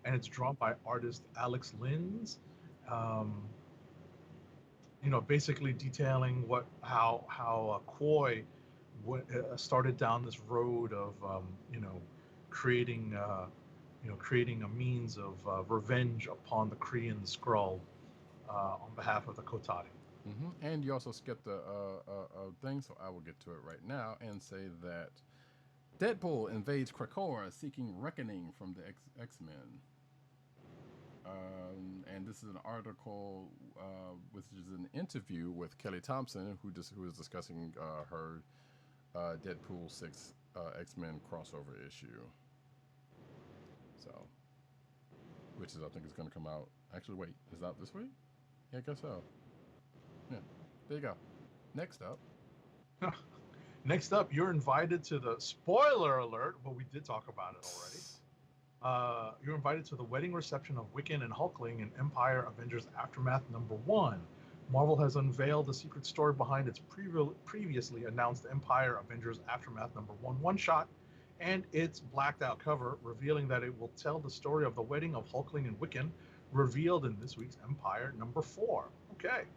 and it's drawn by artist Alex Linz. Basically detailing how Koi started down this road of creating a means of revenge upon the Korean Skrull on behalf of the Kotati. Mm-hmm. And you also skipped a thing, so I will get to it right now and say that Deadpool invades Krakoa seeking reckoning from the X-Men. And this is an article, which is an interview with Kelly Thompson, who is discussing her Deadpool 6 X-Men crossover issue. So, which is I think is going to come out. Actually, wait, is it out this week? Yeah, I guess so. Yeah, there you go. Next up, you're invited to the spoiler alert, but we did talk about it already. You're invited to the wedding reception of Wiccan and Hulkling in Empire Avengers Aftermath #1. Marvel has unveiled the secret story behind its previously announced Empire Avengers Aftermath #1 one-shot and its blacked out cover, revealing that it will tell the story of the wedding of Hulkling and Wiccan, revealed in this week's Empire #4. Okay.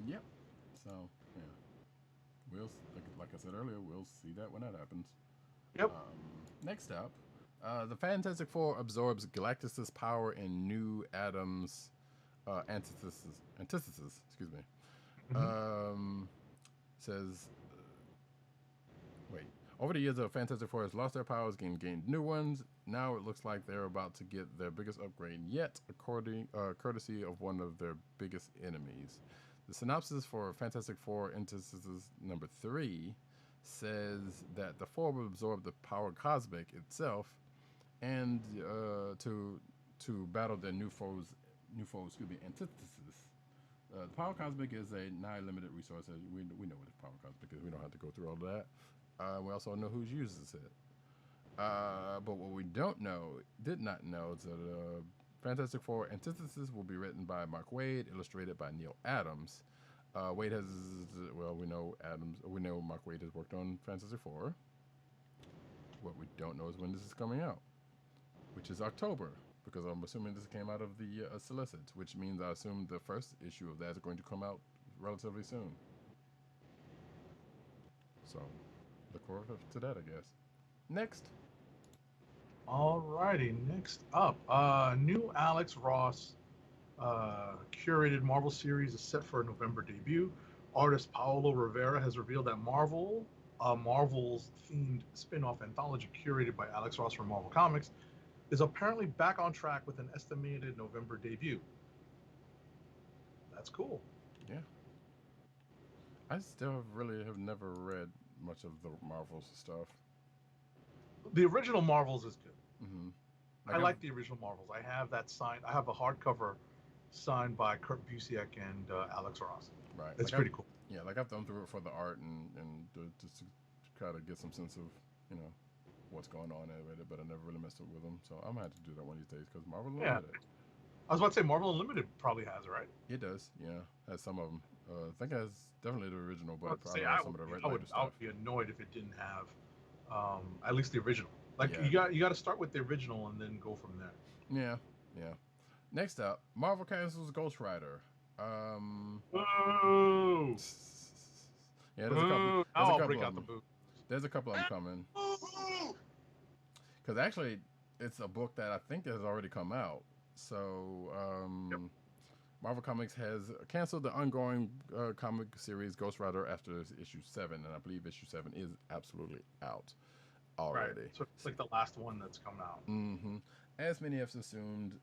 Yep. So, yeah. Like I said earlier, we'll see that when that happens. Yep. Next up, the Fantastic Four absorbs Galactus' power in New Adam's antithesis. Excuse me. Says, over the years, the Fantastic Four has lost their powers and gained new ones. Now it looks like they're about to get their biggest upgrade yet, courtesy of one of their biggest enemies. The synopsis for Fantastic Four Antithesis #3 says that the Four will absorb the power cosmic itself, and to battle their new foes. Antithesis. The power cosmic is a nigh-limited resource. We know what the power cosmic is. We don't have to go through all of that. We also know who uses it. But what we did not know, is that Fantastic Four Antithesis will be written by Mark Waid, illustrated by Neil Adams. We know Mark Waid has worked on Fantastic Four. What we don't know is when this is coming out, which is October, because I'm assuming this came out of the solicits, which means I assume the first issue of that is going to come out relatively soon. So, look forward to that, I guess. Next. Alrighty, next up, new Alex Ross curated Marvel series is set for a November debut. Artist Paolo Rivera has revealed that Marvel's themed spin-off anthology curated by Alex Ross from Marvel Comics is apparently back on track with an estimated November debut. That's cool. Yeah. I still have never read much of the Marvel's stuff. The original Marvels is good. Mm-hmm. I like the original Marvels. I have that signed. I have a hardcover signed by Kurt Busiek and Alex Ross. Right. It's pretty cool. Yeah, I've done through it for the art and just to try to get some sense of, what's going on with it, but I never really messed with them. So I'm going to have to do that one of these days because Marvel Unlimited. I was about to say Marvel Unlimited probably has it, right? It does, yeah. Has some of them. I think it has definitely the original, but probably some of the I would be annoyed if it didn't have at least the original. You got to start with the original and then go from there. Yeah. Next up, Marvel cancels Ghost Rider. Boo! Yeah, Boo! There's Now a I'll couple break of out the them. boo. There's a couple of them coming. Because actually, it's a book that I think has already come out. So, Yep. Marvel Comics has canceled the ongoing comic series Ghost Rider after issue 7, and I believe issue 7 is absolutely out already. Right. So it's like the last one that's coming out. Mm-hmm. As many have assumed,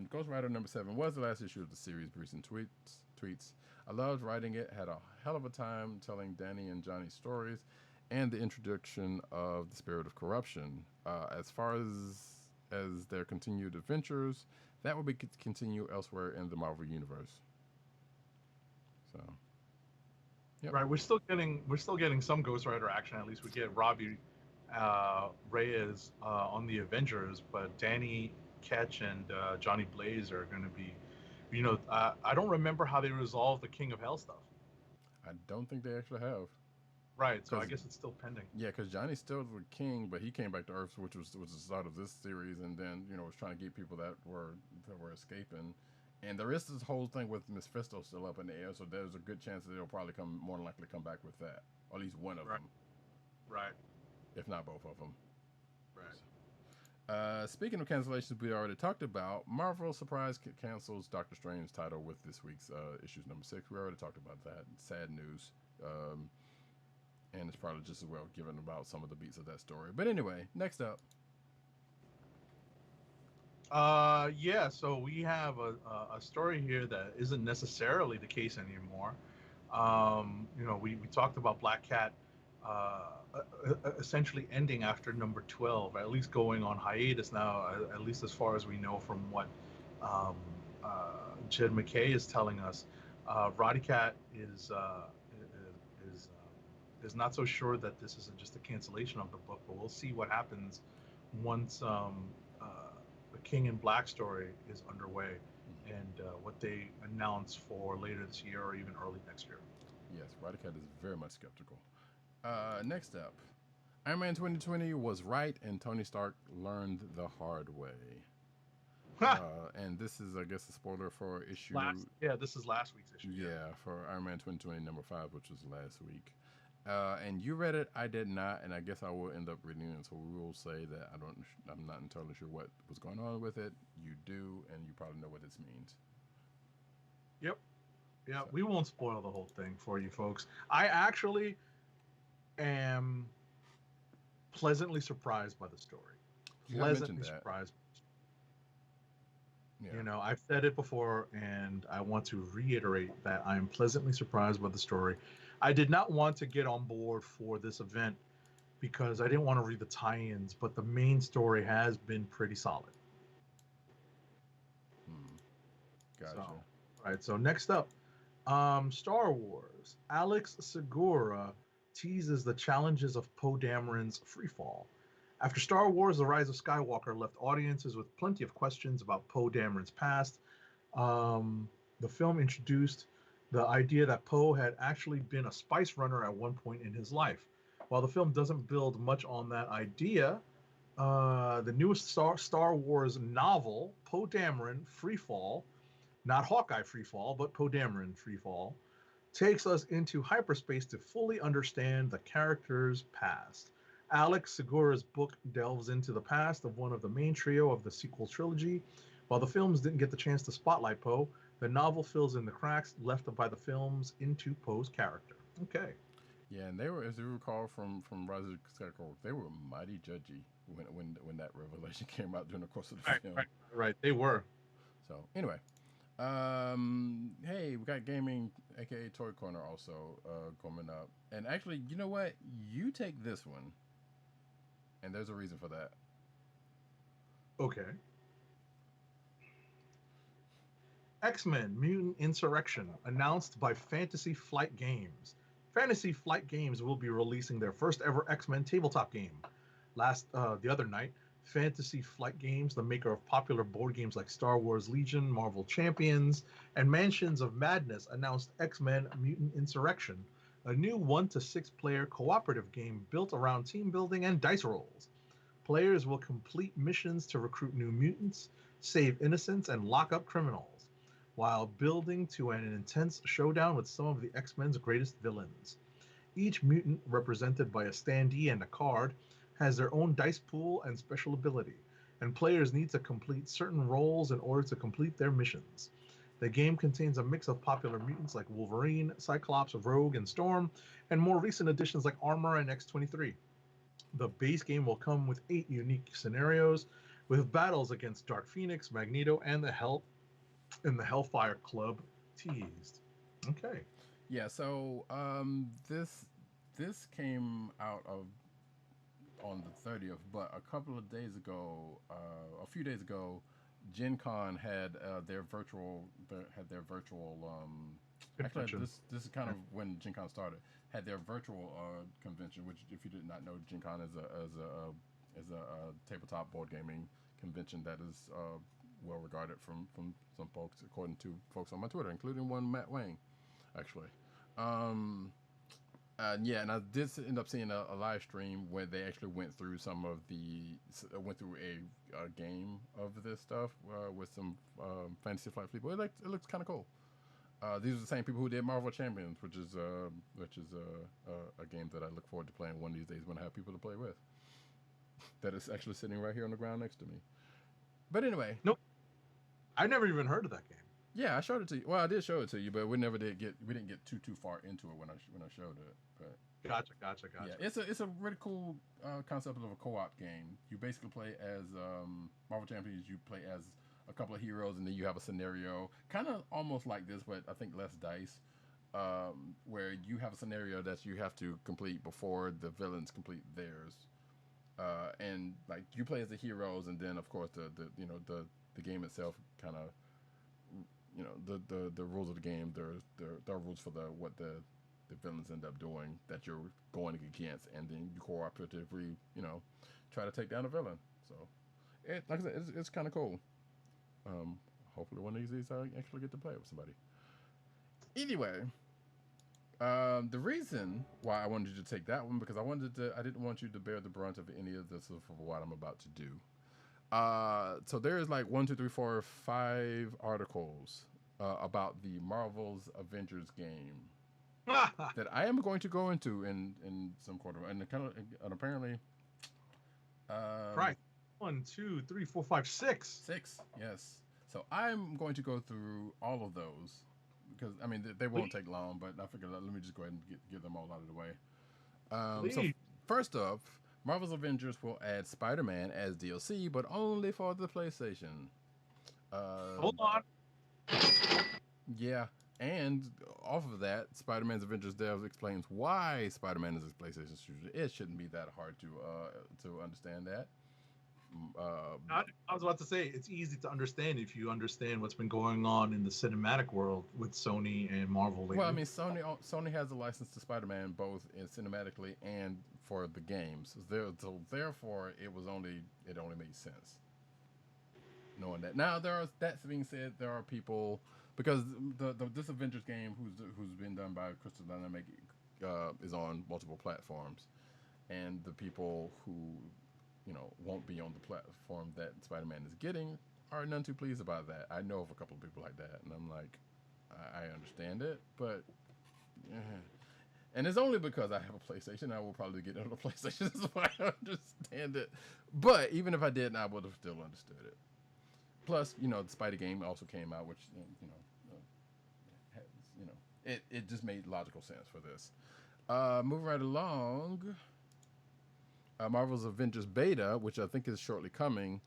Ghost Rider number 7 was the last issue of the series. Recent tweets. I loved writing it. Had a hell of a time telling Danny and Johnny's stories, and the introduction of the spirit of corruption. As far as their continued adventures, that will be continue elsewhere in the Marvel universe. So, yep. Right. We're still getting some Ghost Rider action. At least we get Robbie Reyes on the Avengers, but Danny Ketch and Johnny Blaze are going to be. I don't remember how they resolved the King of Hell stuff. I don't think they actually have. Right, so I guess it's still pending. Yeah, because Johnny's still the king, but he came back to Earth, which was the start of this series, and then was trying to get people that were escaping. And there is this whole thing with Mephisto still up in the air, so there's a good chance that they'll probably more than likely come back with that, or at least one of them. Right. If not both of them. Right. Speaking of cancellations, we already talked about. Marvel surprise cancels Doctor Strange's title with this week's issues number 6. We already talked about that. Sad news. And it's probably just as well given about some of the beats of that story. But anyway, next up. Yeah, so we have a story here that isn't necessarily the case anymore. We talked about Black Cat essentially ending after number 12, at least going on hiatus now, at least as far as we know from what Jed McKay is telling us. Roddykat is not so sure that this isn't just a cancellation of the book, but we'll see what happens once the King in Black story is underway and what they announce for later this year or even early next year. Yes, Roddykat is very much skeptical. Next up, Iron Man 2020 was right, and Tony Stark learned the hard way. And this is, I guess, a spoiler for issue. This is last week's issue. Yeah, for Iron Man 2020 number 5, which was last week. And you read it, I did not, and I guess I will end up reading it. So we will say that I'm not entirely sure what was going on with it. You do, and you probably know what this means. Yep. Yeah, so. We won't spoil the whole thing for you folks. I actually am pleasantly surprised by the story. Pleasantly surprised. Yeah. I've said it before, and I want to reiterate that I am pleasantly surprised by the story. I did not want to get on board for this event because I didn't want to read the tie-ins, but the main story has been pretty solid. Gotcha. So next up, Star Wars. Alex Segura teases the challenges of Poe Dameron's freefall. After Star Wars: The Rise of Skywalker left audiences with plenty of questions about Poe Dameron's past, the film introduced the idea that Poe had actually been a spice runner at one point in his life. While the film doesn't build much on that idea, the newest Star Wars novel, Poe Dameron Freefall, not Hawkeye Freefall, but Poe Dameron Freefall, takes us into hyperspace to fully understand the character's past. Alex Segura's book delves into the past of one of the main trio of the sequel trilogy. While the films didn't get the chance to spotlight Poe, the novel fills in the cracks left by the films into Poe's character. Okay. Yeah, and they were, as you recall from Rise of Skywalker, they were mighty judgy when that revelation came out during the course of the film. Right. They were. So anyway, hey, we got gaming, aka Toy Corner, also coming up. And actually, you know what? You take this one, and there's a reason for that. Okay. X-Men Mutant Insurrection announced by Fantasy Flight Games. Fantasy Flight Games will be releasing their first ever X-Men tabletop game. The other night, Fantasy Flight Games, the maker of popular board games like Star Wars Legion, Marvel Champions, and Mansions of Madness, announced X-Men Mutant Insurrection, a new 1 to 6 player cooperative game built around team building and dice rolls. Players will complete missions to recruit new mutants, save innocents, and lock up criminals, while building to an intense showdown with some of the X-Men's greatest villains. Each mutant, represented by a standee and a card, has their own dice pool and special ability, and players need to complete certain roles in order to complete their missions. The game contains a mix of popular mutants like Wolverine, Cyclops, Rogue, and Storm, and more recent additions like Armor and X-23. The base game will come with 8 unique scenarios, with battles against Dark Phoenix, Magneto, and the Hellfire Club teased. Okay. Yeah, so this came out of on the 30th, but a couple of days ago, a few days ago, Gen Con had their virtual actually Convention. this is kind of when Gen Con started, had their virtual convention, which if you did not know, Gen Con is a tabletop board gaming convention that is well regarded from some folks, according to folks on my Twitter, including one Matt Wang, actually. Yeah, and I did end up seeing a live stream where they actually went through went through a game of this stuff with some Fantasy Flight people. It looks kind of cool. These are the same people who did Marvel Champions, which is a game that I look forward to playing one of these days when I have people to play with. That is actually sitting right here on the ground next to me. But anyway, Nope. I never even heard of that game. yeah, I showed it to you. Well, I did show it to you, but we didn't get too far into it when I showed it. But Gotcha. yeah, it's a really cool concept of a co-op game. You basically play as Marvel Champions. You play as a couple of heroes, and then you have a scenario, kind of almost like this, but I think less dice. Where you have a scenario that you have to complete before the villains complete theirs, and like you play as the heroes, and then of course the game itself kind of the rules of the game. There are rules for what the villains end up doing that you're going against, and then you cooperatively try to take down a villain. So like I said, it's kind of cool. Hopefully one of these days I actually get to play it with somebody. Anyway, the reason why I wanted you to take that one because I didn't want you to bear the brunt of any of this of what I'm about to do. So there's like 1, 2, 3, 4, 5 articles about the Marvel's Avengers game that I am going to go into in some quarter, and apparently, Right. 1, 2, 3, 4, 5, 6. 6, yes. So I'm going to go through all of those because I mean they won't take long, but I figured let me just go ahead and get them all out of the way. So first up, Marvel's Avengers will add Spider-Man as DLC, but only for the PlayStation. Hold on. Yeah, and off of that, Spider-Man's Avengers Devs explains why Spider-Man is a PlayStation exclusive. It shouldn't be that hard to understand that. I was about to say it's easy to understand if you understand what's been going on in the cinematic world with Sony and Marvel lately. Well, I mean, Sony has a license to Spider-Man both in cinematically and for the games. So therefore, it only made sense knowing that. Now, that being said, there are people because this Avengers game who's been done by Crystal Dynamics is on multiple platforms, and the people who won't be on the platform that Spider-Man is getting are none too pleased about that. I know of a couple of people like that, and I'm like, I understand it, but and it's only because I have a PlayStation. I will probably get it on a PlayStation, so I understand it. But even if I didn't, I would have still understood it. Plus, the Spidey game also came out, which it just made logical sense for this. Moving right along. Marvel's Avengers Beta, which I think is shortly coming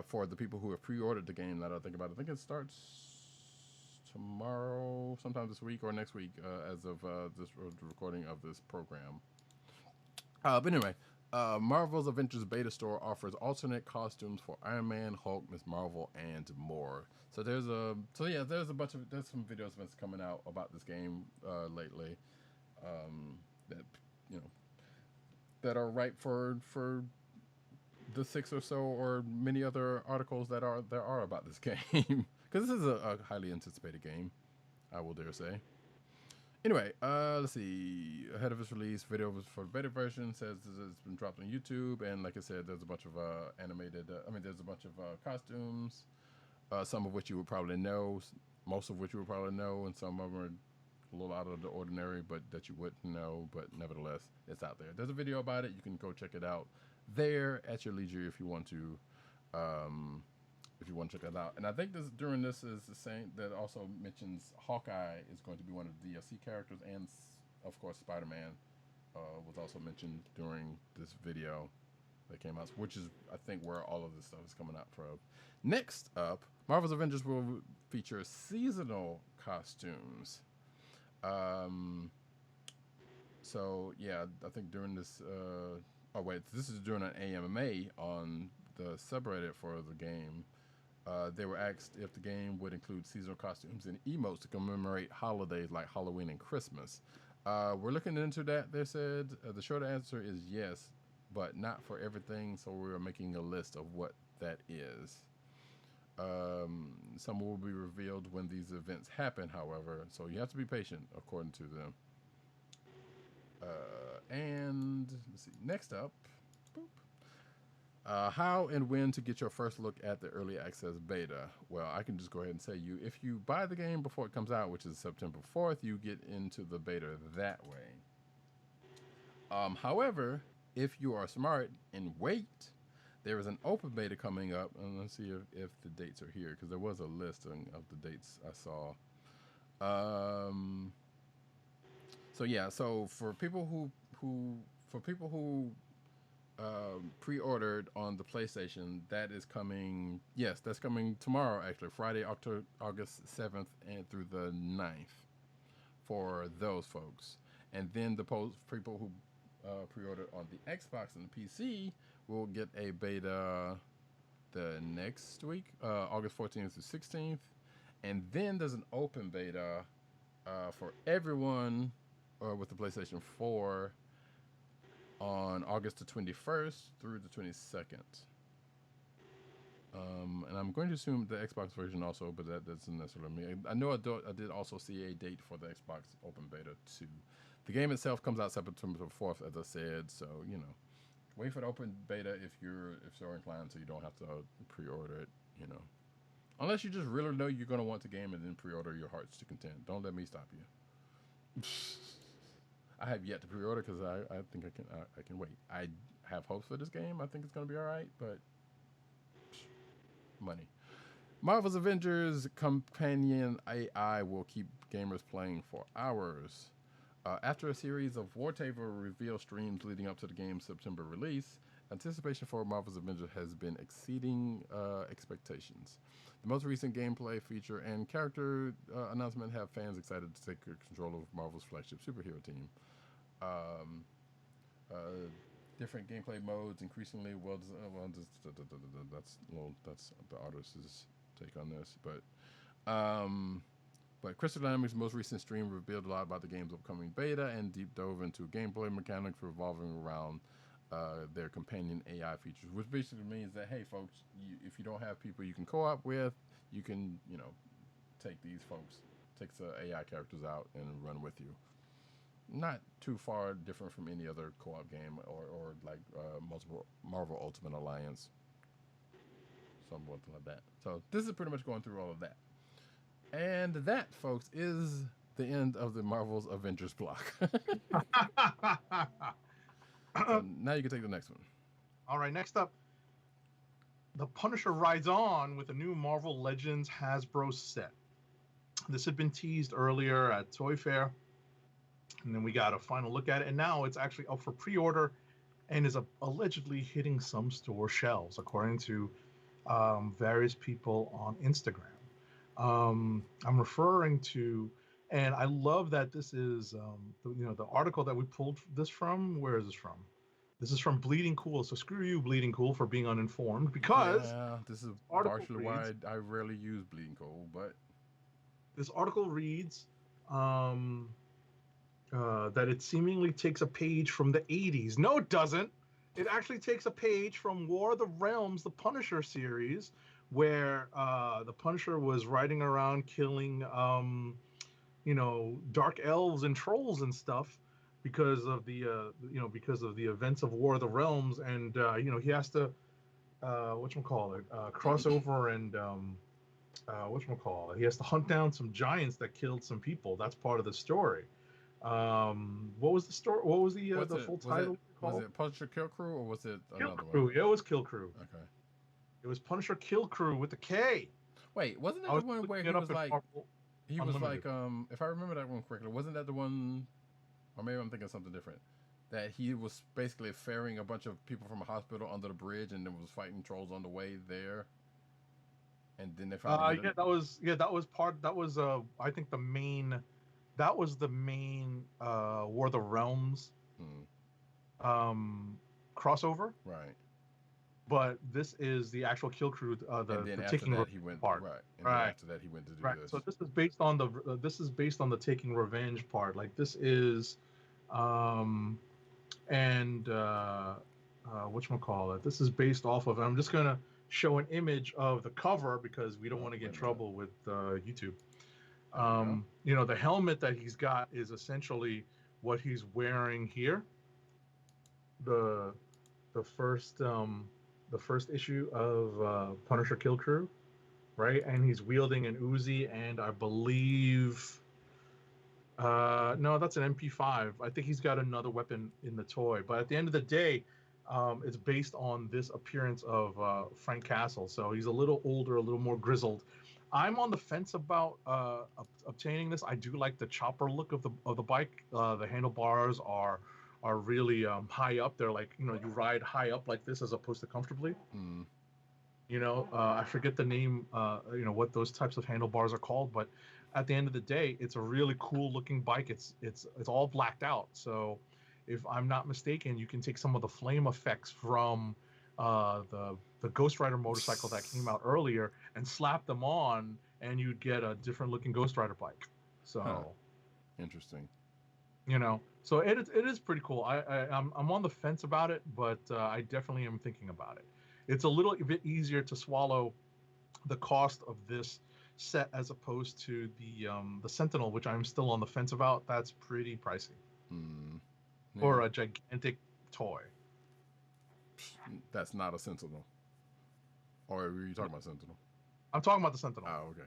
for the people who have pre-ordered the game. That I think about, I think it starts tomorrow, sometime this week or next week, as of this recording of this program. But anyway, Marvel's Avengers Beta store offers alternate costumes for Iron Man, Hulk, Ms. Marvel, and more. So there's some videos that's coming out about this game lately that are ripe for the 6 or so or many other articles that are about this game because this is a highly anticipated game, I will dare say. Anyway, let's see. Ahead of its release, video was for the beta version says it's been dropped on YouTube, and like I said, there's a bunch of animated. There's a bunch of costumes, some of which you would probably know, most of which you would probably know, and some of them are a little out of the ordinary, but that you wouldn't know. But nevertheless, it's out there. There's a video about it. You can go check it out there at your leisure if you want to. If you want to check that out. And I think during this is the same that also mentions Hawkeye is going to be one of the DLC characters, and of course Spider-Man was also mentioned during this video that came out, which is I think where all of this stuff is coming out from. Next up, Marvel's Avengers will feature seasonal costumes. So yeah, I think during this this is during an AMA on the subreddit for the game. They were asked if the game would include seasonal costumes and emotes to commemorate holidays like Halloween and Christmas. We're looking into that, they said. The short answer is yes, but not for everything, so we're making a list of what that is. Some will be revealed when these events happen, however, so you have to be patient, according to them. And let's see, next up, boop. How and when to get your first look at the early access beta. Well, I can just go ahead and tell you, if you buy the game before it comes out, which is September 4th, you get into the beta that way. However, if you are smart and wait, there is an open beta coming up, and let's see if the dates are here, because there was a list of the dates I saw. So for people who pre-ordered on the PlayStation, that is coming. Yes, that's coming tomorrow. Actually, Friday, August 7th, and through the 9th, for those folks. And then the people who pre-ordered on the Xbox and the PC will get a beta the next week, August 14th through 16th, and then there's an open beta for everyone with the PlayStation 4. On August the 21st through the 22nd. And I'm going to assume the Xbox version also, but that doesn't necessarily mean. I know I did also see a date for the Xbox Open Beta too. The game itself comes out September 4th, as I said, so, wait for the Open Beta if you're so inclined, so you don't have to pre-order it, Unless you just really know you're going to want the game and then pre-order your heart's to content. Don't let me stop you. I have yet to pre-order because I think I can wait. I have hopes for this game. I think it's going to be all right, but money. Marvel's Avengers companion AI will keep gamers playing for hours. After a series of whatever reveal streams leading up to the game's September release, anticipation for Marvel's Avengers has been exceeding expectations. The most recent gameplay feature and character announcement have fans excited to take control of Marvel's flagship superhero team. Different gameplay modes, increasingly that's the artist's take on this, but Crystal Dynamics' most recent stream revealed a lot about the game's upcoming beta and deep dove into gameplay mechanics revolving around their companion AI features, which basically means that, hey, folks, if you don't have people you can co-op with, you can, take the AI characters out and run with you. Not too far different from any other co-op game or like multiple Marvel Ultimate Alliance, something like that. So this is pretty much going through all of that. And that, folks, is the end of the Marvel's Avengers block. So now you can take the next one. All right, next up, The Punisher rides on with a new Marvel Legends Hasbro set. This had been teased earlier at Toy Fair, and then we got a final look at it, and now it's actually up for pre-order and is allegedly hitting some store shelves, according to various people on Instagram. I'm referring to, and I love that this is, the article that we pulled this from. Where is this from? This is from Bleeding Cool. So screw you, Bleeding Cool, for being uninformed, because this is partially why I rarely use Bleeding Cool, but this article reads that it seemingly takes a page from the 80s. No, it doesn't. It actually takes a page from War of the Realms, the Punisher series, where the Punisher was riding around killing dark elves and trolls and stuff because of the events of War of the Realms, and he has to whatchamacallit, cross over and whatchamacallit, he has to hunt down some giants that killed some people. That's part of the story. What was the story? What was the full title called? Was it Punisher Kill Crew or was it Kill another Crew. one? Yeah, it was Kill Crew. Okay. It was Punisher Kill Crew with the K. Wait, wasn't that the one where he was like, Unlimited. if I remember that one correctly, wasn't that the one, or maybe I'm thinking of something different, that he was basically ferrying a bunch of people from a hospital under the bridge and then was fighting trolls on the way there, and then they finally that was I think the main War of the Realms crossover. Right. But this is the actual Kill Crew, the Taking Revenge part. Right. And then after that he went to do this. So this is based on the Taking Revenge part. Like this is, whatchamacallit, this is based off of. I'm just gonna show an image of the cover because we don't want to get in trouble with YouTube. The helmet that he's got is essentially what he's wearing here. The first issue of Punisher Kill Crew, right? And he's wielding an Uzi, and I believe, no, that's an MP5. I think he's got another weapon in the toy. But at the end of the day, it's based on this appearance of Frank Castle. So he's a little older, a little more grizzled. I'm on the fence about obtaining this. I do like the chopper look of the bike. The handlebars are really high up. They're like, you ride high up like this as opposed to comfortably. I forget the name, what those types of handlebars are called, but at the end of the day, it's a really cool looking bike. It's all blacked out. So if I'm not mistaken, you can take some of the flame effects from the Ghost Rider motorcycle that came out earlier and slap them on, and you'd get a different looking Ghost Rider bike. So interesting. So it is pretty cool. I'm on the fence about it, but I definitely am thinking about it. It's a little bit easier to swallow the cost of this set as opposed to the Sentinel, which I'm still on the fence about. That's pretty pricey for a gigantic toy. That's not a Sentinel. Or were you talking about Sentinel? I'm talking about the Sentinel. Oh, okay.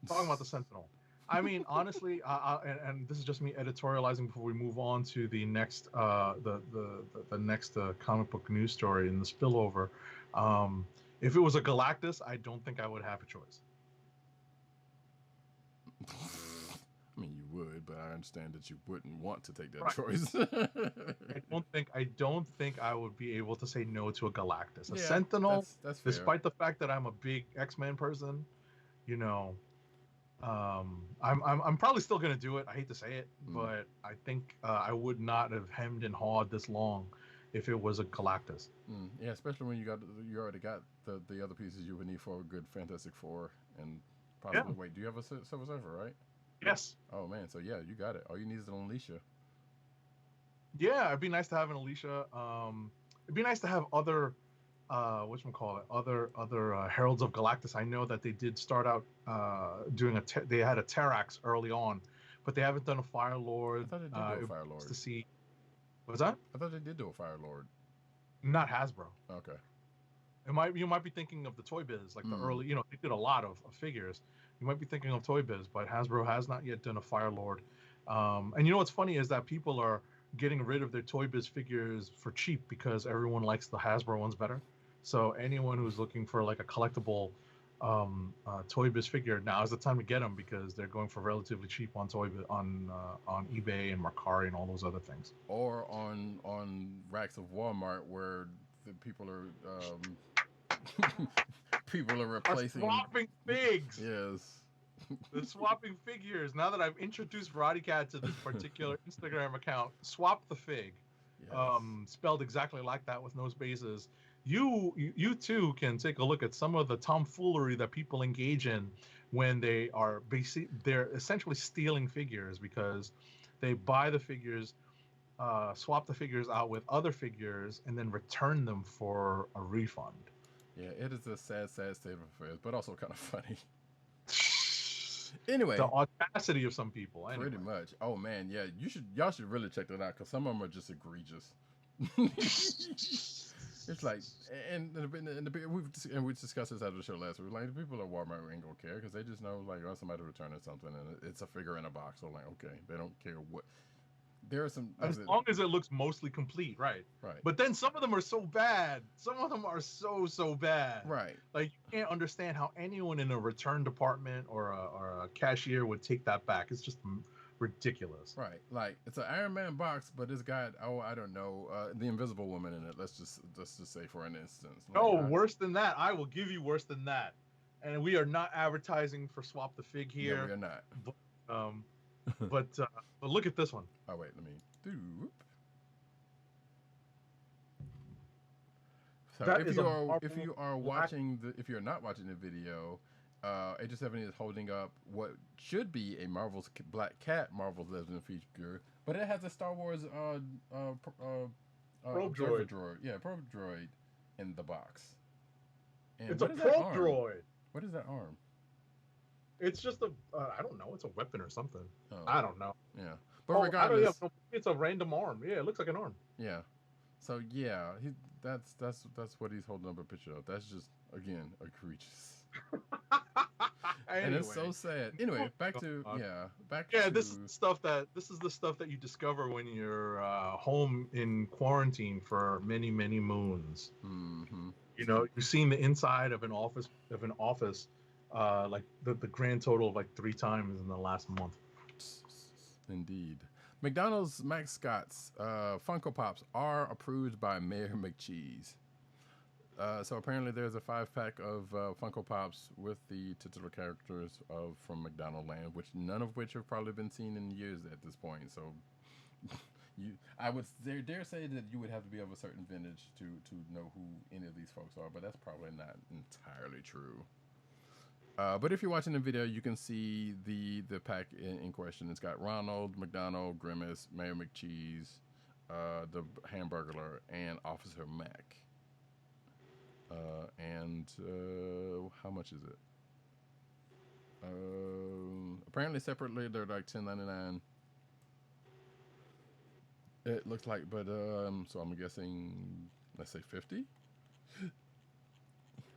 I'm talking about the Sentinel. I mean, honestly, and this is just me editorializing before we move on to the next the next comic book news story in the spillover. If it was a Galactus, I don't think I would have a choice. I mean, you would, but I understand that you wouldn't want to take that choice. I don't think I would be able to say no to a Galactus. A Sentinel, that's fair. Despite the fact that I'm a big X-Men person, I'm probably still gonna do it. I hate to say it, but I think I would not have hemmed and hawed this long if it was a Galactus. Yeah, especially when you already got the other pieces you would need for a good Fantastic Four, and possibly wait. Do you have a Silver Surfer, right? Yes. Oh man, so yeah, you got it. All you need is an Alicia. Yeah, it'd be nice to have an Alicia. It'd be nice to have other other Heralds of Galactus. I know that they did start out doing they had a Terrax early on, but they haven't done a Fire Lord. I thought they did do a Fire Lord. To see, what's that? I thought they did do a Fire Lord. Not Hasbro. Okay. You might be thinking of the Toy Biz, like the early. They did a lot of figures. You might be thinking of Toy Biz, but Hasbro has not yet done a Fire Lord. And what's funny is that people are getting rid of their Toy Biz figures for cheap because everyone likes the Hasbro ones better. So anyone who's looking for like a collectible Toy Biz figure, now is the time to get them because they're going for relatively cheap on on eBay and Mercari and all those other things. Or on racks of Walmart where the people are replacing swapping figs. Yes. The swapping figures. Now that I've introduced Roddykat to this particular Instagram account, swap the fig. Yes. Spelled exactly like that with no spaces. You too can take a look at some of the tomfoolery that people engage in when they're essentially stealing figures because they buy the figures, swap the figures out with other figures, and then return them for a refund. Yeah, it is a sad state of affairs, but also kind of funny. Anyway, The audacity of some people. Anyway. pretty much. Oh man, yeah, y'all should really check that out because some of them are just egregious. It's like, we discussed this after the show last week. Like, the people at Walmart ain't gonna care because they just know, like, oh, somebody returning something and it's a figure in a box. So like, okay, they don't care what. There are some, as long as it looks mostly complete, right? Right. But then some of them are so bad. Some of them are so bad. Right. Like, you can't understand how anyone in a return department or a cashier would take that back. It's just ridiculous. Right. Like, it's an Iron Man box, but it's got, I don't know, the Invisible Woman in it. Let's just say for an instance. Like, No, worse than that. I will give you worse than that. And we are not advertising for Swap the Fig here. No, we are not. But, but look at this one. Oh wait, let me do. So That if is you a are Marvel if you are watching if you're not watching the video, Agent 70 is holding up what should be a Marvel's Black Cat Marvel's Legend figure, but it has a Star Wars Probe observer droid. Yeah, probe droid in the box. And It's a what is that probe arm? droid. What is that arm? It's just a, I don't know. It's a weapon or something. Oh. I don't know. Yeah, but regardless, it's a random arm. Yeah, it looks like an arm. yeah. So yeah, that's what he's holding up a picture of. That's just again egregious. Anyway. And it's so sad. Anyway, back to this is the stuff that you discover when you're home in quarantine for many moons. Mm-hmm. You know, you've seen the inside of an office like the grand total of like 3 times in the last month. Indeed. McDonald's mascots, Funko Pops, are approved by Mayor McCheese. So apparently there's a 5-pack of Funko Pops with the titular characters from McDonald Land, which none of which have probably been seen in years at this point. So I would dare say that you would have to be of a certain vintage to know who any of these folks are, but that's probably not entirely true. But if you're watching the video, you can see the pack in question. It's got Ronald McDonald, Grimace, Mayor McCheese, the Hamburglar, and Officer Mac. And how much is it? Apparently separately they're like $10.99. It looks like, but so I'm guessing, let's say 50.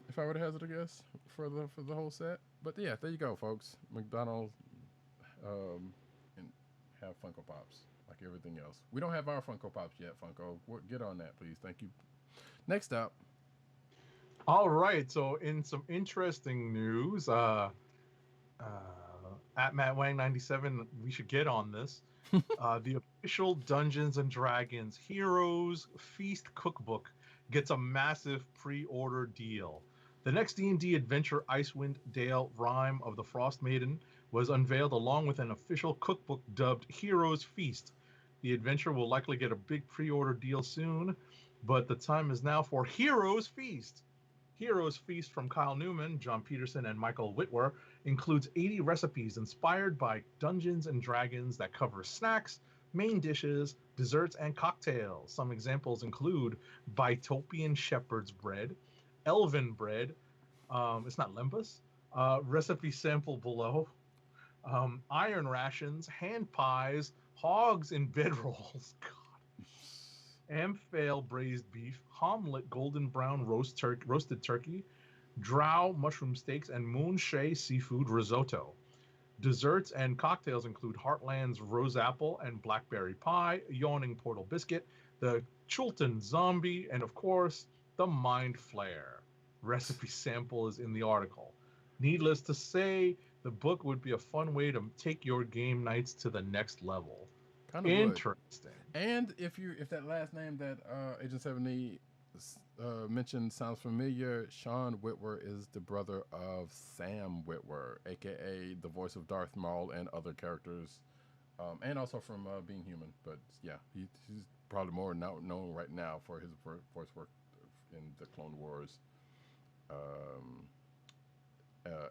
If I were to hazard a guess for the whole set. But yeah, there you go, folks. McDonald's and have Funko Pops like everything else. We don't have our Funko Pops yet, Funko. Get on that, please. Thank you. Next up. All right. So in some interesting news, at MattWang97, we should get on this. The official Dungeons and Dragons Heroes Feast Cookbook gets a massive pre-order deal. The next D&D adventure, Icewind Dale Rime of the Frost Maiden, was unveiled along with an official cookbook dubbed Heroes Feast. The adventure will likely get a big pre-order deal soon, but the time is now for Heroes Feast. Heroes Feast from Kyle Newman, John Peterson, and Michael Whitwer includes 80 recipes inspired by Dungeons and Dragons that cover snacks, main dishes, desserts, and cocktails. Some examples include Bitopian shepherd's bread, elven bread, it's not lembas, recipe sample below, iron rations, hand pies, hogs in bedrolls, Amphail braised beef, Homlet golden brown roasted turkey, drow mushroom steaks, and moonshay seafood risotto. Desserts and cocktails include Heartland's rose apple and blackberry pie, Yawning portal biscuit, the Chulton zombie, and of course, the mind flare. Recipe sample is in the article. Needless to say, the book would be a fun way to take your game nights to the next level. Interesting. And if that last name that Agent 70 mentioned sounds familiar, Sean Whitwer is the brother of Sam Whitwer, aka the voice of Darth Maul and other characters, and also from Being Human. But yeah, he's probably more known right now for his voice work in the Clone Wars,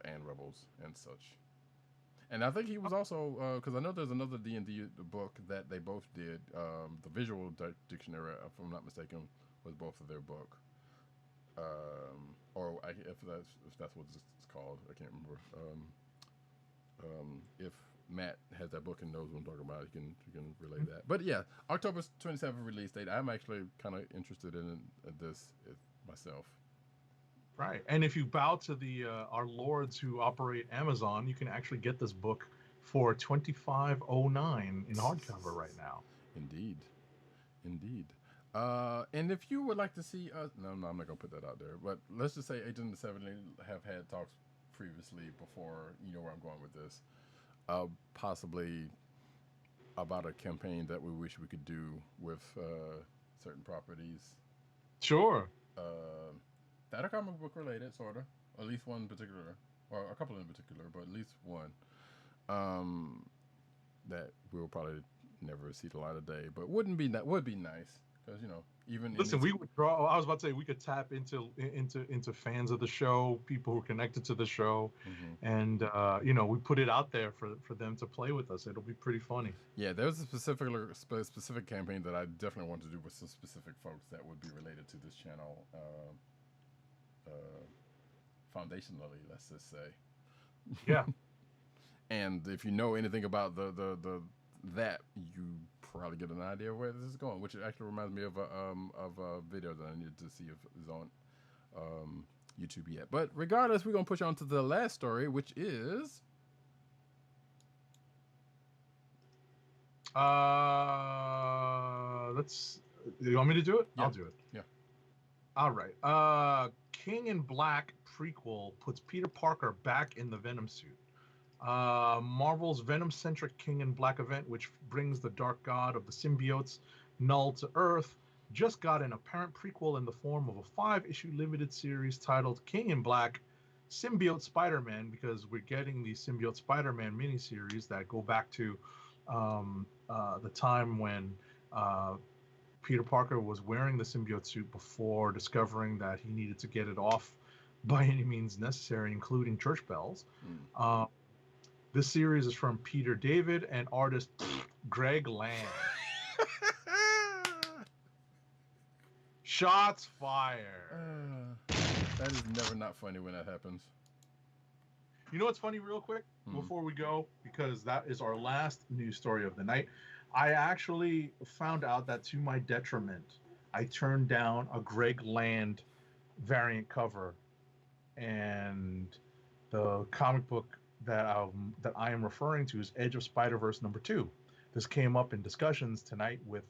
and Rebels and such. And I think he was also, because I know there's another D&D book that they both did. The Visual Dictionary, if I'm not mistaken, was both of their book. If that's what it's called, I can't remember. If Matt has that book and knows what I'm talking about, he can relay that. But yeah, October 27th release date. I'm actually kind of interested in this myself. Right. And if you bow to the our lords who operate Amazon, you can actually get this book for $25.09 in hardcover right now. Indeed. And if you would like to see us, no, I'm not gonna put that out there. But let's just say Agent of the 70 have had talks previously before. You know where I'm going with this. Possibly about a campaign that we wish we could do with certain properties. Sure. That are comic book related, sort of. At least one in particular, or a couple in particular, but at least one. That we'll probably never see the light of day, but would be nice because even listen, we would draw. I was about to say we could tap into fans of the show, people who are connected to the show, and we put it out there for them to play with us. It'll be pretty funny. Yeah, there's a specific campaign that I definitely want to do with some specific folks that would be related to this channel. Foundationally, let's just say. Yeah. And if you know anything about that, you probably get an idea of where this is going, which actually reminds me of a video that I needed to see if it's on YouTube yet. But regardless, we're gonna push on to the last story, which is let's. You want me to do it? Yeah. I'll do it. Yeah. All right. King in Black prequel puts Peter Parker back in the Venom suit. Marvel's Venom-centric King in Black event, which brings the dark god of the symbiotes, Null, to Earth, just got an apparent prequel in the form of a 5-issue limited series titled King in Black Symbiote Spider-Man, because we're getting the Symbiote Spider-Man miniseries that go back to the time when Peter Parker was wearing the symbiote suit before discovering that he needed to get it off by any means necessary, including church bells. This series is from Peter David and artist Greg Land. Shots fired. That is never not funny when that happens. You know what's funny, real quick, before we go, because that is our last news story of the night. I actually found out that, to my detriment, I turned down a Greg Land variant cover, and the comic book that I am referring to is Edge of Spider-Verse #2. This came up in discussions tonight with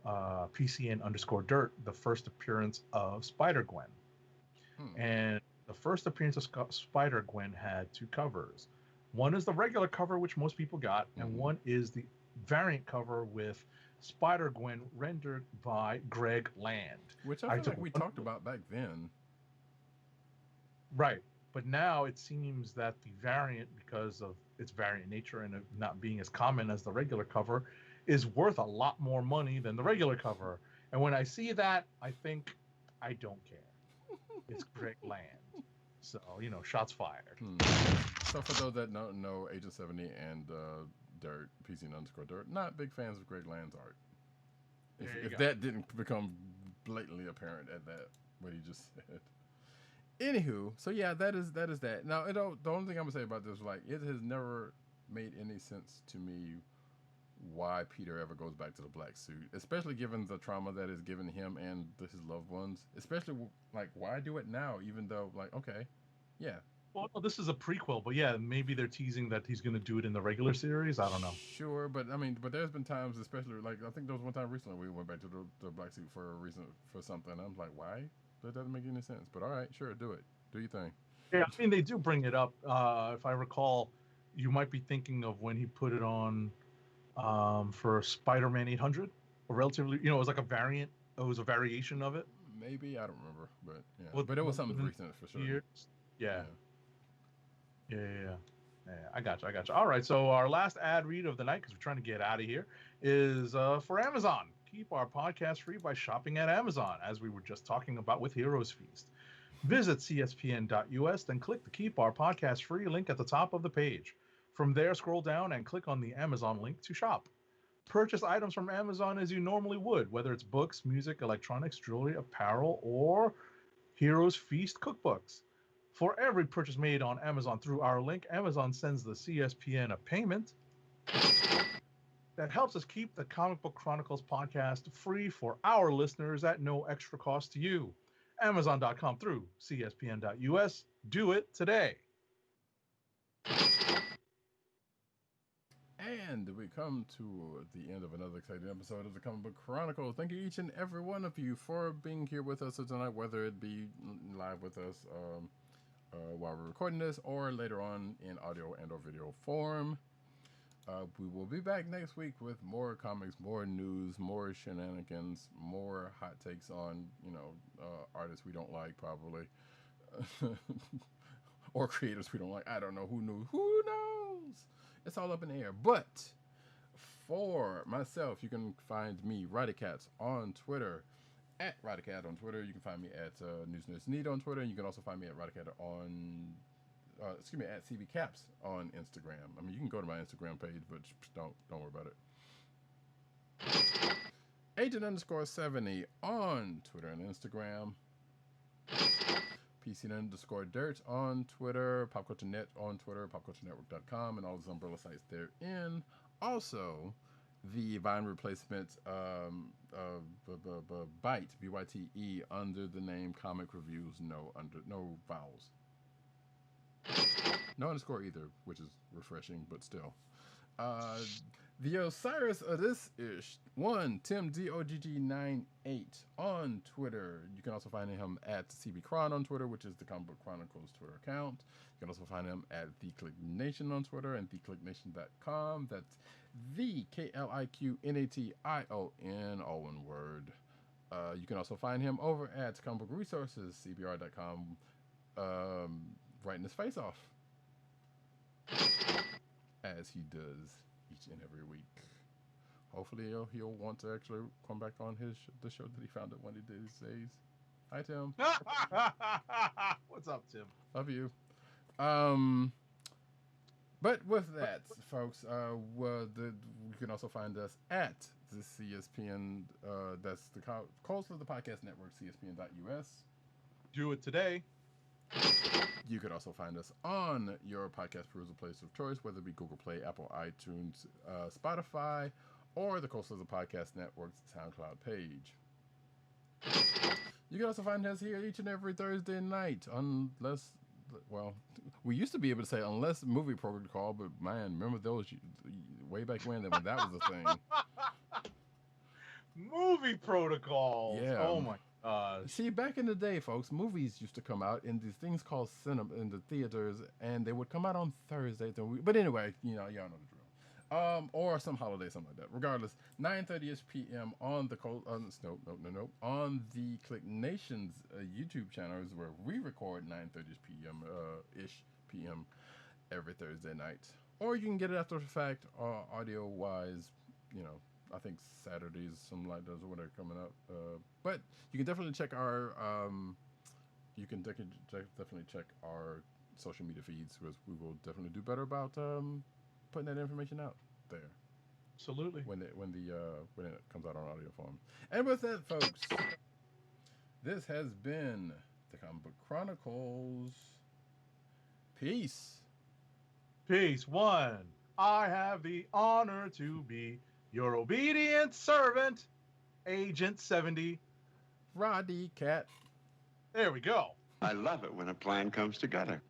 PCN_Dirt, the first appearance of Spider-Gwen. And the first appearance of Spider-Gwen had 2 covers. One is the regular cover, which most people got, and one is the variant cover with Spider-Gwen rendered by Greg Land. Which I feel like we talked about back then. Right. But now it seems that the variant, because of its variant nature and it not being as common as the regular cover, is worth a lot more money than the regular cover. And when I see that, I think, I don't care. It's Greg Land. So, shots fired. So for those that don't know, Agent 70 and Dirt, PCN_Dirt, not big fans of Greg Land's art. If that didn't become blatantly apparent at that, what he just said. Anywho, so yeah, that is that. Now, the only thing I'm gonna say about this, it has never made any sense to me why Peter ever goes back to the black suit, especially given the trauma that is given him and his loved ones. Especially, why do it now? Even though, okay, yeah. Well, this is a prequel, but yeah, maybe they're teasing that he's gonna do it in the regular series. I don't know. Sure, but there's been times, especially I think there was one time recently we went back to the black suit for a reason, for something. I'm like, why? That doesn't make any sense. But all right, sure, do it. Do your thing. Yeah, they do bring it up. If I recall, you might be thinking of when he put it on for Spider-Man 800, or relatively, it was like a variant. It was a variation of it. Maybe, I don't remember, but yeah. But it was something recent for sure. Years. Yeah. I got you. All right, so our last ad read of the night, because we're trying to get out of here, is for Amazon. Keep our podcast free by shopping at Amazon, as we were just talking about with Heroes Feast. Visit cspn.us, then click the Keep Our Podcast Free link at the top of the page. From there, scroll down and click on the Amazon link to shop. Purchase items from Amazon as you normally would, whether it's books, music, electronics, jewelry, apparel, or Heroes Feast cookbooks. For every purchase made on Amazon through our link, Amazon sends the CSPN a payment that helps us keep the Comic Book Chronicles podcast free for our listeners at no extra cost to you. Amazon.com through CSPN.us. Do it today. And we come to the end of another exciting episode of the Comic Book Chronicles. Thank you each and every one of you for being here with us tonight, whether it be live with us while we're recording this or later on in audio and or video form. We will be back next week with more comics, more news, more shenanigans, more hot takes on, artists we don't like probably. Or creators we don't like. I don't know. Who knew? Who knows? It's all up in the air. But for myself, you can find me, Roddykat, on Twitter. At Roddykat on Twitter. You can find me at NewsNerd on Twitter. And you can also find me at Roddykat on... at CBCaps on Instagram. I mean, you can go to my Instagram page, but don't worry about it. Agent_70 on Twitter and Instagram. PC_Dirt on Twitter. PopCultureNet on Twitter. PopCultureNetwork.com and all those umbrella sites therein. Also, the Vine replacement Byte, BYTE, under the name Comic Reviews. No vowels. No underscore either, which is refreshing, but still. The Osiris of this ish one, Tim DOGG98 on Twitter. You can also find him at CBCron on Twitter, which is the Comic Book Chronicles Twitter account. You can also find him at The Click Nation on Twitter and theclicknation.com. That's the KLIQNATION, all one word. You can also find him over at Comic Book Resources, CBR.com, writing his face off, as he does each and every week. Hopefully he'll want to actually come back on the show that he founded one of these days. Hi, Tim. What's up, Tim? Love you. But with that, folks, you can also find us at the CSPN. That's the Coast of the Podcast Network, CSPN.us. Do it today. You could also find us on your podcast perusal place of choice, whether it be Google Play, Apple, iTunes, Spotify, or the Coastal of the Podcast Network's SoundCloud page. You can also find us here each and every Thursday night, unless, well, we used to be able to say unless movie protocol, but man, remember those way back when that was a thing. Movie protocols. Yeah. Oh my. See, back in the day, folks, movies used to come out in these things called cinema in the theaters, and they would come out on Thursdays. But anyway, y'all know the drill. Or some holiday, something like that. Regardless, 9:30ish p.m. on the on the Click Nations YouTube channel is where we record 9:30ish p.m. every Thursday night. Or you can get it after the fact, audio wise, I think Saturdays, something like those, when they're coming up. But you can definitely check our definitely check our social media feeds, because we will definitely do better about putting that information out there. Absolutely. When it comes out on audio form. And with that, folks, this has been the Comic Book Chronicles. Peace. Peace. One. I have the honor to be your obedient servant, Agent 70. Roddykat. There we go. I love it when a plan comes together.